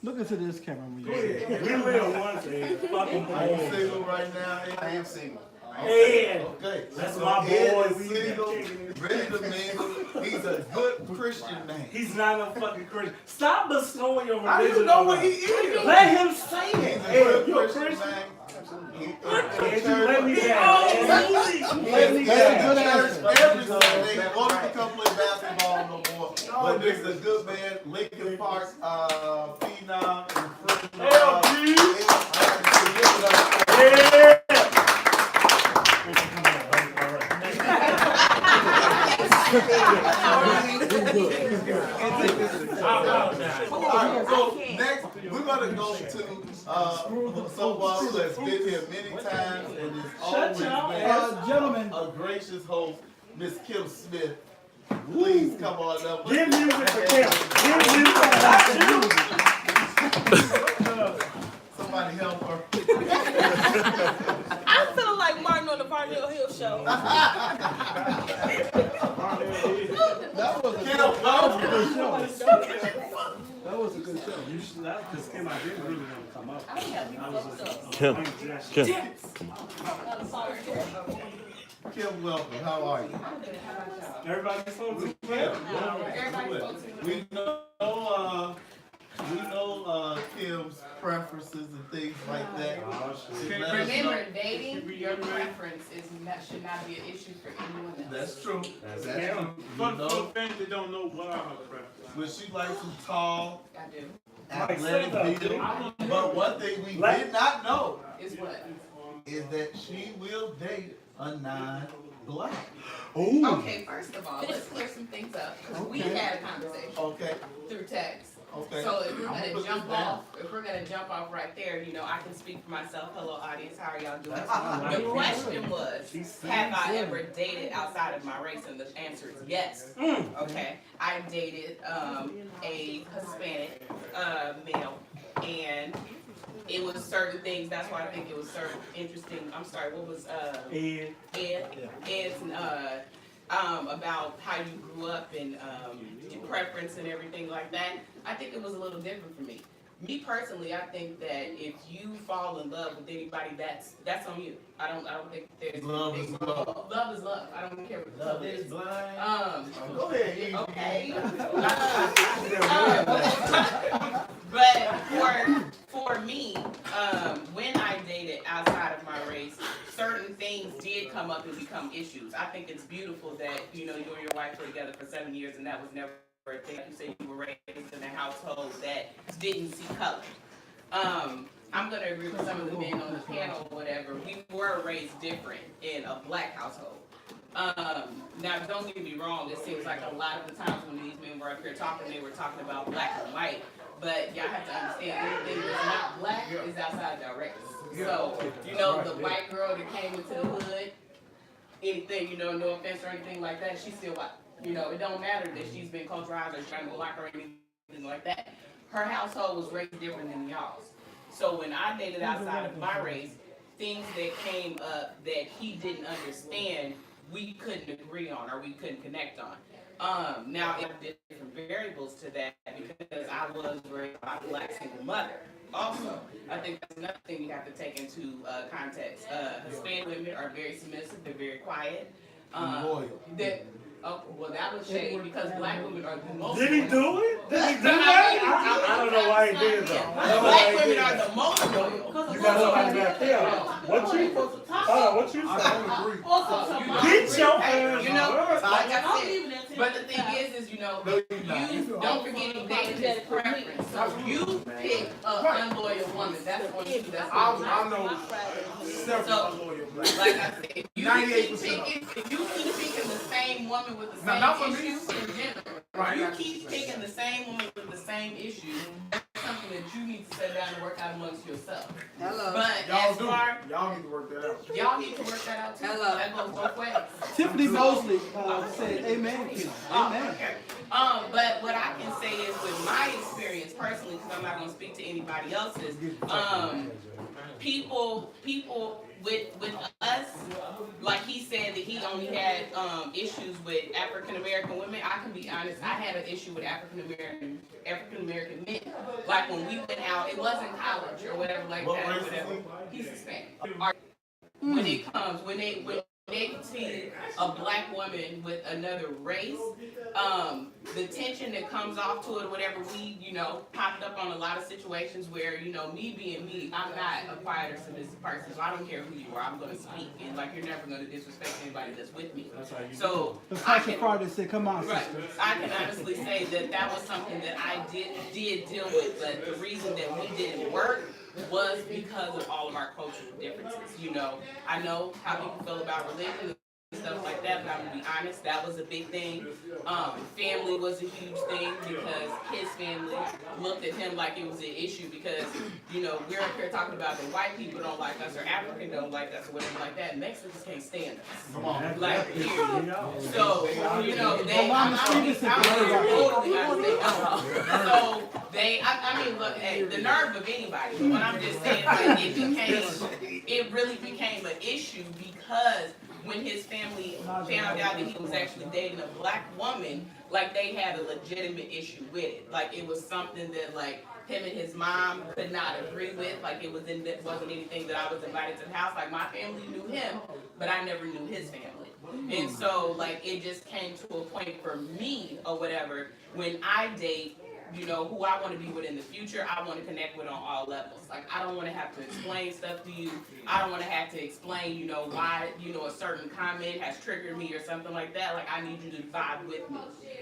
S1: Look into this camera.
S2: We live once, fucking
S11: Are you single right now?
S8: I am single.
S2: Ed.
S11: Okay.
S2: That's
S11: so
S2: my boy.
S11: Ed is single, ready to mingle. He's
S3: is a good Christian man.
S2: He's not a fucking Christian. Stop bestowing your
S11: How do
S2: religion
S11: you know
S3: Oh,
S2: on
S11: what
S2: us.
S11: he is?
S2: Let him say it.
S3: He's a
S2: Hey,
S3: good
S2: you a
S3: Christian
S2: Christian?
S3: man.
S2: Let me down. Let me
S3: Good
S2: down.
S3: every Sunday. He wanted to come play basketball no more. But this is a good man. Lincoln Park phenom and friend.
S2: Yeah.
S3: Alright, so next we're gonna go to someone who has been here many times and is always been
S1: Gentlemen,
S3: a gracious host, Miss Kim Smith. Please come on up.
S2: Give music for Kim. Give music for
S3: Somebody help her.
S7: I feel like Martin on the Barnell Hill show.
S1: that was a
S3: Kim,
S1: good show. That was a good show.
S2: You should not, because Kim, I didn't really want to come up. I was just
S6: Kim.
S3: Kim, welcome. How are you?
S2: Everybody's so good.
S3: We know Kim's preferences and things like that.
S13: Remember, dating, your preference should not be an issue for anyone else.
S3: That's true. That's true.
S12: For the fans that don't know what are her preferences.
S3: But she likes them tall,
S13: I do.
S3: athletic build. But one thing we did not know
S13: Is what?
S3: is that she will date a non-black.
S13: Okay, first of all, let's clear some things up. Because we had a conversation
S3: Okay.
S13: through text.
S3: Okay.
S13: So if we're
S3: I'm
S13: gonna
S3: put
S13: jump
S3: this down.
S13: off right there, you know, I can speak for myself. Hello, audience. How are y'all doing? The question was, have I ever dated outside of my race? And the answer is yes. Okay. I dated a Hispanic male, and it was certain things. That's why I think it was certain interesting. I'm sorry. What was Ed's about how you grew up and your preference and everything like that. I think it was a little different for me. Me personally, I think that if you fall in love with anybody, that's on you. I don't think there's
S3: Love is love.
S13: Love is love. I don't care what
S9: Love is blind.
S3: Go ahead.
S13: Okay. But for me, when I dated outside of my race, certain things did come up and become issues. I think it's beautiful that, you know, you and your wife were together for 7 years and that was never a thing. Like you said, you were raised in a household that didn't see color. I'm going to agree with some of the men on the panel or whatever. We were raised different in a black household. Now, don't get me wrong, it seems like a lot of the times when these men were up here talking, they were talking about black and white. But y'all have to understand, anything that's not black is outside y'all race. So, you know, the white girl that came into the hood, anything, you know, no offense or anything like that, she's still white. You know, it don't matter that she's been culturalized or trying to black or anything like that. Her household was raised different than y'all's. So when I dated outside of my race, things that came up that he didn't understand, we couldn't agree on or we couldn't connect on. Now, it did different variables to that because I was raised by a black single mother. Also, I think that's another thing you have to take into context. Hispanic women are very submissive, they're very quiet.
S3: Loyal.
S13: Well, that was shade because black women are the most.
S2: Did he do it? Did he do that? I don't know why he did though.
S13: Black women are the most loyal.
S2: You got somebody back there. What you say? Get your ass.
S13: You know, like I said, but the thing is, you know, you don't forget you dated his preference. So you pick an unloyal woman. That's on you. That's on you.
S11: I know several unloyal black.
S13: Like I said, if you
S11: 98%.
S13: keep picking the same woman with the
S11: Not for
S13: same
S11: me.
S13: issues in general,
S11: Right.
S13: you keep picking the same woman with the same issues, that's something that you need to sit down and work out amongst yourself.
S7: Hello.
S13: But
S11: Y'all
S13: as
S11: do.
S13: far
S11: Y'all need to work that out.
S13: y'all need to work that out too.
S7: Hello.
S13: That goes both ways.
S1: Tiffany Mosley said amen. Amen.
S13: Okay. But what I can say is with my experience personally, because I'm not going to speak to anybody else's, people with us, like he said that he only had issues with African American women. I can be honest, I had an issue with African American men. Like when we went out, it wasn't college or whatever like
S3: What
S13: that.
S3: race is
S13: Whatever.
S3: he?
S13: He's Hispanic. When it comes, when connecting a black woman with another race, the tension that comes off to it, whatever, we, popped up on a lot of situations where, me being me, I'm not a quiet or submissive person, so I don't care who you are, I'm going to speak, and like, you're never going to disrespect anybody that's with me. So, I can honestly say that was something that I did deal with, but the reason that we didn't work was because of all of our cultural differences. I know how people feel about religion and stuff like that, but I'm gonna be honest, that was a big thing. Family was a huge thing because his family looked at him like it was an issue because, we're up here talking about that white people don't like us or African don't like us or whatever like that. Mexicans can't stand us. Come on. Like, so, I'm totally so look, hey, the nerve of anybody, but I'm just saying, like, it really became an issue because when his family found out that he was actually dating a black woman, like, they had a legitimate issue with it. Like, it was something that, like, him and his mom could not agree with. Like, it wasn't anything that I was invited to the house. Like, my family knew him, but I never knew his family. And so, like, it just came to a point for me or whatever, when I date, who I want to be with in the future, I want to connect with on all levels. Like, I don't want to have to explain stuff to you. I don't want to have to explain, why, a certain comment has triggered me or something like that. Like, I need you to vibe with me.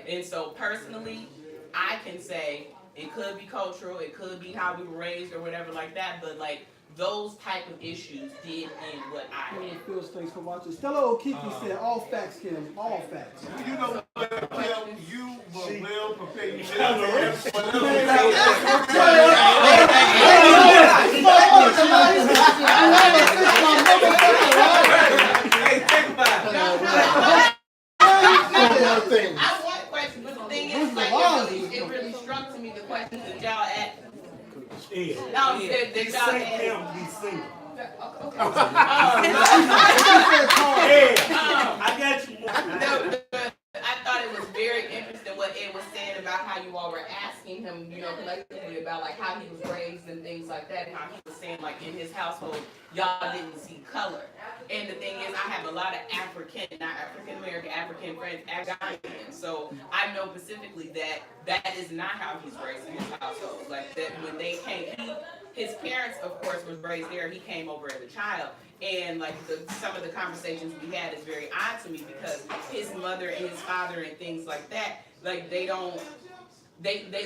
S13: And so, personally, I can say it could be cultural, it could be how we were raised or whatever like that, but, like, those type of issues did end what I did.
S1: Thanks for watching. Stella O'Keefe said, all facts, Kim, all facts.
S3: You know what, Kim, you were well prepared. You
S4: Hey, think about it.
S13: I want questions, but the thing is, like, it really struck to me the questions that y'all asked. No, that y'all asked.
S2: I got you.
S13: I thought it was very interesting what Ed was saying about how you all were asking him, collectively about like how he was raised and things like that, and how he was saying like in his household, y'all didn't see color. And the thing is, I have a lot of not African American, African friends, Afghanian. So I know specifically that is not how he's raised in his household. Like that when they came, his parents, of course, was raised there. He came over as a child. And like some of the conversations we had is very odd to me because his mother and his father and things like that, like they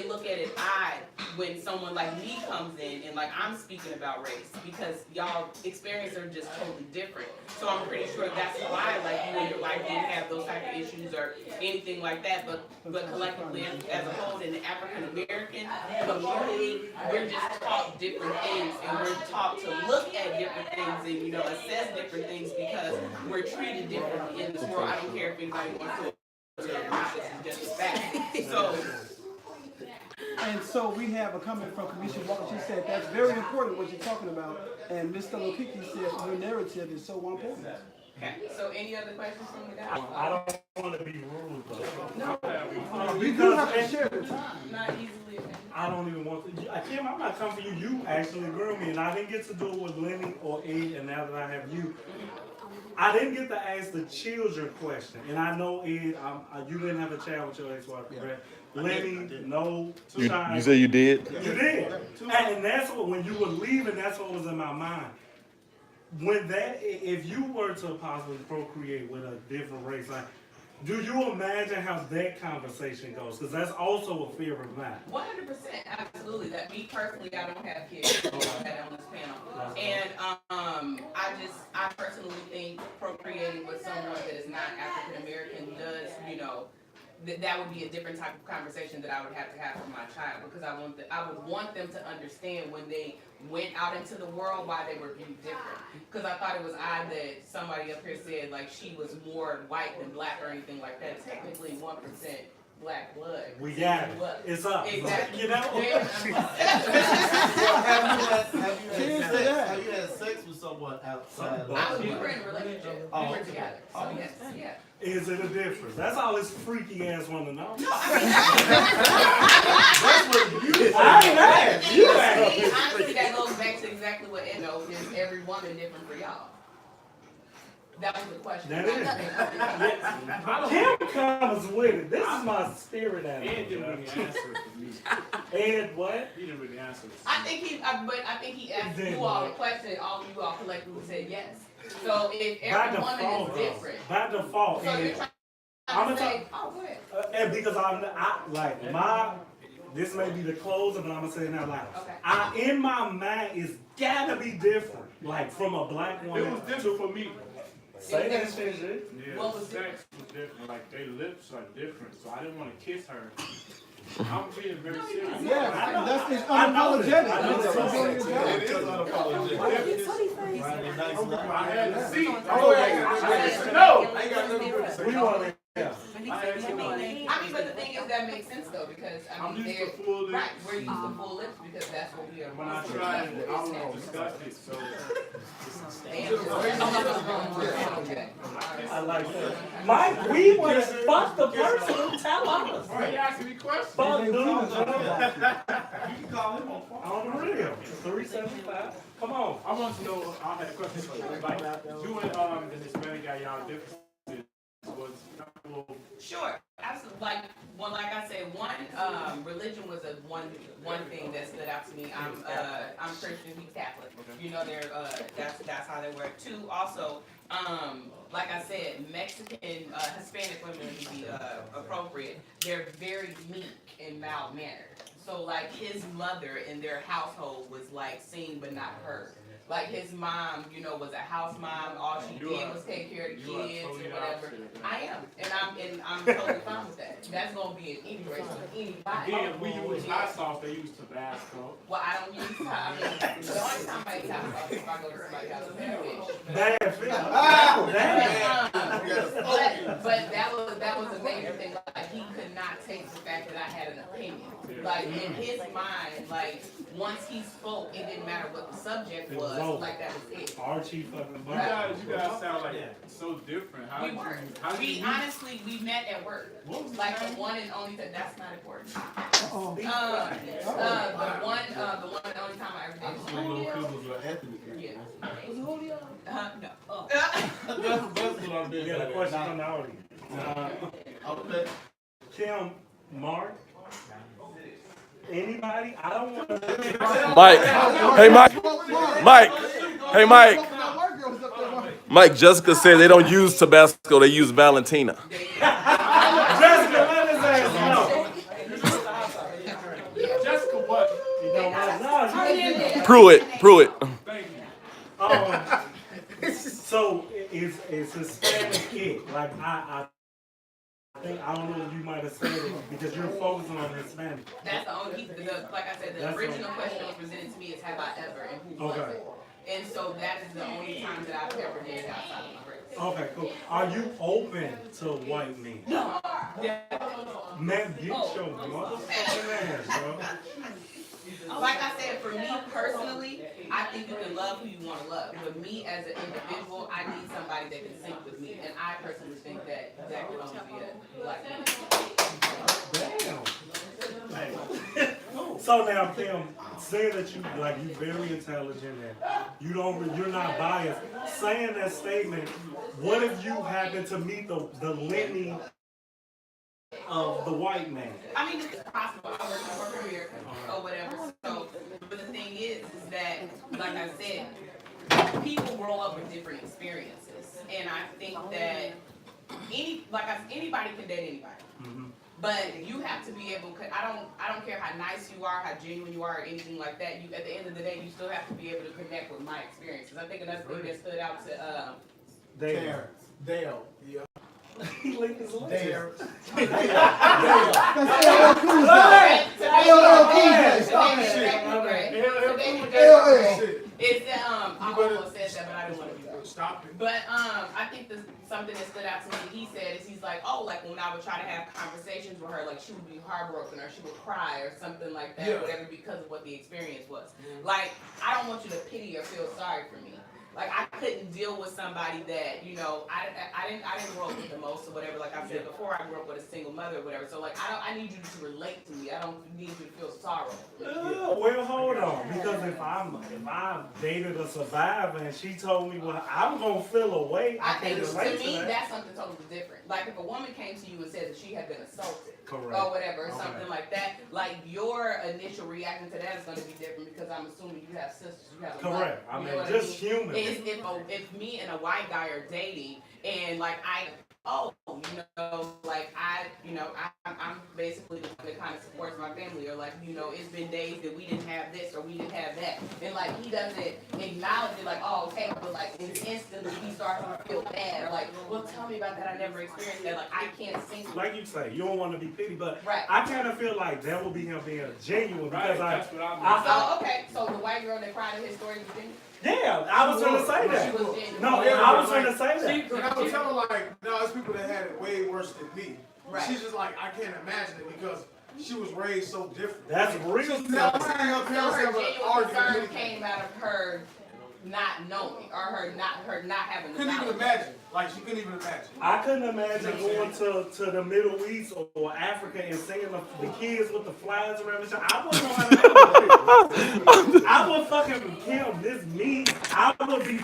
S13: look at it odd when someone like me comes in and like I'm speaking about race because y'all experiences are just totally different. So I'm pretty sure that's why like you and your wife didn't have those type of issues or anything like that. But collectively as a whole in the African American community, we're just taught different things and we're taught to look at different things and assess different things because we're treated differently in this world. I don't care if anybody wants to or not, this is just a fact.
S1: And so we have a comment from Commissioner Walker. She said, that's very important what you're talking about. And Mr. Lokiki said, your narrative is so important.
S13: Okay, so any other questions from the guys?
S2: I don't want to be rude, though.
S13: No.
S1: You do have to share the time.
S13: Not easily.
S2: I don't even want to. Kim, I'm not coming for you. You actually grew me, and I didn't get to do it with Lenny or Ed, and now that I have you, I didn't get to ask the children question. And I know, Ed, you didn't have a child with your ex-wife, correct? Lenny, no.
S6: You say you did?
S2: You did. And that's what, when you were leaving, that's what was in my mind. If you were to possibly procreate with a different race, like, do you imagine how that conversation goes? Because that's also a fear of mine.
S13: 100%, absolutely. That me personally, I don't have kids on this panel, and I personally think procreating with someone that is not African American does, that would be a different type of conversation that I would have to have with my child because I would want them to understand when they went out into the world why they were viewed different. Because I thought it was odd that somebody up here said like she was more white than black or anything like that. Technically 1% black blood.
S2: We got it. It's up.
S13: Exactly.
S3: Have you had sex with someone outside?
S13: We were in a relationship. We were together. So yes, yeah.
S2: Is it a difference? That's all this freaky ass want to know.
S13: No, I mean,
S2: that's what I ain't asked. You asked.
S13: Honestly, that goes back to exactly what Ed knows. Is every woman different for y'all? That was the question.
S2: That is. Kim comes with it. This is my spirit animal.
S12: Ed didn't really answer for me.
S2: Ed, what?
S12: He didn't really answer.
S13: I think he asked you all a question, and all of you all collectively said yes. So if every woman is different,
S2: by default,
S13: so you're trying
S2: I'm
S13: to
S2: gonna
S13: say, oh, go ahead.
S2: and because this may be the closer, but I'm gonna say it out loud.
S13: Okay.
S2: In my mind, it's gotta be different. Like from a black woman.
S12: It was different for me.
S2: Say that shit.
S12: Yeah,
S13: What was
S12: sex was different. Like their lips are different, so I didn't want to kiss her. I'm being very serious.
S1: Yeah, that's it's unapologetic.
S3: It is unapologetic.
S12: I had to see.
S3: No, I ain't got nothing to say.
S2: We want to.
S13: I mean, but the thing is that makes sense though, because I
S12: I'm
S13: mean,
S12: used to full lips.
S13: right, we're used to full lips because that's what we are.
S12: When I tried it, I was disgusted. So
S2: I like that. Mike, we want to fuck the person. Tell us.
S12: why you asking me questions?
S2: Fuck dudes.
S12: You can call him on phone.
S2: On the real. 375. Come on.
S12: I want to know. I had a question for you. Like you and the Hispanic guy, y'all differences was.
S13: Sure, absolutely. Like I said, religion was one thing that stood out to me. I'm Christian, he's Catholic. You know, that's how they work. Two, also, like I said, Mexican, Hispanic women to be appropriate. They're very meek and mild mannered. So like his mother in their household was like seen but not heard. Like his mom, you know, was a house mom. All she did was take care of the kids or whatever. I am, and I'm totally fine with that. That's gonna be in any race with anybody.
S12: Again, we use hot sauce. They use Tabasco.
S13: Well, I don't use hot. The only time I eat hot sauce is if I go to somebody's house and have fish.
S2: Bad
S13: But that was a major thing. Like he could not take the fact that I had an opinion. Like in his mind, like once he spoke, it didn't matter what the subject was. Like that was it.
S2: Archie fucking.
S12: You guys sound like so different. How did you
S13: Honestly, we met at work. Like the one and only time. That's not important. The one and only time I ever did. Yeah. Was it Julio? No.
S12: That's what I'm doing.
S2: You got a question from the audience. Kim, Mark. Anybody? I don't want to.
S6: Mike. Hey, Mike. Hey, Mike. Mike, Jessica said they don't use Tabasco, they use Valentina.
S2: Jessica, let us ask
S12: Jessica, what?
S6: Prove it.
S2: So is Hispanic it? Like I think I don't know if you might have said it because you're focusing on Hispanic.
S13: That's the only. Like I said, the original question that was presented to me is, "Have I ever?" and who was it? And so that is the only time that I've ever did outside of my race.
S2: Okay, cool. Are you open to white men?
S13: No.
S2: Man, get your motherfucking ass, bro.
S13: Like I said, for me personally, I think you can love who you want to love. But me as an individual, I need somebody that can sync with me. And I personally think that could only be a black man.
S2: Damn. So now, Kim, say that you're very intelligent and you're not biased. Saying that statement, what if you happen to meet the lineage of the white man?
S13: I mean, it's possible. I work in corporate America or whatever. So, but the thing is that, like I said, people grow up with different experiences, and I think that anybody can date anybody.
S2: Mm-hmm.
S13: But you have to be able. I don't care how nice you are, how genuine you are, or anything like that. You, at the end of the day, you still have to be able to connect with my experiences. I think another thing that stood out to
S2: Dale.
S11: Yeah.
S2: He linked his lips.
S11: There.
S13: I almost said that, but I didn't want to be rude.
S11: Stop it.
S13: But I think something that stood out to me, he said, is he's like, oh, like when I would try to have conversations with her, like she would be heartbroken or she would cry or something like that, whatever, because of what the experience was. Like, I don't want you to pity or feel sorry for me. Like I couldn't deal with somebody that, you know, I didn't grow up with the most or whatever. Like I said before, I grew up with a single mother or whatever. So like I need you to relate to me. I don't need you to feel sorrow.
S2: Well, hold on, because if I dated a survivor and she told me what I'm gonna feel away, I
S13: think
S2: can't
S13: to
S2: relate
S13: me
S2: to that.
S13: that's something totally different. Like if a woman came to you and said that she had been assaulted,
S2: Correct.
S13: or whatever, or something like that, like your initial reaction to that is going to be different because I'm assuming you have sisters, you have a mother.
S2: Correct. I
S13: You
S2: mean,
S13: know what
S2: just
S13: I mean?
S2: human.
S13: If me and a white guy are dating and like I'm basically the one that kind of supports my family, or like, you know, it's been days that we didn't have this or we didn't have that, and like he doesn't acknowledge it, like, oh, okay, but like instantly he starts to feel bad, or like, well, tell me about that, I never experienced that, like I can't sing.
S2: Like you say, you don't want to be pity, but
S13: right.
S2: I kind of feel like that would be him being genuine because
S13: So the white girl that cried in his story was genuine?
S2: Yeah, I was going to say that. No, I was going to say that.
S11: And I was telling her, like, no, there's people that had it way worse than me.
S13: Right.
S11: She's just like, I can't imagine it because she was raised so different.
S2: That's real.
S11: So now her
S13: So
S11: parents
S13: her
S11: have an
S13: genuine
S11: argument.
S13: concern came out of her not knowing, or her not having the
S11: Couldn't even
S13: knowledge.
S11: imagine. Like, she couldn't even imagine.
S2: I couldn't imagine going to the Middle East or Africa and seeing the kids with the flags around the I wouldn't know how to do I would fucking kill this meat. I would be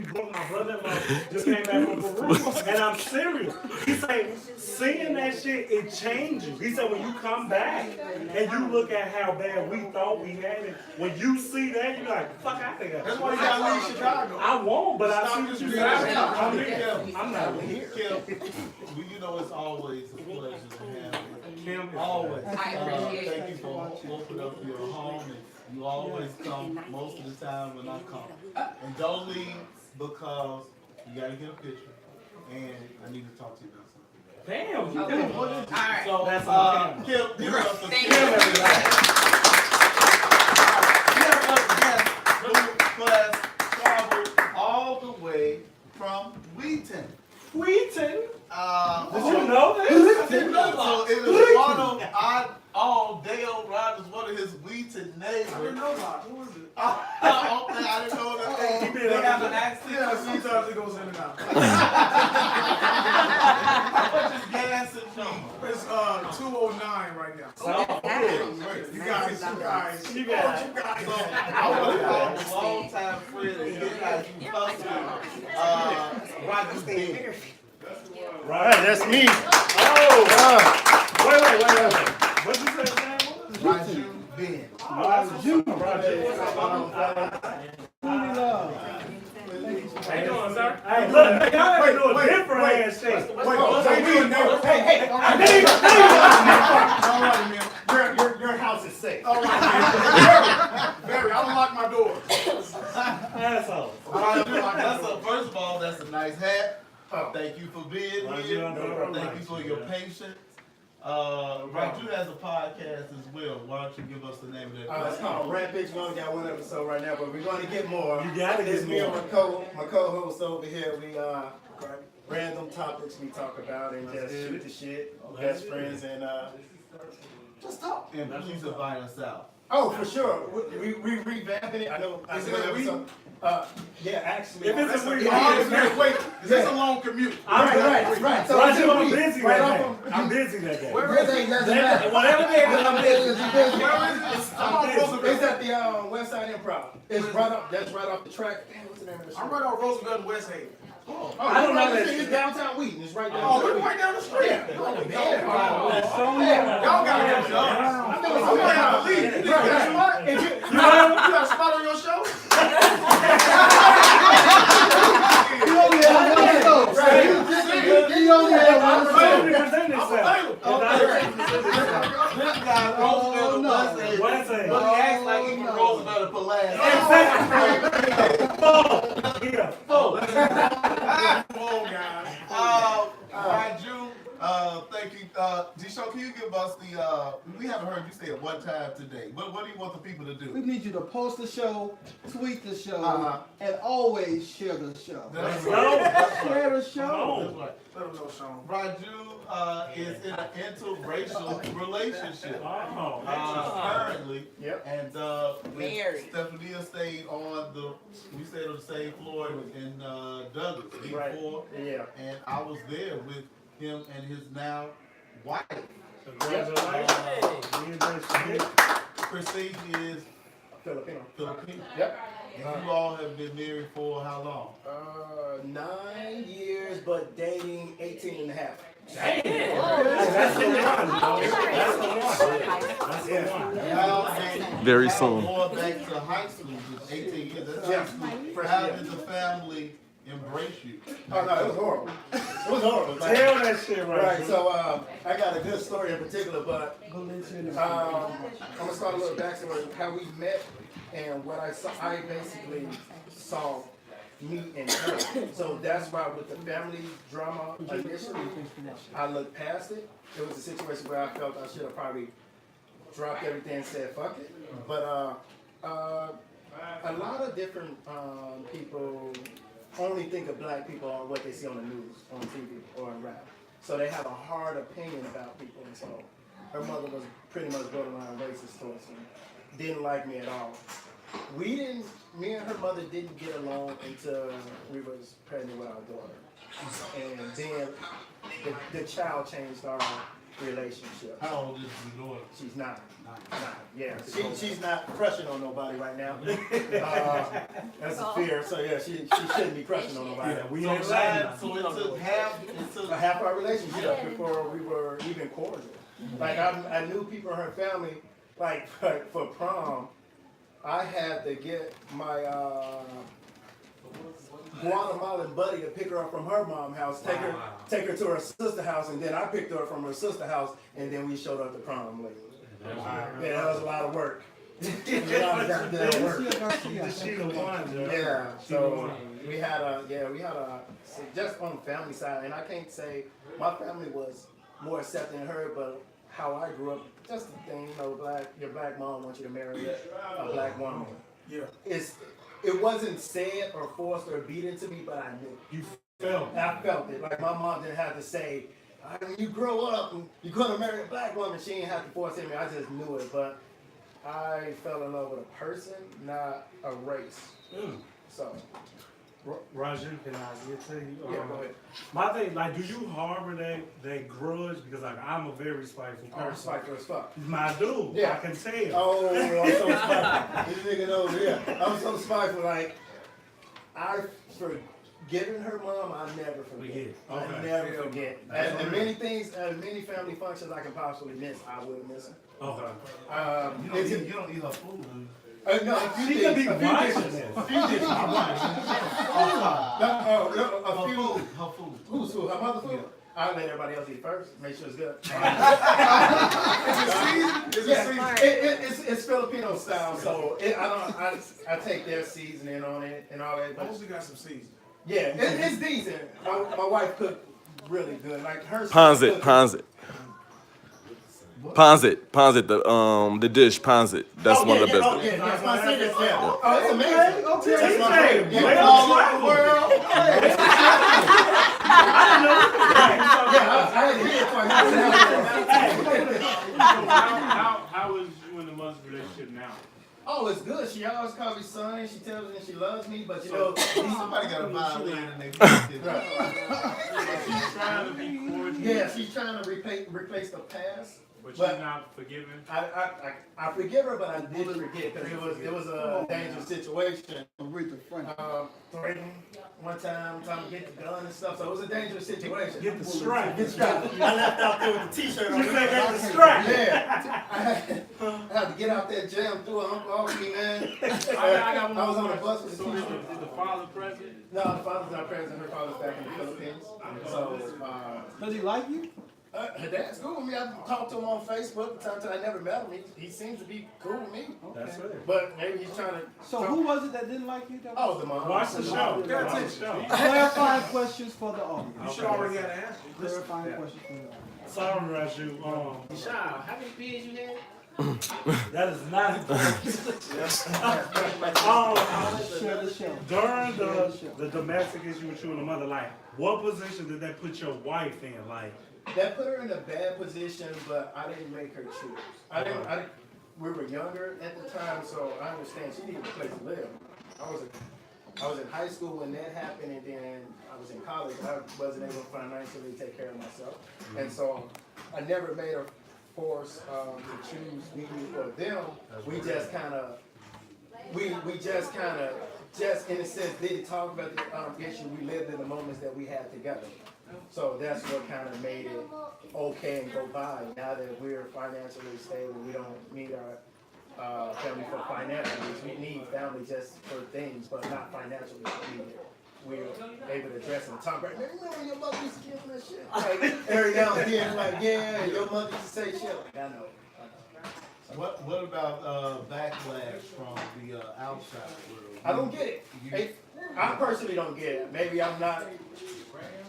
S2: broke. My brother-in-law just came back from Peru, and I'm serious. He said, seeing that shit, it changes. He said, when you come back and you look at how bad we thought we had it, when you see that, you're like, fuck, I think
S11: that's why you gotta leave Chicago.
S2: I won't, but I see what you're saying. I'm not here.
S3: Kim, you know it's always a pleasure to have you.
S2: Kim,
S3: always.
S13: I appreciate
S3: Thank you for opening up your home. And you always come most of the time when I come. And don't leave because you gotta get a picture. And I need to talk to you about something.
S2: Damn, you
S13: Okay. All right.
S3: So,
S2: that's
S3: Kim, give it up for
S13: Thank
S3: Kim,
S13: you.
S3: everybody. Who has traveled all the way from Wheaton.
S2: Wheaton?
S3: Did
S2: you know this?
S3: I didn't know. So it is one of Dale Rogers, one of his Wheaton neighbors.
S11: I didn't know that. Who is it?
S3: Okay, I didn't know that. They have an accent.
S11: Yeah, sometimes it goes in and out.
S3: How much is gas and fuel?
S11: It's 209 right now. You guys.
S3: So, I want to call a long-time friend and get you hustle. Roger Steve.
S4: Right, that's me.
S2: Wait. What you say his name was?
S3: Raju Ben.
S2: How you doing, sir? Hey, look, y'all ain't doing different ass shit.
S4: Your house is safe.
S11: All right. Barry, I don't lock my door.
S2: Asshole.
S3: First of all, that's a nice hat. Thank you for being here. Thank you for your patience. Raju has a podcast as well. Why don't you give us the name of that?
S4: It's called Rampage. We only got one episode right now, but we're going to get more.
S2: You gotta get
S4: It's me and
S2: more.
S4: my co-host over here. We random topics we talk about and just shoot the shit. Best friends and just talk.
S3: And please invite us out.
S4: Oh, for sure. We revamping it. I know.
S11: Is it a week?
S4: Yeah, actually.
S2: If it's a week,
S11: Wait, is this a long commute?
S4: Right. So
S2: Raju, I'm
S4: it's a
S2: busy
S4: week. Right
S2: that
S4: off
S2: day. I'm busy that day.
S4: Whatever day I'm
S11: I'm
S4: busy. It's at the West Side Improv. It's right up. That's right off the track. What's the name of the show?
S11: I'm right on Roosevelt and West Haven.
S2: I don't know that
S4: It's downtown Wheaton. It's right down.
S11: Oh, we're right down the street.
S4: Y'all
S11: Y'all gotta get
S4: I'm
S11: gonna have to leave. You got a spot? You got a spot on your show?
S3: Thank you. G-Show, can you give us the, we haven't heard you say it one time today. What do you want the people to do?
S1: We need you to post the show, tweet the show, and always share the show.
S3: That's
S1: right. Share the show.
S3: That's right.
S11: Let them know, Sean.
S3: Raju, is in an interracial relationship.
S2: Oh,
S3: Currently.
S4: Yep.
S3: And
S7: Married.
S3: Stephanie stayed on we stayed on the same floor in Douglas before.
S4: Yeah.
S3: And I was there with him and his now wife.
S2: congratulations.
S3: Christine is
S4: Filipino.
S3: Yep. And you all have been married for how long?
S4: 9 years, but dating 18 and a half.
S2: That's the one.
S6: Very soon.
S3: Going back to high school, just 18 years. That's high school. How did the family embrace you?
S4: Oh no, it was horrible. It was horrible.
S2: Tell that shit
S4: right. So I got a good story in particular, but I'm gonna start a little backstory how we met and what I saw. I basically saw me and her. So that's why with the family drama initially, I looked past it. It was a situation where I felt I should have probably dropped everything and said fuck it. But a lot of different people only think of black people on what they see on the news, on TV, or in rap. So they have a hard opinion about people. And so her mother was pretty much borderline racist towards me. Didn't like me at all. Me and her mother didn't get along until we was pregnant with our daughter. And then the child changed our relationship.
S3: How old is your daughter?
S4: She's 9. Yeah, she's not crushing on nobody right now. That's a fear. So yeah, she shouldn't be crushing on nobody.
S2: Yeah, we ain't lying.
S3: So it took
S4: half our relationship before we were even cordial. Like I knew people in her family. Like for prom, I had to get my Guatemalan buddy to pick her up from her mom's house, take her to her sister's house, and then I picked her up from her sister's house, and then we showed up to prom later. Yeah, that was a lot of work. A lot of goddamn work.
S2: She the one,
S4: yeah. So we had a just on the family side, and I can't say my family was more accepting of her, but how I grew up, just the thing, you know, your black mom wants you to marry a black woman.
S11: Yeah.
S4: It wasn't said or forced or beat into me, but I knew.
S2: You felt it.
S4: I felt it. Like my mom didn't have to say, when you grow up and you're gonna marry a black woman, she didn't have to force it me. I just knew it. But I fell in love with a person, not a race. So.
S2: Raju, can I get to you?
S4: Yeah, go ahead.
S2: My thing, like, do you harbor that grudge? Because like I'm a very spiteful person.
S4: I'm spiteful as fuck.
S2: He's my dude.
S4: Yeah.
S2: I can tell.
S4: Oh, I'm so spiteful. This nigga knows, yeah. I'm so spiteful. Like, I've forgiven her mom. I never forget.
S2: Okay.
S4: I never forget. As many things, as many family functions I can possibly miss, I will miss them.
S2: Okay.
S3: You don't eat her food.
S4: No,
S2: she could be watching this.
S4: A few dishes.
S3: Her food.
S4: Whose food? Her mother's food? I'll let everybody else eat first. Make sure it's good. It's Filipino style, so I take their seasoning on it and all that.
S11: I mostly got some seasoning.
S4: Yeah, it's decent. My wife cooked really good. Like her.
S6: Ponzit, the dish, Ponzit. That's one of the best.
S4: Oh, yeah, that's my secret. Yeah. Oh, it's amazing.
S2: Okay.
S4: That's my favorite. Yeah, all over the world. I had to hear it twice.
S12: How is you and the mother's relationship now?
S4: Oh, it's good. She always calls me son. She tells me she loves me, but you know,
S3: somebody got a violin and they
S12: She's trying to be cordial.
S4: Yeah, she's trying to replace the past.
S12: But you're not forgiving?
S4: I forgive her, but I did forget because it was a dangerous situation. Threatening one time, trying to get the gun and stuff. So it was a dangerous situation.
S2: Get the strap.
S4: I left out there with the t-shirt on.
S2: You said get the strap.
S4: Yeah. I had to get out there, jam through it, uncle off me, man. I was on a bus with the t-shirt.
S12: Is the father present?
S4: No, the father's not present. Her father's back in the Philippines. So,
S1: does he like you?
S4: Her dad's cool with me. I talked to him on Facebook. The time I never met him, he seems to be cool with me.
S2: That's it.
S4: But maybe he's trying to.
S1: So who was it that didn't like you?
S4: Oh, the mom.
S2: Watch the show. Watch the show.
S1: Clarifying questions for the audience.
S11: You should already have an answer.
S1: Clarifying questions for the audience.
S2: Sorry, Raju.
S9: Child, how many kids you had?
S2: That is not important.
S1: Share the show.
S2: During the domestic issue with you and the mother, like, what position did that put your wife in? Like,
S4: that put her in a bad position, but I didn't make her choose. We were younger at the time, so I understand she needed a place to live. I was in high school when that happened, and then I was in college. I wasn't able to financially take care of myself, and so I never made her force to choose me or them. We just kind of, just in a sense, didn't talk about the issue. We lived in the moments that we had together. So that's what kind of made it okay and go by. Now that we're financially stable, we don't need our family for financial needs. We need family just for things, but not financially. We're able to address and talk about, man, remember when your mother used to give me that shit? Like, every now and then, like, yeah, your mother used to say shit. Like, I know.
S3: What about backlash from the outside world?
S4: I don't get it. I personally don't get it. Maybe I'm not,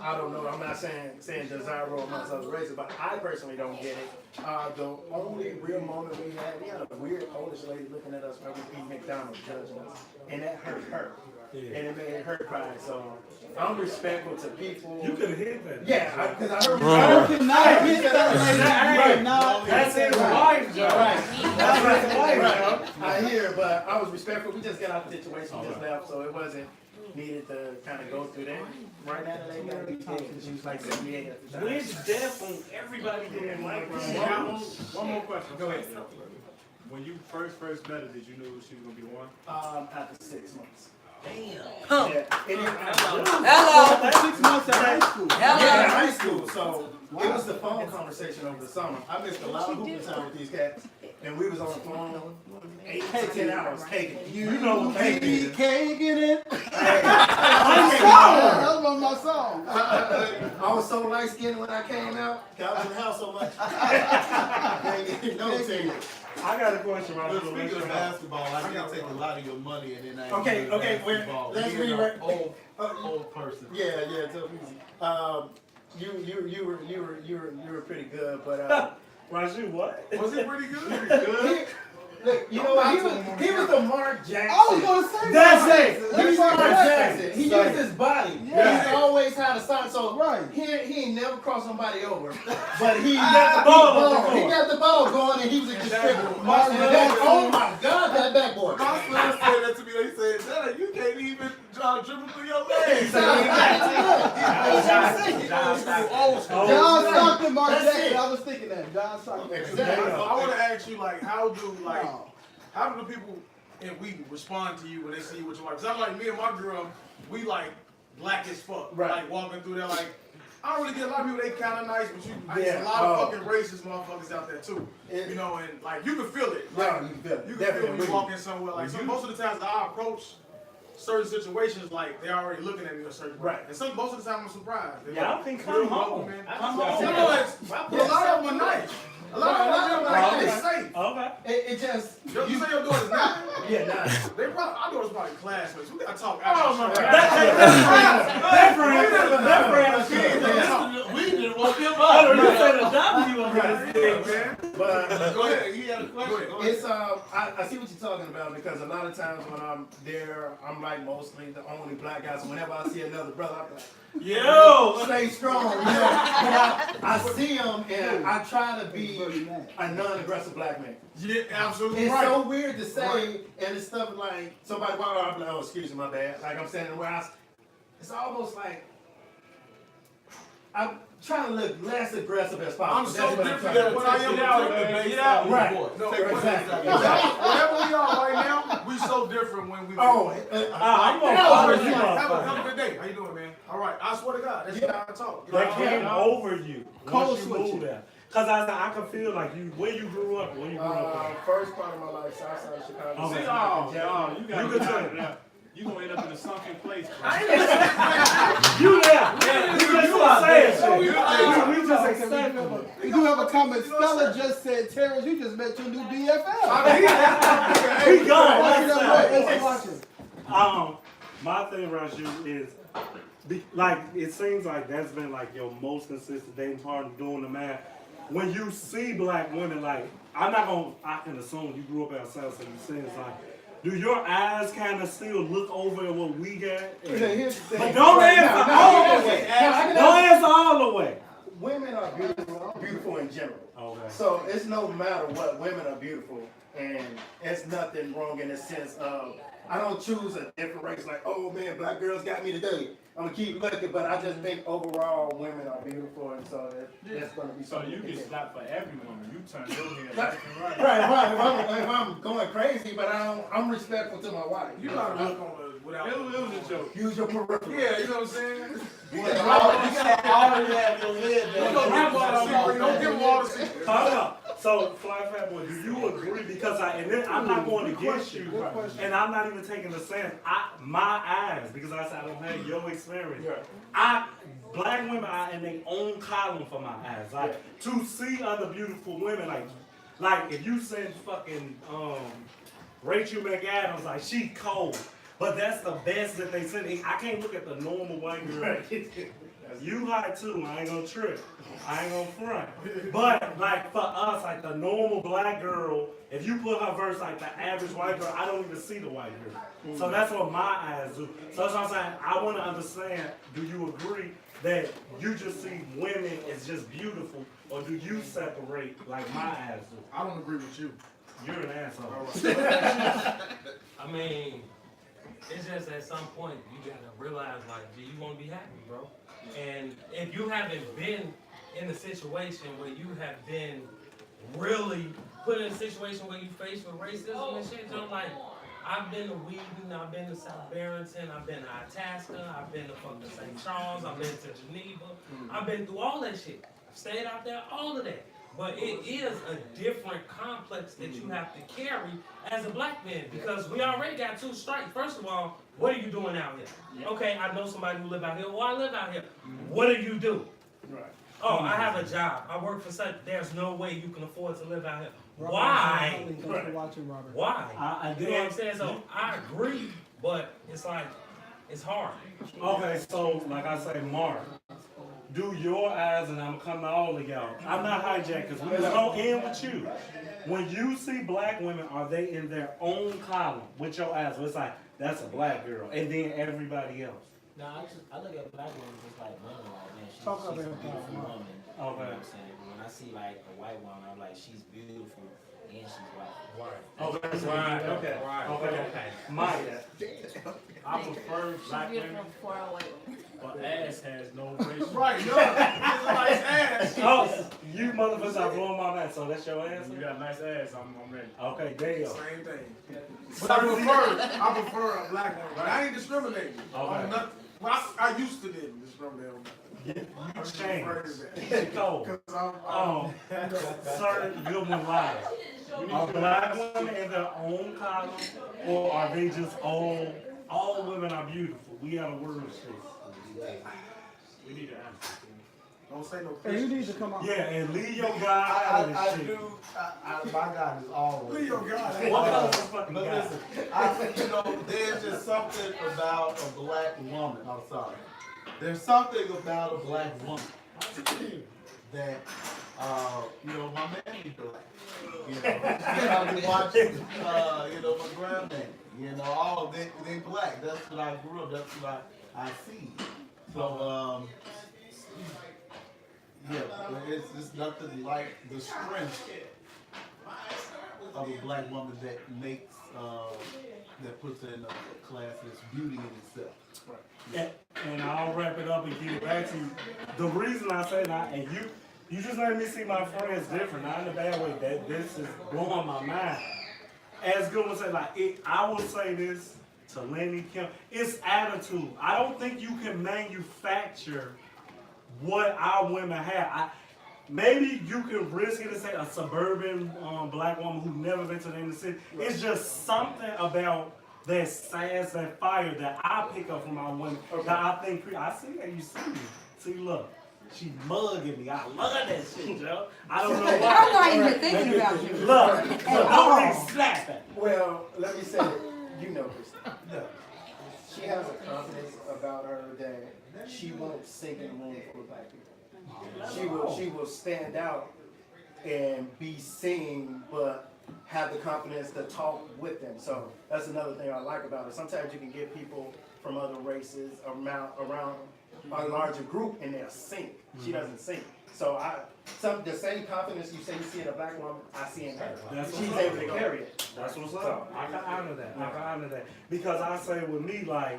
S4: I don't know, I'm not saying desirable amongst other races, but I personally don't get it. The only real moment we had a weird Polish lady looking at us when we were eating McDonald's judging us, and that hurt her. Yeah. And it made her cry, so I'm respectful to people.
S2: You could have hit that.
S4: Yeah, because I heard
S2: that's his wife, Joe.
S4: Right.
S2: That's his wife,
S4: Joe. I hear, but I was respectful. We just got out the situation, we just left, so it wasn't needed to kind of go through that. Right now, the lady got to be dead because she was like 78 at the time.
S2: Where's death on everybody there?
S12: One more question.
S4: Go ahead.
S12: When you first met her, did you know she was gonna be the one?
S4: After 6 months.
S7: Damn.
S4: Yeah.
S7: Hello.
S4: 6 months at high school.
S7: Hello.
S4: Yeah, high school. So it was the phone conversation over the summer. I missed a lot of hooping time with these cats, and we was on the phone 8 to 10 hours caking. You know what caking is?
S1: Caking it.
S4: That
S1: was one of my songs.
S4: I was so light skinned when I came out. I was in the house so much.
S3: I got a question, Robert. Speaking of basketball, I can take a lot of your money and then I
S4: Okay, let's rewrite.
S3: Old person.
S4: Yeah, it's so easy. You were pretty good, but
S2: Raju, what?
S11: Was it pretty good?
S4: You know what? He was the Mark Jackson.
S1: I was gonna say
S4: that's
S1: that.
S4: it. He was Mark Jackson. He used his body.
S1: Yeah.
S4: He always had a sign. So he ain't never crossed somebody over. But he
S2: got the ball.
S4: He got the ball going, and he was a distributor. Oh my God, that backboard.
S3: My son said that to me. They said, Dad, you can't even dribble through your legs.
S1: John Stockton, Mark Jackson. I was thinking that. John Stockton.
S4: Exactly.
S11: I want to ask you, like, how do the people in Wheaton respond to you when they see you with your wife? Because I'm like, me and my girl, we like black as fuck.
S4: Right.
S11: Like walking through there, like, I don't really get a lot of people, they kind of nice, but there's
S4: Yeah.
S11: a lot of fucking racist motherfuckers out there too. You know, and like, you can feel it. Like,
S4: No, you can feel it.
S11: You can feel when you
S4: Definitely.
S11: walk in somewhere. Like, so most of the times I approach certain situations, like, they're already looking at me a certain way.
S4: Right.
S11: And most of the time I'm surprised. They're
S2: Y'all
S11: like,
S2: can
S11: real
S2: come home.
S11: welcoming.
S2: Come
S11: You
S2: home.
S11: know, a lot of them are nice. A lot of them are nice. They're safe.
S2: Okay.
S4: It just.
S11: You say your daughter's 9?
S4: Yeah, 9.
S11: They probably, our daughter's probably classmates. We gotta talk
S2: Oh my
S11: after.
S2: God.
S3: We didn't want them
S2: I don't
S3: up.
S2: know say the W over this thing, man.
S4: But
S3: Go ahead. He had a question. Go ahead.
S4: it's I see what you're talking about because a lot of times when I'm there, I'm like mostly the only black guy. So whenever I see another brother, I'm like,
S2: Yo!
S4: stay strong. You know? But I see him and I try to be a non-aggressive black man.
S11: Yeah, absolutely
S4: It's
S11: right.
S4: so weird to say, and it's stuff like somebody walk out, I'm like, oh, excuse me, my bad. Like I'm standing where it's almost like I'm trying to look less aggressive as possible.
S11: I'm so
S4: That's what
S11: different
S4: trying
S11: than
S4: to
S11: what I
S4: do.
S11: am.
S2: Get out.
S4: Right.
S11: No,
S4: Exactly.
S11: whatever we are right now, we so different when we.
S4: Oh,
S2: I'm gonna follow you,
S11: have a
S2: motherfucker.
S11: good day. How you doing, man? All right. I swear to God, that's how I talk.
S2: That came over you
S1: Code
S2: once you moved
S1: switching.
S2: there. Cause I can feel like you where you grew up.
S4: First part of my life, south side of Chicago.
S2: Oh,
S12: See,
S2: man.
S12: you got
S2: You
S12: to
S2: could
S12: tell
S2: tell.
S12: it. You gonna end up in a sunken place.
S2: You there? You just saying shit. You just accepting.
S1: We do have a comment. Stella just said, Terrence, you just met your new BFF.
S2: We gone.
S1: Let's watch it.
S2: My thing, Raju, is like it seems like that's been like your most consistent dating partner doing the math. When you see black women, like I can assume you grew up outside, so you see it's like. Do your eyes kind of still look over at what we got? But don't answer all the way. Don't answer all the way.
S4: women are beautiful in general.
S2: Okay.
S4: So it's no matter what, women are beautiful, and it's nothing wrong in the sense of I don't choose a different race. Like, oh man, black girls got me today. I'm gonna keep looking, but I just think overall women are beautiful, and so that's gonna be
S12: So
S4: something.
S12: you can slap for every woman. You turn your head
S4: Right,
S12: left and right.
S4: right. If I'm going crazy, but I'm respectful to my wife.
S11: You gotta look on the without.
S12: It was a joke.
S4: Use your peripheral.
S11: Yeah, you know what I'm saying?
S3: You got already have your head there.
S11: Don't give them all the secrets.
S2: Hold up. So, Fly Fat Boy, do you agree? Because I'm not going against you, and I'm not even taking the stance. My eyes, because I said I don't have your experience. Black women are in their own column for my eyes. Like to see other beautiful women, like if you send fucking Rachel McAdams, like she cold. But that's the best that they send. I can't look at the normal white girl. You hot too. I ain't gonna trip. I ain't gonna front. But like for us, like the normal black girl, if you put her versus like the average white girl, I don't even see the white girl. So that's what my eyes do. So that's what I'm saying. I want to understand. Do you agree that you just see women as just beautiful, or do you separate like my eyes do?
S11: I don't agree with you.
S2: You're an asshole.
S10: I mean, it's just at some point you gotta realize, like, do you want to be happy, bro? And if you haven't been in a situation where you have been really put in a situation where you face with racism and shit, I'm like, I've been to Wheaton, I've been to South Barrington, I've been to Itasca, I've been to fucking St. Charles, I've been to Geneva, I've been through all that shit. I've stayed out there, all of that. But it is a different complex that you have to carry as a black man, because we already got two strikes. First of all, what are you doing out here? Okay, I know somebody who live out here. Well, I live out here. What do you do?
S4: Right.
S10: Oh, I have a job. I work for such. There's no way you can afford to live out here.
S1: Robert,
S10: Why?
S1: thanks for watching, Robert.
S10: Why? You know what I'm saying? So I agree, but it's like, it's hard.
S2: Okay, so like I say, Mark, do your eyes, and I'm coming to all of y'all. I'm not hijacked, because we're going to end with you. When you see black women, are they in their own column with your eyes? So it's like, that's a black girl, and then everybody else.
S9: No, I look at black women just like women, like, man, she's
S1: Talk
S9: a
S1: about
S9: beautiful
S1: it.
S9: woman.
S2: Okay.
S9: You know what I'm saying? When I see like a white woman, I'm like, she's beautiful and she's white.
S2: Okay.
S10: Okay.
S2: Maya.
S12: I prefer
S5: She's
S12: black
S5: beautiful
S12: women,
S5: for a white woman.
S12: but ass has no racial.
S11: Right, no. It's a nice ass.
S2: Oh, you motherfuckers are blowing my mind, so that's your answer?
S12: You got a nice ass, I'm ready.
S2: Okay, there you go.
S11: Same thing. But I prefer a black woman. But I ain't discriminating.
S2: Okay.
S11: Well, I used to discriminate on that.
S2: You changed.
S11: Because
S2: She cold. Certain good one lies. Are black women in their own column, or are they just all women are beautiful? We got a word shit.
S12: We need to answer.
S11: don't say no
S1: Hey, you
S11: Christian
S1: need to come on.
S2: Yeah, and leave your guy out of
S3: I
S2: this shit.
S3: do. My God is always.
S11: Leave your God.
S2: What color is fucking
S3: But
S2: guy?
S3: listen, I think, there's just something about a black woman. I'm sorry. There's something about a black woman that, my man is black. I be watching, my grandman. All they black. That's what I grew up. That's what I see. So, it's just nothing like the strength of a black woman that makes, that puts her in a class that's beauty in itself.
S2: And I'll wrap it up and get it back to you. The reason I say that, and you just let me see my friends different, not in a bad way, that this is blowing my mind. As good would say, I will say this to Lenny Kim, it's attitude. I don't think you can manufacture what our women have. Maybe you can risk it and say a suburban black woman who never been to the inner city. It's just something about that sass, that fire that I pick up from my women that I think, I see that you see me. See, look, she mugging me. I love that shit, Joe. I don't know why.
S7: I'm not even thinking about you.
S2: Look, don't be slapping.
S4: Well, let me say that, Kristen. Look, she has a confidence about her that she won't sink in a room full of black people. She will stand out and be seen, but have the confidence to talk with them. So that's another thing I like about it. Sometimes you can get people from other races around a larger group and they'll sync. She doesn't sync. So the same confidence you say you see in a black woman, I see in her. She's able to carry it.
S2: That's what's up. I can honor that. I can honor that. Because I say with me, like,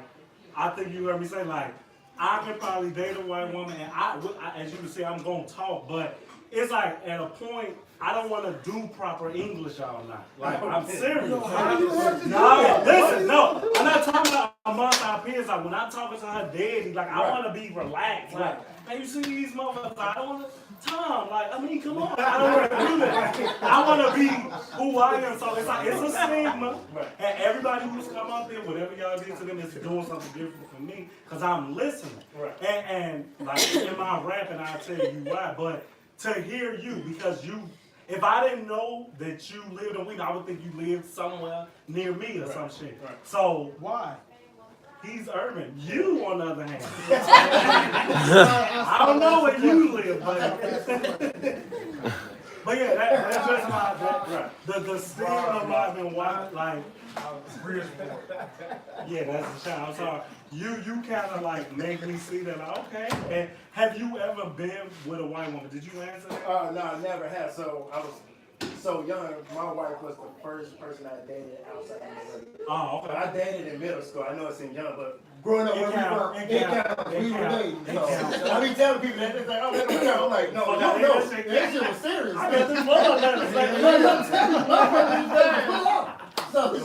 S2: I think you heard me say, like, I can probably date a white woman, and I as you can see, I'm gonna talk, but it's like at a point I don't want to do proper English all night. Like, I'm serious. No, listen, no, I'm not talking about amongst our peers. Like, when I'm talking to her daddy, like, I want to be relaxed. Like, man, you see these motherfuckers? I don't want to. Tom, like, I mean, come on. I don't want to do that. I want to be who I am. So it's like, it's a stigma. And everybody who's come up here, whatever y'all did to them is doing something different for me because I'm listening. And like, in my rapping, I'll tell you why. But to hear you, because if I didn't know that you lived in Wheaton, I would think you lived somewhere near me or some shit. So why? He's urban. You, on the other hand. I don't know where you live, but yeah, that's just my the stigma of life and why, like, yeah, that's the shot. I'm sorry. You kind of like make me see that. Like, okay. And have you ever been with a white woman? Did you answer that?
S4: No, I never have. So I was so young. My wife was the first person I dated outside of the city.
S2: Oh, okay.
S4: I dated in middle school. I know it seems young, but growing up where we were dating. So I be telling people that they're like, oh, that don't count. I'm like, no, that shit was serious.
S2: I got this love letters. Like,
S4: so you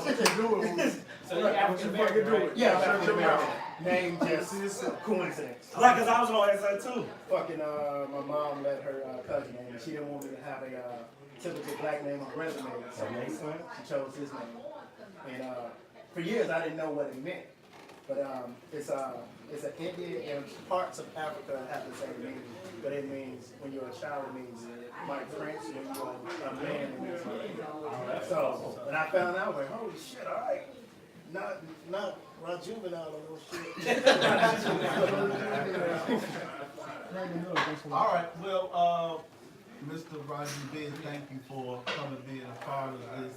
S4: African American, yeah, African American. Name just coincidence.
S2: Like, cause I was gonna ask that too.
S4: Fucking, my mom let her cousin name, and she didn't want me to have a typical black name on the resume. So she chose his name. And for years I didn't know what it meant. But it's an Indian and parts of Africa have the same meaning. But it means when you're a child, it means like Prince. When you're a man, it means like. So when I found out, I was like, holy shit! All right, not juvenile or no shit.
S3: All right. Well, Mr. Roger Ben, thank you for coming being a part of this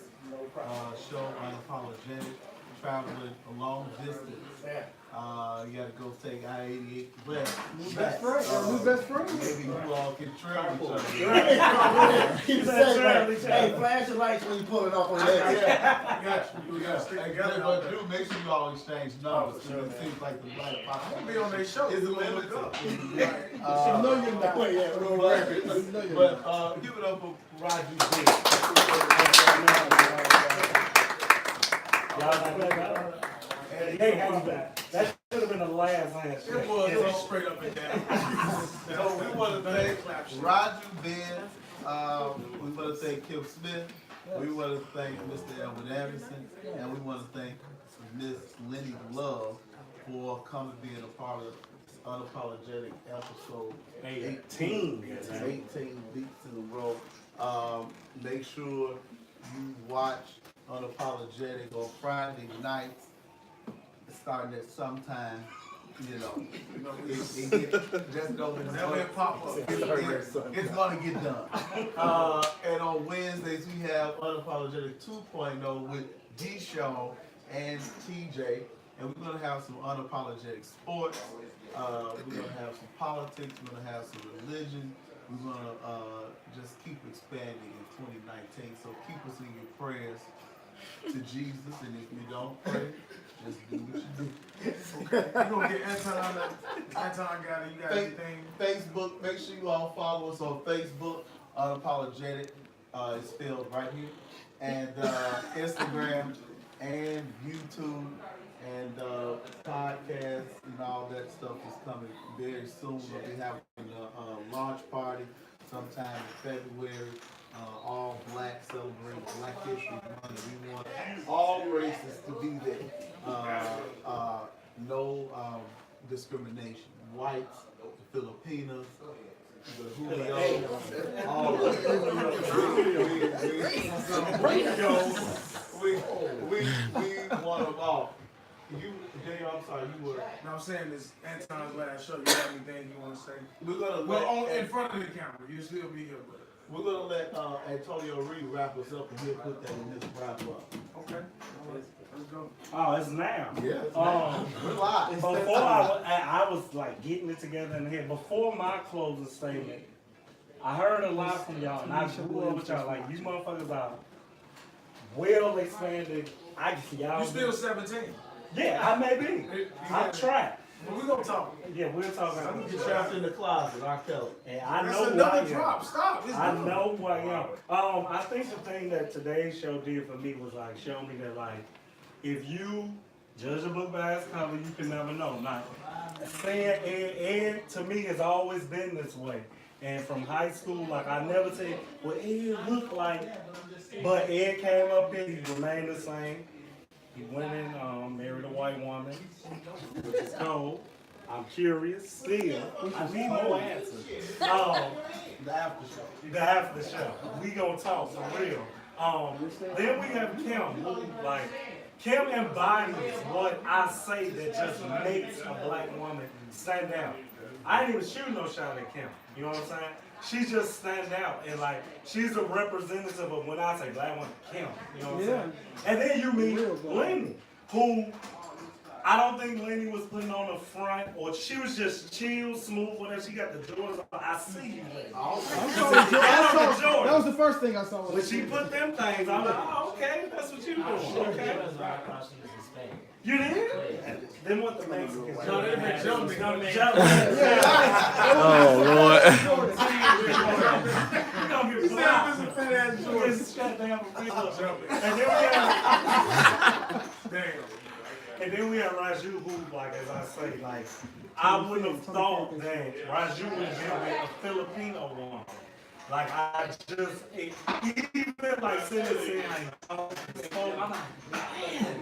S3: show, Unapologetic. Traveling a long distance. You gotta go take I-88 west.
S1: Who's best friend?
S3: Maybe you all can trail each other.
S4: He said, hey, flash your lights when you pull it off on the edge.
S11: Got you. We gotta stick together.
S3: But do make sure you all exchange numbers. It seems like the black pop.
S11: I'm gonna be on their show.
S3: It's limited.
S4: No, you're not.
S3: But give it up for Roger B.
S2: Hey, how's that? That should have been the last answer.
S11: It was straight up and down.
S3: So we want to thank Roger Ben. We want to thank Kim Smith. We want to thank Mr. Elvin Anderson. And we want to thank Miss Lenny Love for coming being a part of Unapologetic episode 18. 18 beats in a row. Make sure you watch Unapologetic on Friday nights, starting at sometime, you know. Just know it's gonna get done. And on Wednesdays we have Unapologetic 2.0 with D-Shaw and TJ, and we're gonna have some unapologetic sports. We're gonna have some politics. We're gonna have some religion. We're gonna just keep expanding in 2019. So keep us in your prayers to Jesus, and if you don't pray, just do what you do.
S11: Okay, you gonna get Anton got it. You got anything?
S3: Facebook, make sure you all follow us on Facebook, Unapologetic, it's spelled right here, and Instagram and YouTube and podcasts and all that stuff is coming very soon. We'll be having a launch party sometime in February. All black, celebrate Black History Month. We want all races to be there. No discrimination. Whites, the Filipinos, the Julio, all of we want them all. Jay, I'm sorry, you were.
S11: No, I'm saying this Anton's last show. You have anything you want to say?
S3: We're gonna
S11: in front of the camera. You still be here, but.
S3: We're gonna let Antonio Reed wrap us up, and he'll put that in his wrap up.
S11: Okay. Let's go.
S2: Oh, it's now.
S3: Yeah, it's now. We're live.
S2: Before I was like getting it together in the head. Before my closing statement, I heard a lot from y'all, and I grew up with y'all. Like, you motherfuckers are well expanded. I can see y'all.
S11: You still 17?
S2: Yeah, I may be. I'm trapped.
S11: But we gonna talk.
S2: Yeah, we'll talk about it.
S3: Get trapped in the closet, R. Kelly.
S2: And I
S11: That's
S2: know
S11: another
S2: who I am.
S11: drop. Stop. It's
S2: I
S11: good.
S2: know who I am. I think the thing that today's show did for me was like show me that like if you judge a book by its cover, you can never know. Like saying Ed to me has always been this way. And from high school, like I never said, well, Ed looked like, but Ed came up here, he remained the same. He went and married a white woman, which is cold. I'm curious still. I need more answers.
S3: The after show.
S2: The after show. We gonna talk for real. Then we have Kim, who like Kim embodies what I say that just makes a black woman stand out. I ain't even shoot no shot at Kim. You know what I'm saying? She just stands out and like she's a representative of when I say black woman, Kim. You know what I'm saying? And then you meet Lenny, who I don't think Lenny was putting on the front, or she was just chill, smooth, whatever. She got the Jordans on. I see you, Lenny.
S1: That was the first thing I saw.
S2: When she put them things, I'm like, oh, okay, that's what you doing. Okay. You did? Then what the Mexicans do?
S6: Oh, Lord.
S2: We're gonna get blocked. And then we have Raju, who, like, as I say, like, I wouldn't have thought that Raju would have been with a Filipino woman. Like, I just, even like sitting there saying, like, I'm like, man,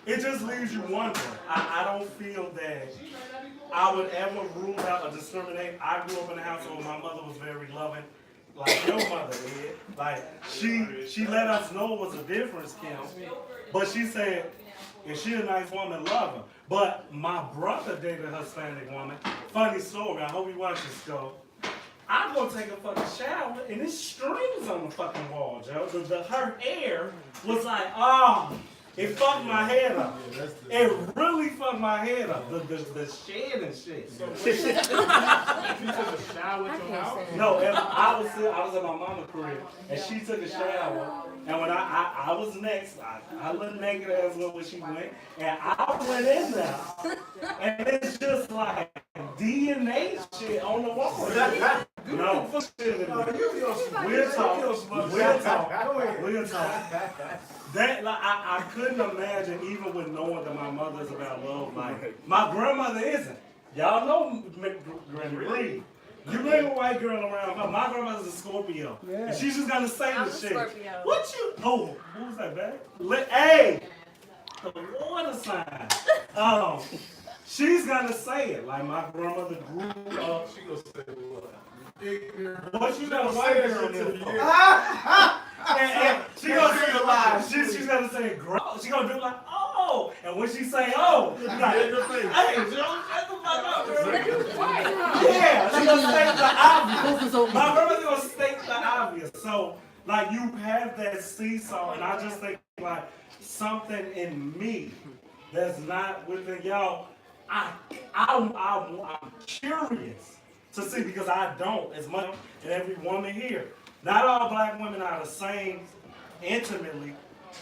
S2: it just leaves you wondering. I don't feel that I would ever rule out or discriminate. I grew up in a household where my mother was very loving, like your mother did. Like, she let us know it was a difference, Kim. But she said, if she a nice woman, love her. But my brother dated a Hispanic woman. Funny story, I hope you watch this show. I go take a fucking shower and there's strings on the fucking wall, Joe. Her hair was like, oh, it fucked my head up. It really fucked my head up. The shed and shit. So, you took a shower at your house? No, I was at my mama's crib and she took a shower. And when I was next, I looked naked as well when she went, and I went in there, and it's just like DNA shit on the wall. No, we'll talk. That like I couldn't imagine even with knowing that my mother's about love. Like my grandmother isn't. Y'all know Granny Reed. You bring a white girl around her. My grandmother's a Scorpio. Yeah. And she's just gonna say this shit.
S5: Scorpio.
S2: What you? Oh, who was that, babe? Hey, the water sign. She's gonna say it. Like my grandmother grew up. She gonna say what? What you got a white girl there? And she gonna say a lie. She's gonna say gross. She gonna do like oh, and when she say oh, you like hey, Joe, shut the fuck up, girl. Yeah, she gonna state the obvious. My grandmother's gonna state the obvious. So like you have that seesaw, and I just think like something in me that's not within y'all. I'm curious to see because I don't as much as every woman here. Not all black women are the same intimately,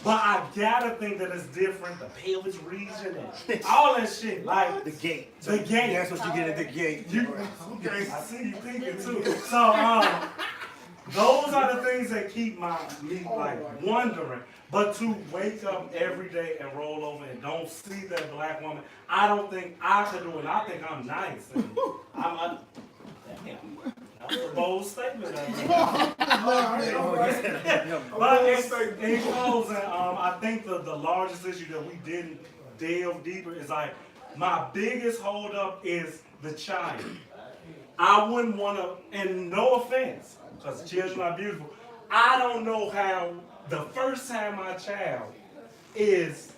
S2: but I gotta think that it's different. The pelvis region and all that shit. Like
S4: the gate.
S2: The gate.
S4: That's what you get at the gate.
S2: Okay, I see you thinking too. So those are the things that keep me like wondering. But to wake up every day and roll over and don't see that black woman, I don't think I could do it. I think I'm nice. And that's a bold statement. But in closing, I think the largest issue that we didn't delve deeper is like my biggest hold up is the child. I wouldn't want to, and no offense, because children are beautiful. I don't know how the first time my child is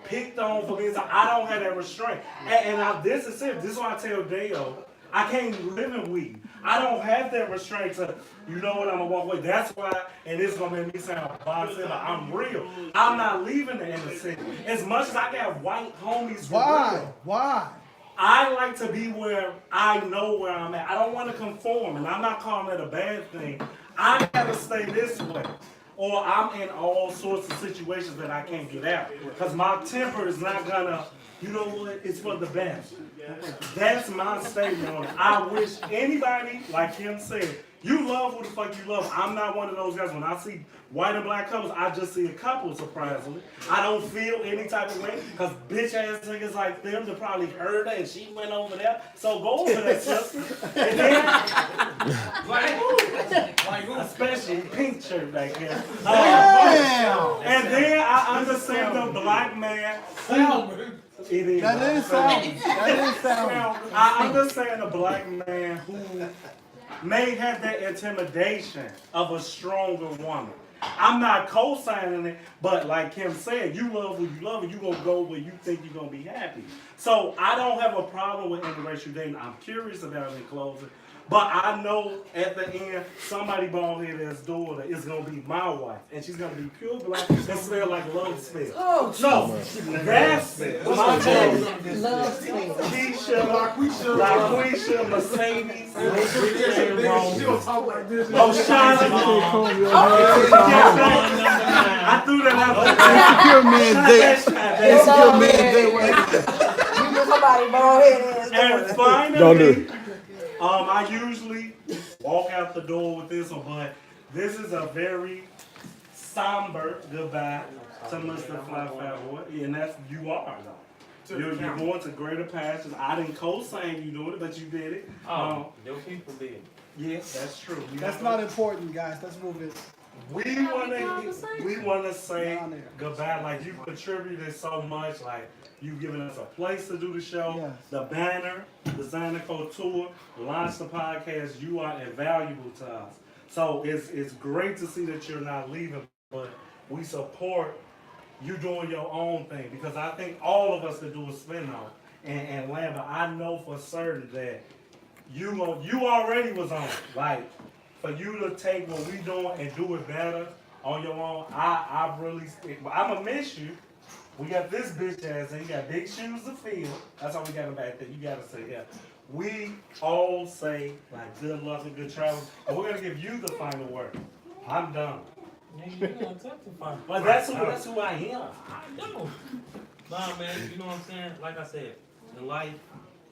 S2: picked on for me, so I don't have that restraint. And this is it. This is why I tell Dale, I can't live in weed. I don't have that restraint to, you know what, I'm gonna walk away. That's why, and it's gonna make me sound bossy, but I'm real. I'm not leaving the inner city. As much as I got white homies for real.
S1: Why?
S2: I like to be where I know where I'm at. I don't want to conform, and I'm not calling it a bad thing. I gotta stay this way, or I'm in all sorts of situations that I can't get out. Because my temper is not gonna, you know what, it's for the best. That's my statement on it. I wish anybody, like him said, you love who the fuck you love. I'm not one of those guys. When I see white and black couples, I just see a couple, surprisingly. I don't feel any type of way, because bitch ass niggas like them that probably heard her and she went over there. So go over there, sister. And then, like who? Especially pink shirt back here. And then I understand the black man who, it is.
S1: That didn't sound.
S2: I understand a black man who may have that intimidation of a stronger woman. I'm not co-signing it, but like Kim said, you love who you love, and you're going to go where you think you're going to be happy. So I don't have a problem with interracial dating. I'm curious about it in closing. But I know at the end, somebody bald-headed daughter is going to be my wife. And she's going to be pure black and smell like love spell.
S7: Oh,
S2: so, that's my name.
S7: Love spell.
S2: Keisha, LaQuisha, Mercedes, I threw that out.
S1: Insecure man,
S7: You know somebody bald-headed.
S2: And finally, I usually walk out the door with this one, but this is a very somber goodbye to Mr. Fly Fat Boy, and that's you are though. You're going to greater pastures. I didn't co-sign you doing it, but you did it.
S10: Your people did.
S2: Yes, that's true.
S1: That's not important, guys. Let's move it.
S2: We want to say goodbye. Like, you contributed so much. Like, you've given us a place to do the show,
S1: Yes.
S2: the banner, Designer Couture, launch the podcast. You are invaluable to us. So it's great to see that you're not leaving, but we support you doing your own thing, because I think all of us could do a spin-off and land. But I know for certain that you already was on it. Like, for you to take what we doing and do it better on your own, I'm gonna miss you. We got this bitch ass, and you got big shoes to fill. That's how we got him back there. You gotta say, yeah. We all say, like, good luck and good travel, and we're gonna give you the final word. I'm done.
S10: You gonna testify.
S2: But that's who I am.
S10: I know. Nah, man, you know what I'm saying? Like I said, in life,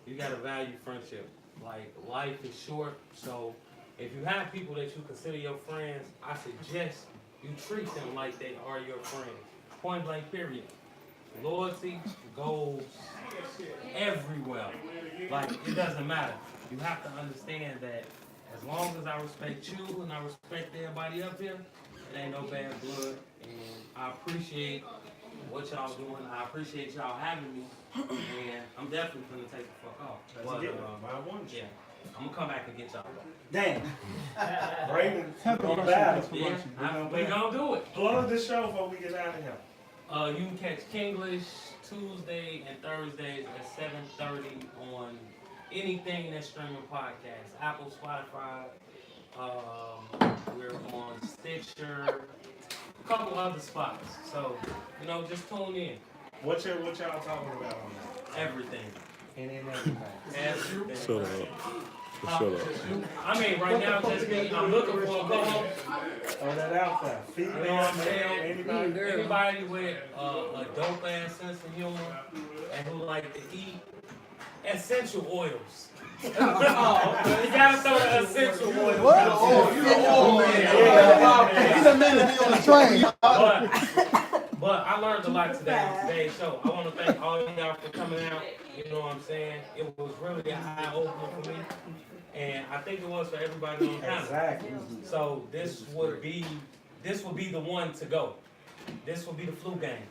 S10: you gotta value friendship. Like, life is short, so if you have people that you consider your friends, I suggest you treat them like they are your friends. Point blank, period. Loyalty goes everywhere. Like, it doesn't matter. You have to understand that as long as I respect you and I respect everybody up here, it ain't no bad blood. And I appreciate what y'all doing. I appreciate y'all having me. And I'm definitely gonna take the fuck off. But, yeah, I'm gonna come back and get y'all.
S2: Damn. Raven, we
S10: gonna do it.
S2: Plug the show before we get out of here.
S10: You can catch Kinglish Tuesday and Thursdays at 7:30 on anything that's streaming podcasts. Apple, Spotify, we're on Stitcher, a couple other spots. So, just tune in.
S2: What y'all talking about on that?
S10: Everything.
S2: And everything.
S10: Everything.
S6: Shut up.
S10: I mean, right now, just me, I'm looking for a co-host.
S2: Throw that out there. Female, male,
S10: anybody with a dope ass sense of humor and who like to eat essential oils. You gotta throw the essential oils.
S1: What?
S10: You're the old man.
S1: He's a man to be on the train.
S10: But I learned a lot today on today's show. I want to thank all of y'all for coming out. You know what I'm saying? It was really an eye-opener for me. And I think it was for everybody on the panel.
S2: Exactly.
S10: So this would be the one to go. This would be the flu game.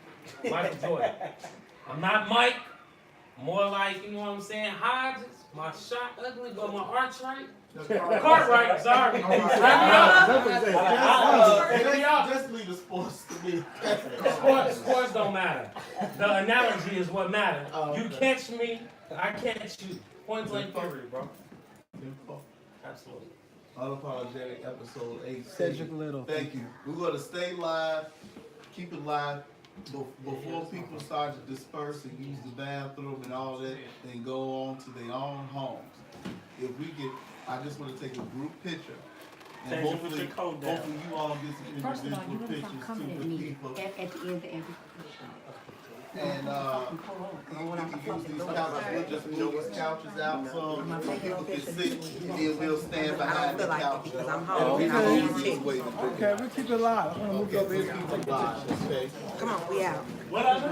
S10: Michael Jordan. I'm not Mike. More like, you know what I'm saying, Hodges. My shot ugly, but my arch right. Cartwright, sorry.
S3: Just leave the sports to me.
S10: Sports don't matter. The analogy is what matters. You catch me, I catch you. Point blank period, bro.
S3: info?
S9: Absolutely.
S3: Unapologetic episode 8.
S1: Cedric Little.
S3: Thank you. We're going to stay live, keep it live before people start to disperse and use the bathroom and all that and go on to their own homes. If we get, I just want to take a group picture. And hopefully you all get some
S14: First of all,
S3: individual
S14: you don't
S3: pictures
S14: stop coming
S3: too
S14: at
S3: with
S14: me
S3: people.
S14: at the end of every.
S3: And we can use these couches, we'll just move these couches out so people can sit, and then we'll stand behind the couches.
S1: Okay, we keep it live. I'm gonna move up here.
S3: Okay.
S14: Come on, we out.
S2: What I do?